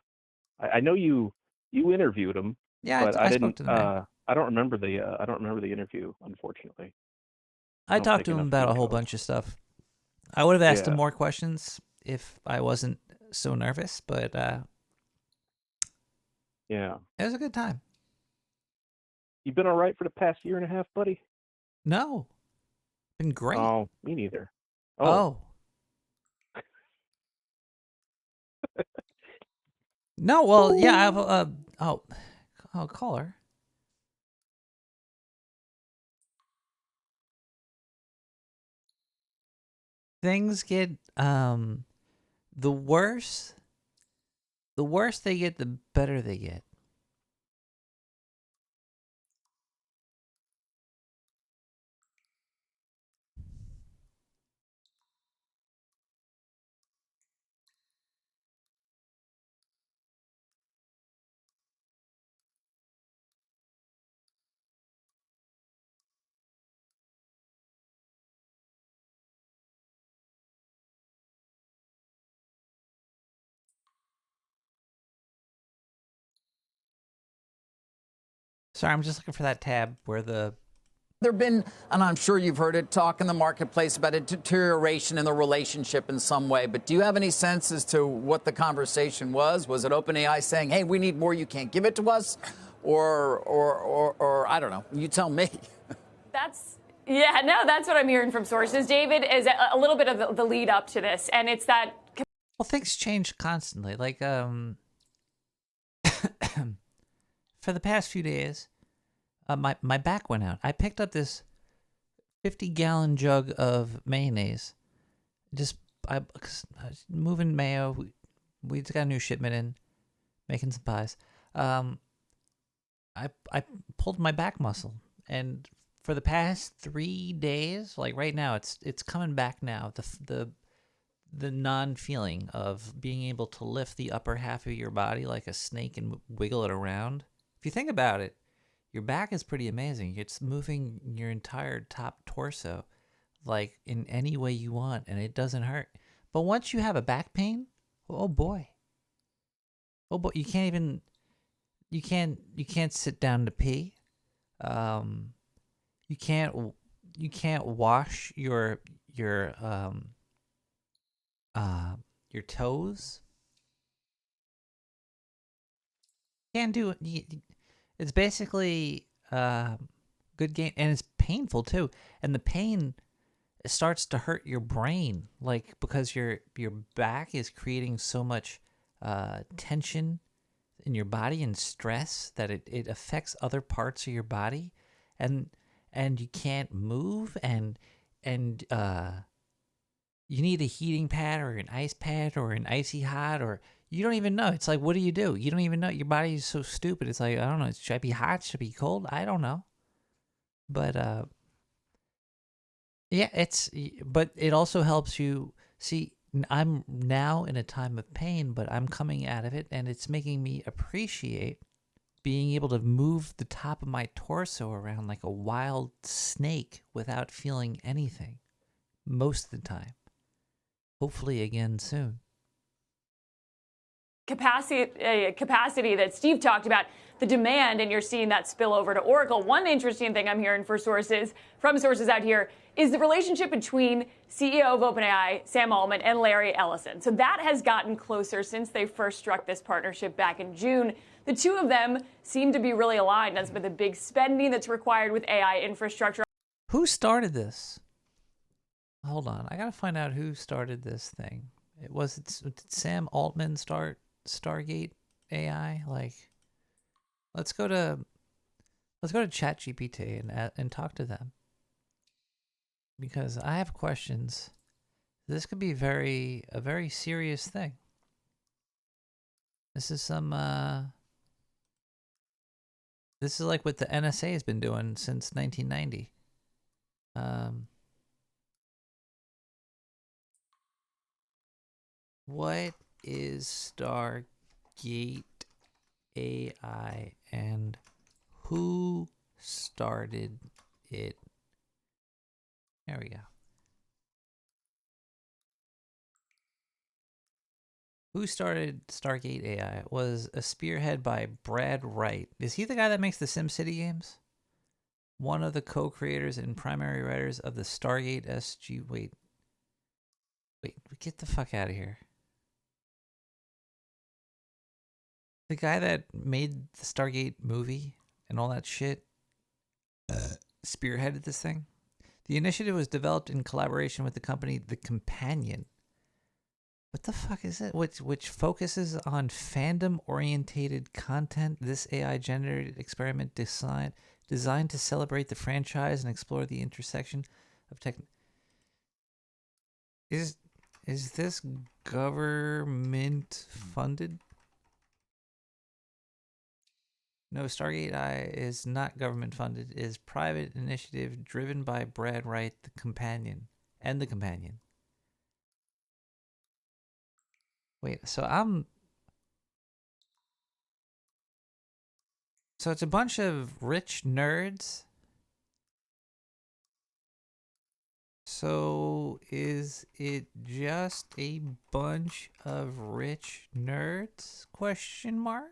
I know you interviewed him. Yeah, but I didn't. spoke to the man. I don't remember the interview, unfortunately. I talked to him about a whole bunch of stuff. I would have asked him more questions if I wasn't so nervous, but yeah, it was a good time. You been all right for the past year and a half, buddy? No, been great. Oh, me neither. Oh. No, well, yeah, I have I'll call her. Things get the worse they get, the better they get. Sorry, I'm just looking for that tab where the... There have been, and I'm sure you've heard it, talk in the marketplace about a deterioration in the relationship in some way, but do you have any sense as to what the conversation was? Was it OpenAI saying, hey, we need more, you can't give it to us? Or I don't know, you tell me. That's what I'm hearing from sources, David, is a little bit of the lead up to this, and it's that... Well, things change constantly. Like, for the past few days, my back went out. I picked up this 50-gallon jug of mayonnaise. I was moving mayo. We just got a new shipment in, making some pies. I pulled my back muscle, and for the past 3 days, like right now, it's coming back now. The non-feeling of being able to lift the upper half of your body like a snake and wiggle it around. If you think about it, your back is pretty amazing. It's moving your entire top torso like in any way you want, and it doesn't hurt. But once you have a back pain, oh boy, you can't sit down to pee. You can't wash your toes. Can't do it. It's basically good game, and it's painful too. And the pain starts to hurt your brain, like because your back is creating so much tension in your body and stress that it affects other parts of your body, and you can't move, and you need a heating pad or an ice pad or an icy hot, or you don't even know. It's like, what do? You don't even know. Your body is so stupid. It's like, I don't know. Should I be hot? Should I be cold? I don't know. But yeah, but it also helps you see. I'm now in a time of pain, but I'm coming out of it, and it's making me appreciate being able to move the top of my torso around like a wild snake without feeling anything most of the time. Hopefully again soon. Capacity that Steve talked about, the demand, and you're seeing that spill over to Oracle. One interesting thing I'm hearing from sources out here is the relationship between CEO of OpenAI, Sam Altman, and Larry Ellison. So that has gotten closer since they first struck this partnership back in June. The two of them seem to be really aligned as with the big spending that's required with AI infrastructure. Who started this? Hold on, I gotta find out who started this thing. Did Sam Altman start Stargate AI? Like, let's go to ChatGPT and talk to them, because I have questions. This could be a very serious thing. This is this is like what the NSA has been doing since 1990. What is Stargate AI and who started it? There we go. Who started Stargate AI? It was a spearhead by Brad Wright. Is he the guy that makes the SimCity games? One of the co-creators and primary writers of the Stargate SG. Wait, get the fuck out of here. The guy that made the Stargate movie and all that shit spearheaded this thing. The initiative was developed in collaboration with the company The Companion. What the fuck is it? Which focuses on fandom-orientated content. This AI-generated experiment designed to celebrate the franchise and explore the intersection of tech. Is this government funded? No, Stargate AI is not government funded. It is private initiative driven by Brad Wright, The Companion. Wait, so it's a bunch of rich nerds. So is it just a bunch of rich nerds? Question mark?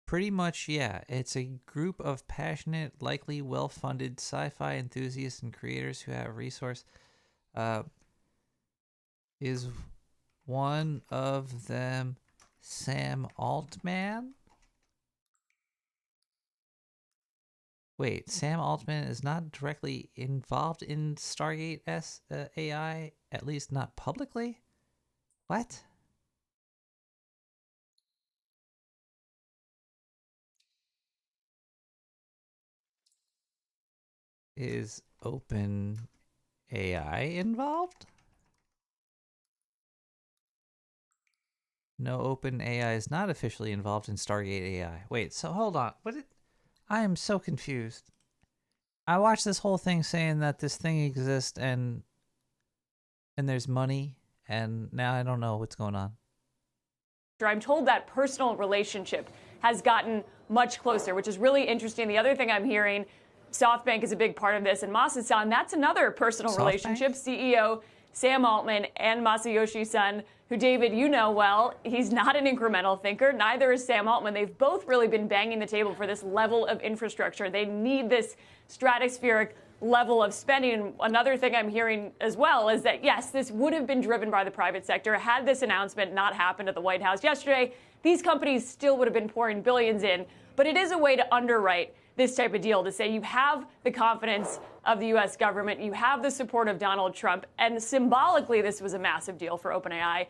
Pretty much, yeah. It's a group of passionate, likely well-funded sci-fi enthusiasts and creators who have resource. Is one of them Sam Altman? Wait, Sam Altman is not directly involved in Stargate AI, at least not publicly? What? Is Open AI involved? No, Open AI is not officially involved in Stargate AI. Wait, so hold on. I am so confused. I watched this whole thing saying that this thing exists and there's money, and now I don't know what's going on. I'm told that personal relationship has gotten much closer, which is really interesting. The other thing I'm hearing, SoftBank is a big part of this, and Masa-san, that's another personal relationship. CEO Sam Altman and Masayoshi Son, who, David, you know well, he's not an incremental thinker. Neither is Sam Altman. They've both really been banging the table for this level of infrastructure. They need this stratospheric level of spending. And another thing I'm hearing as well is that, yes, this would have been driven by the private sector. Had this announcement not happened at the White House yesterday, these companies still would have been pouring billions in. But it is a way to underwrite this type of deal, to say you have the confidence of the U.S. government, you have the support of Donald Trump, and symbolically this was a massive deal for OpenAI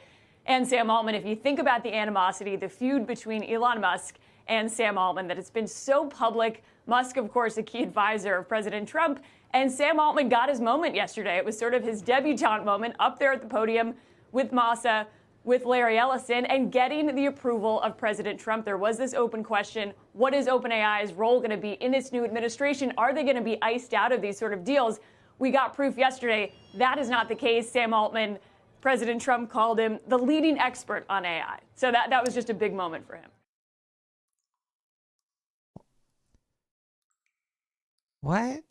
and Sam Altman. If you think about the animosity, the feud between Elon Musk and Sam Altman, that it's been so public. Musk, of course, a key advisor of President Trump, and Sam Altman got his moment yesterday. It was sort of his debutante moment up there at the podium with Masa, with Larry Ellison, and getting the approval of President Trump. There was this open question: what is OpenAI's role going to be in this new administration? Are they going to be iced out of these sort of deals? We got proof yesterday that is not the case. Sam Altman, President Trump called him the leading expert on AI. So that was just a big moment for him. What?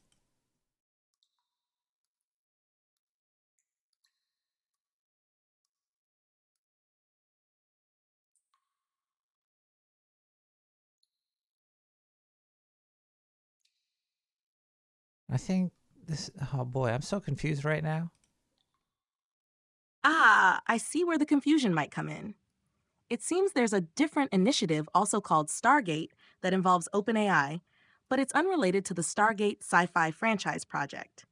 I think this... Oh boy, I'm so confused right now. Ah, I see where the confusion might come in. It seems there's a different initiative, also called Stargate, that involves OpenAI, but it's unrelated to the Stargate sci-fi franchise project.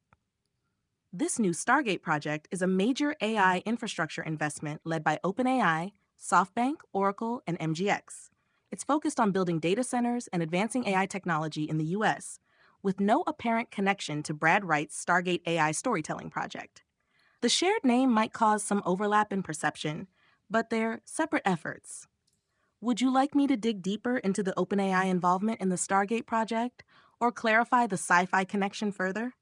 This new Stargate project is a major AI infrastructure investment led by OpenAI, SoftBank, Oracle, and MGX. It's focused on building data centers and advancing AI technology in the U.S., with no apparent connection to Brad Wright's Stargate AI storytelling project. The shared name might cause some overlap in perception, but they're separate efforts. Would you like me to dig deeper into the OpenAI involvement in the Stargate project, or clarify the sci-fi connection further?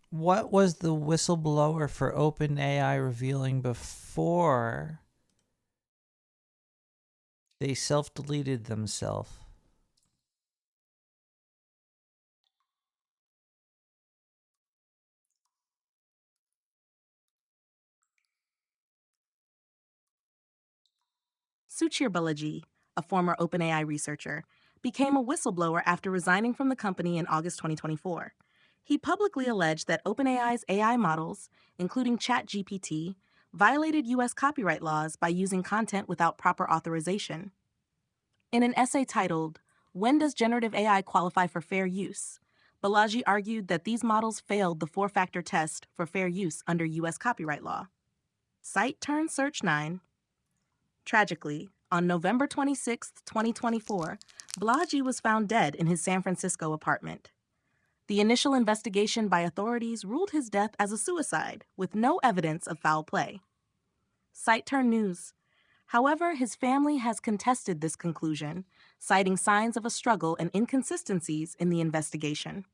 What was the whistleblower for OpenAI revealing before they self-deleted themselves? Suchir Balaji, a former OpenAI researcher, became a whistleblower after resigning from the company in August 2024. He publicly alleged that OpenAI's AI models, including ChatGPT, violated U.S. copyright laws by using content without proper authorization. In an essay titled, "When Does Generative AI Qualify for Fair Use?" Balaji argued that these models failed the four-factor test for fair use under U.S. copyright law. Cite turn search 9. Tragically, on November 26, 2024, Balaji was found dead in his San Francisco apartment. The initial investigation by authorities ruled his death as a suicide, with no evidence of foul play. Cite turn news. However, his family has contested this conclusion, citing signs of a struggle and inconsistencies in the investigation.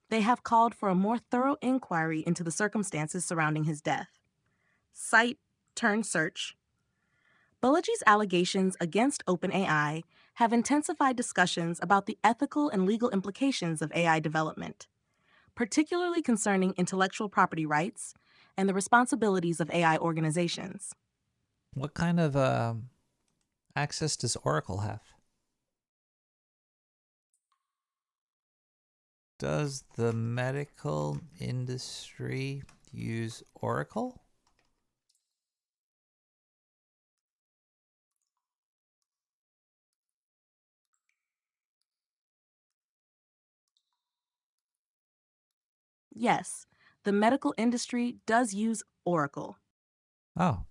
They have called for a more thorough inquiry into the circumstances surrounding his death. Cite turn search. Balaji's allegations against OpenAI have intensified discussions about the ethical and legal implications of AI development, particularly concerning intellectual property rights and the responsibilities of AI organizations. What kind of access does Oracle have? Does the medical industry use Oracle? Yes, the medical industry does use Oracle. Oh.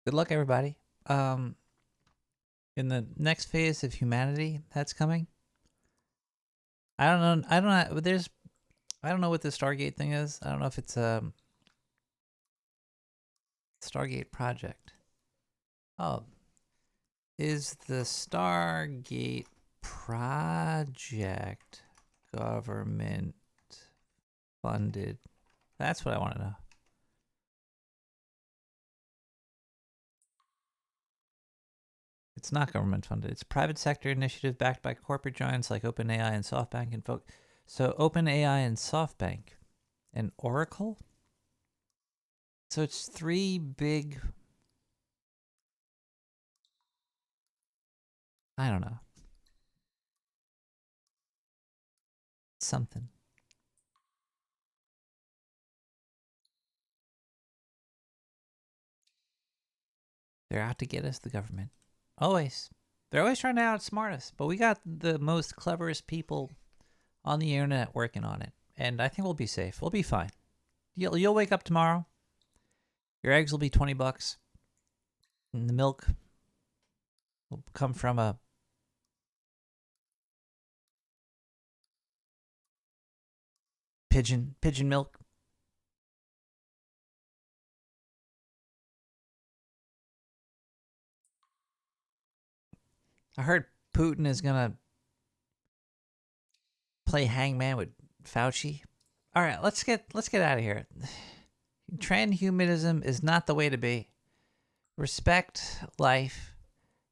Good luck, everybody. In the next phase of humanity that's coming, I don't know. I don't know what the Stargate thing is. I don't know if it's a Stargate project. Oh, is the Stargate project government funded? That's what I want to know. It's not government funded. It's a private sector initiative backed by corporate giants like OpenAI and SoftBank and So OpenAI and SoftBank and Oracle? So it's three big... I don't know. Something. They're out to get us, the government. Always. They're always trying to outsmart us. But we got the most cleverest people on the internet working on it. And I think we'll be safe. We'll be fine. You'll wake up tomorrow. Your eggs will be $20. And the milk will come from a pigeon milk. I heard Putin is gonna play hangman with Fauci. All right, let's get out of here. Transhumanism is not the way to be. Respect life,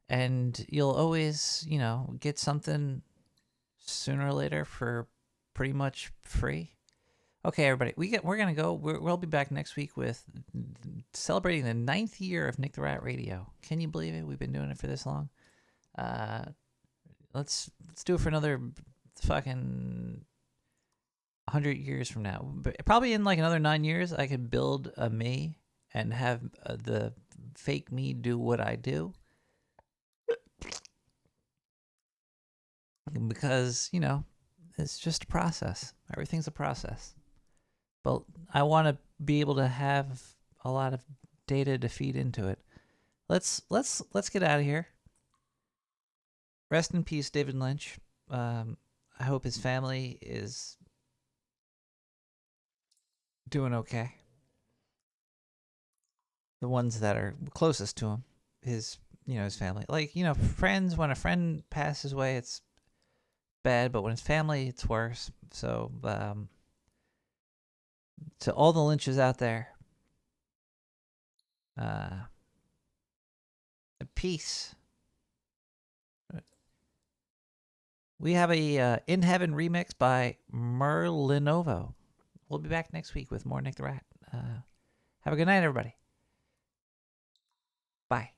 and you'll always, get something sooner or later for pretty much free. Okay, everybody, we're gonna go. We'll be back next week with celebrating the 9th year of Nick the Rat Radio. Can you believe it? We've been doing it for this long. Let's do it for another fucking 100 years from now. But probably in like another 9 years, I could build a me and have the fake me do what I do. Because, it's just a process. Everything's a process. But I want to be able to have a lot of data to feed into it. Let's get out of here. Rest in peace, David Lynch. I hope his family is doing okay. The ones that are closest to him, his family. Like, friends, when a friend passes away, it's bad, but when it's family, it's worse. So, to all the Lynches out there, peace. We have a In Heaven remix by Merlinovo. We'll be back next week with more Nick the Rat. Have a good night, everybody. Bye.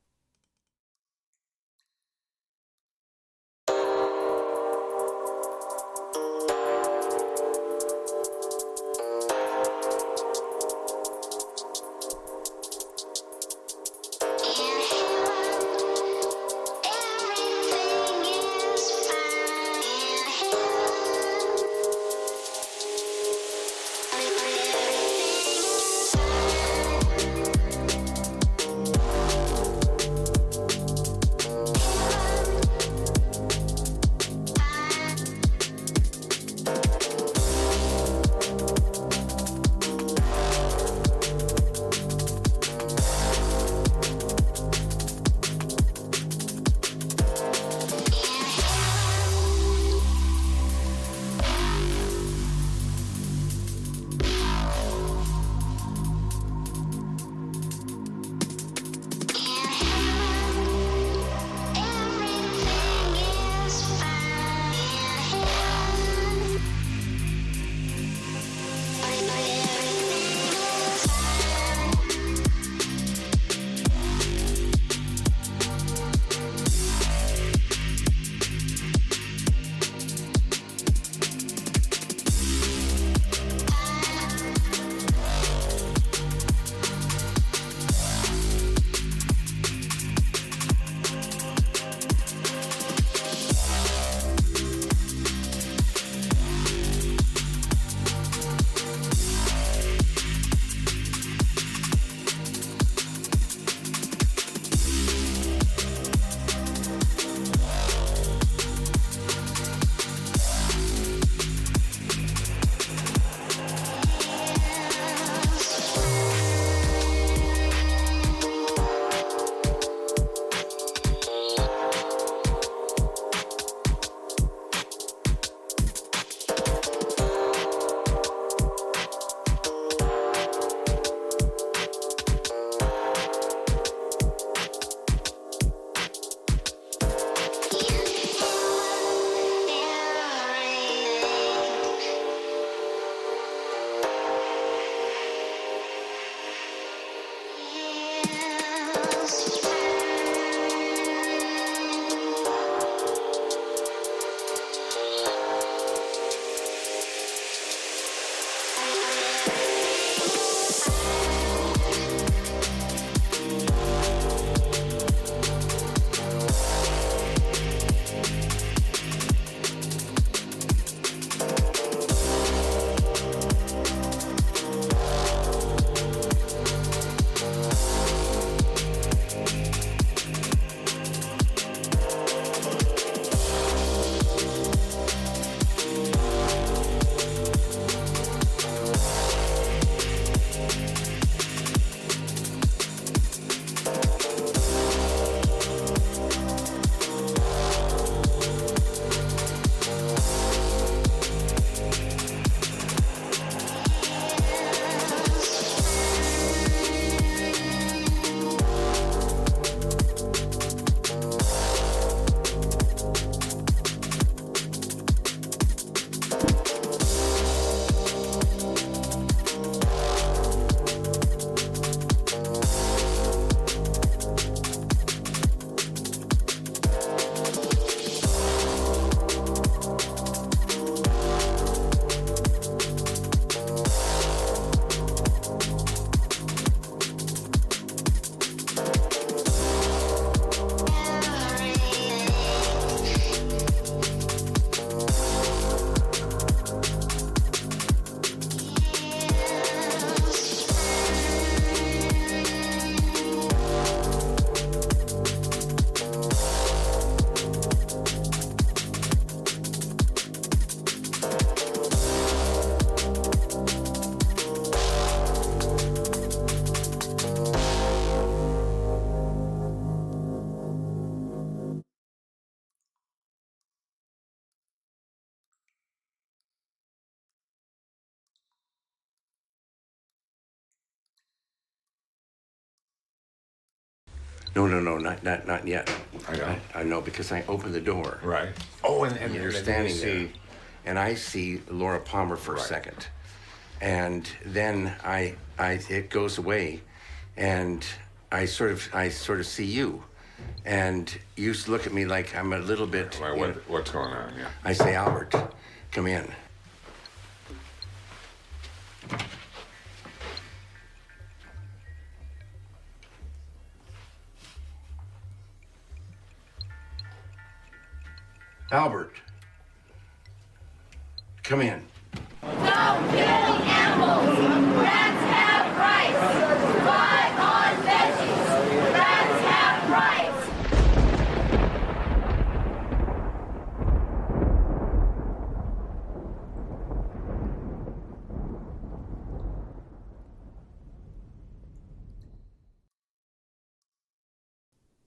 No, not yet. I know because I opened the door. Right. Oh, and you're then standing you there, see- and I see Laura Palmer for a second, and then it goes away, and I sort of see you, and you look at me like I'm a little bit. Like what's going on? Yeah. I say, Albert, come in. Albert, come in. Stop killing animals! Rats have rights! Fly on veggies! Rats have rights!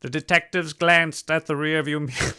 The detectives glanced at the rearview mirror.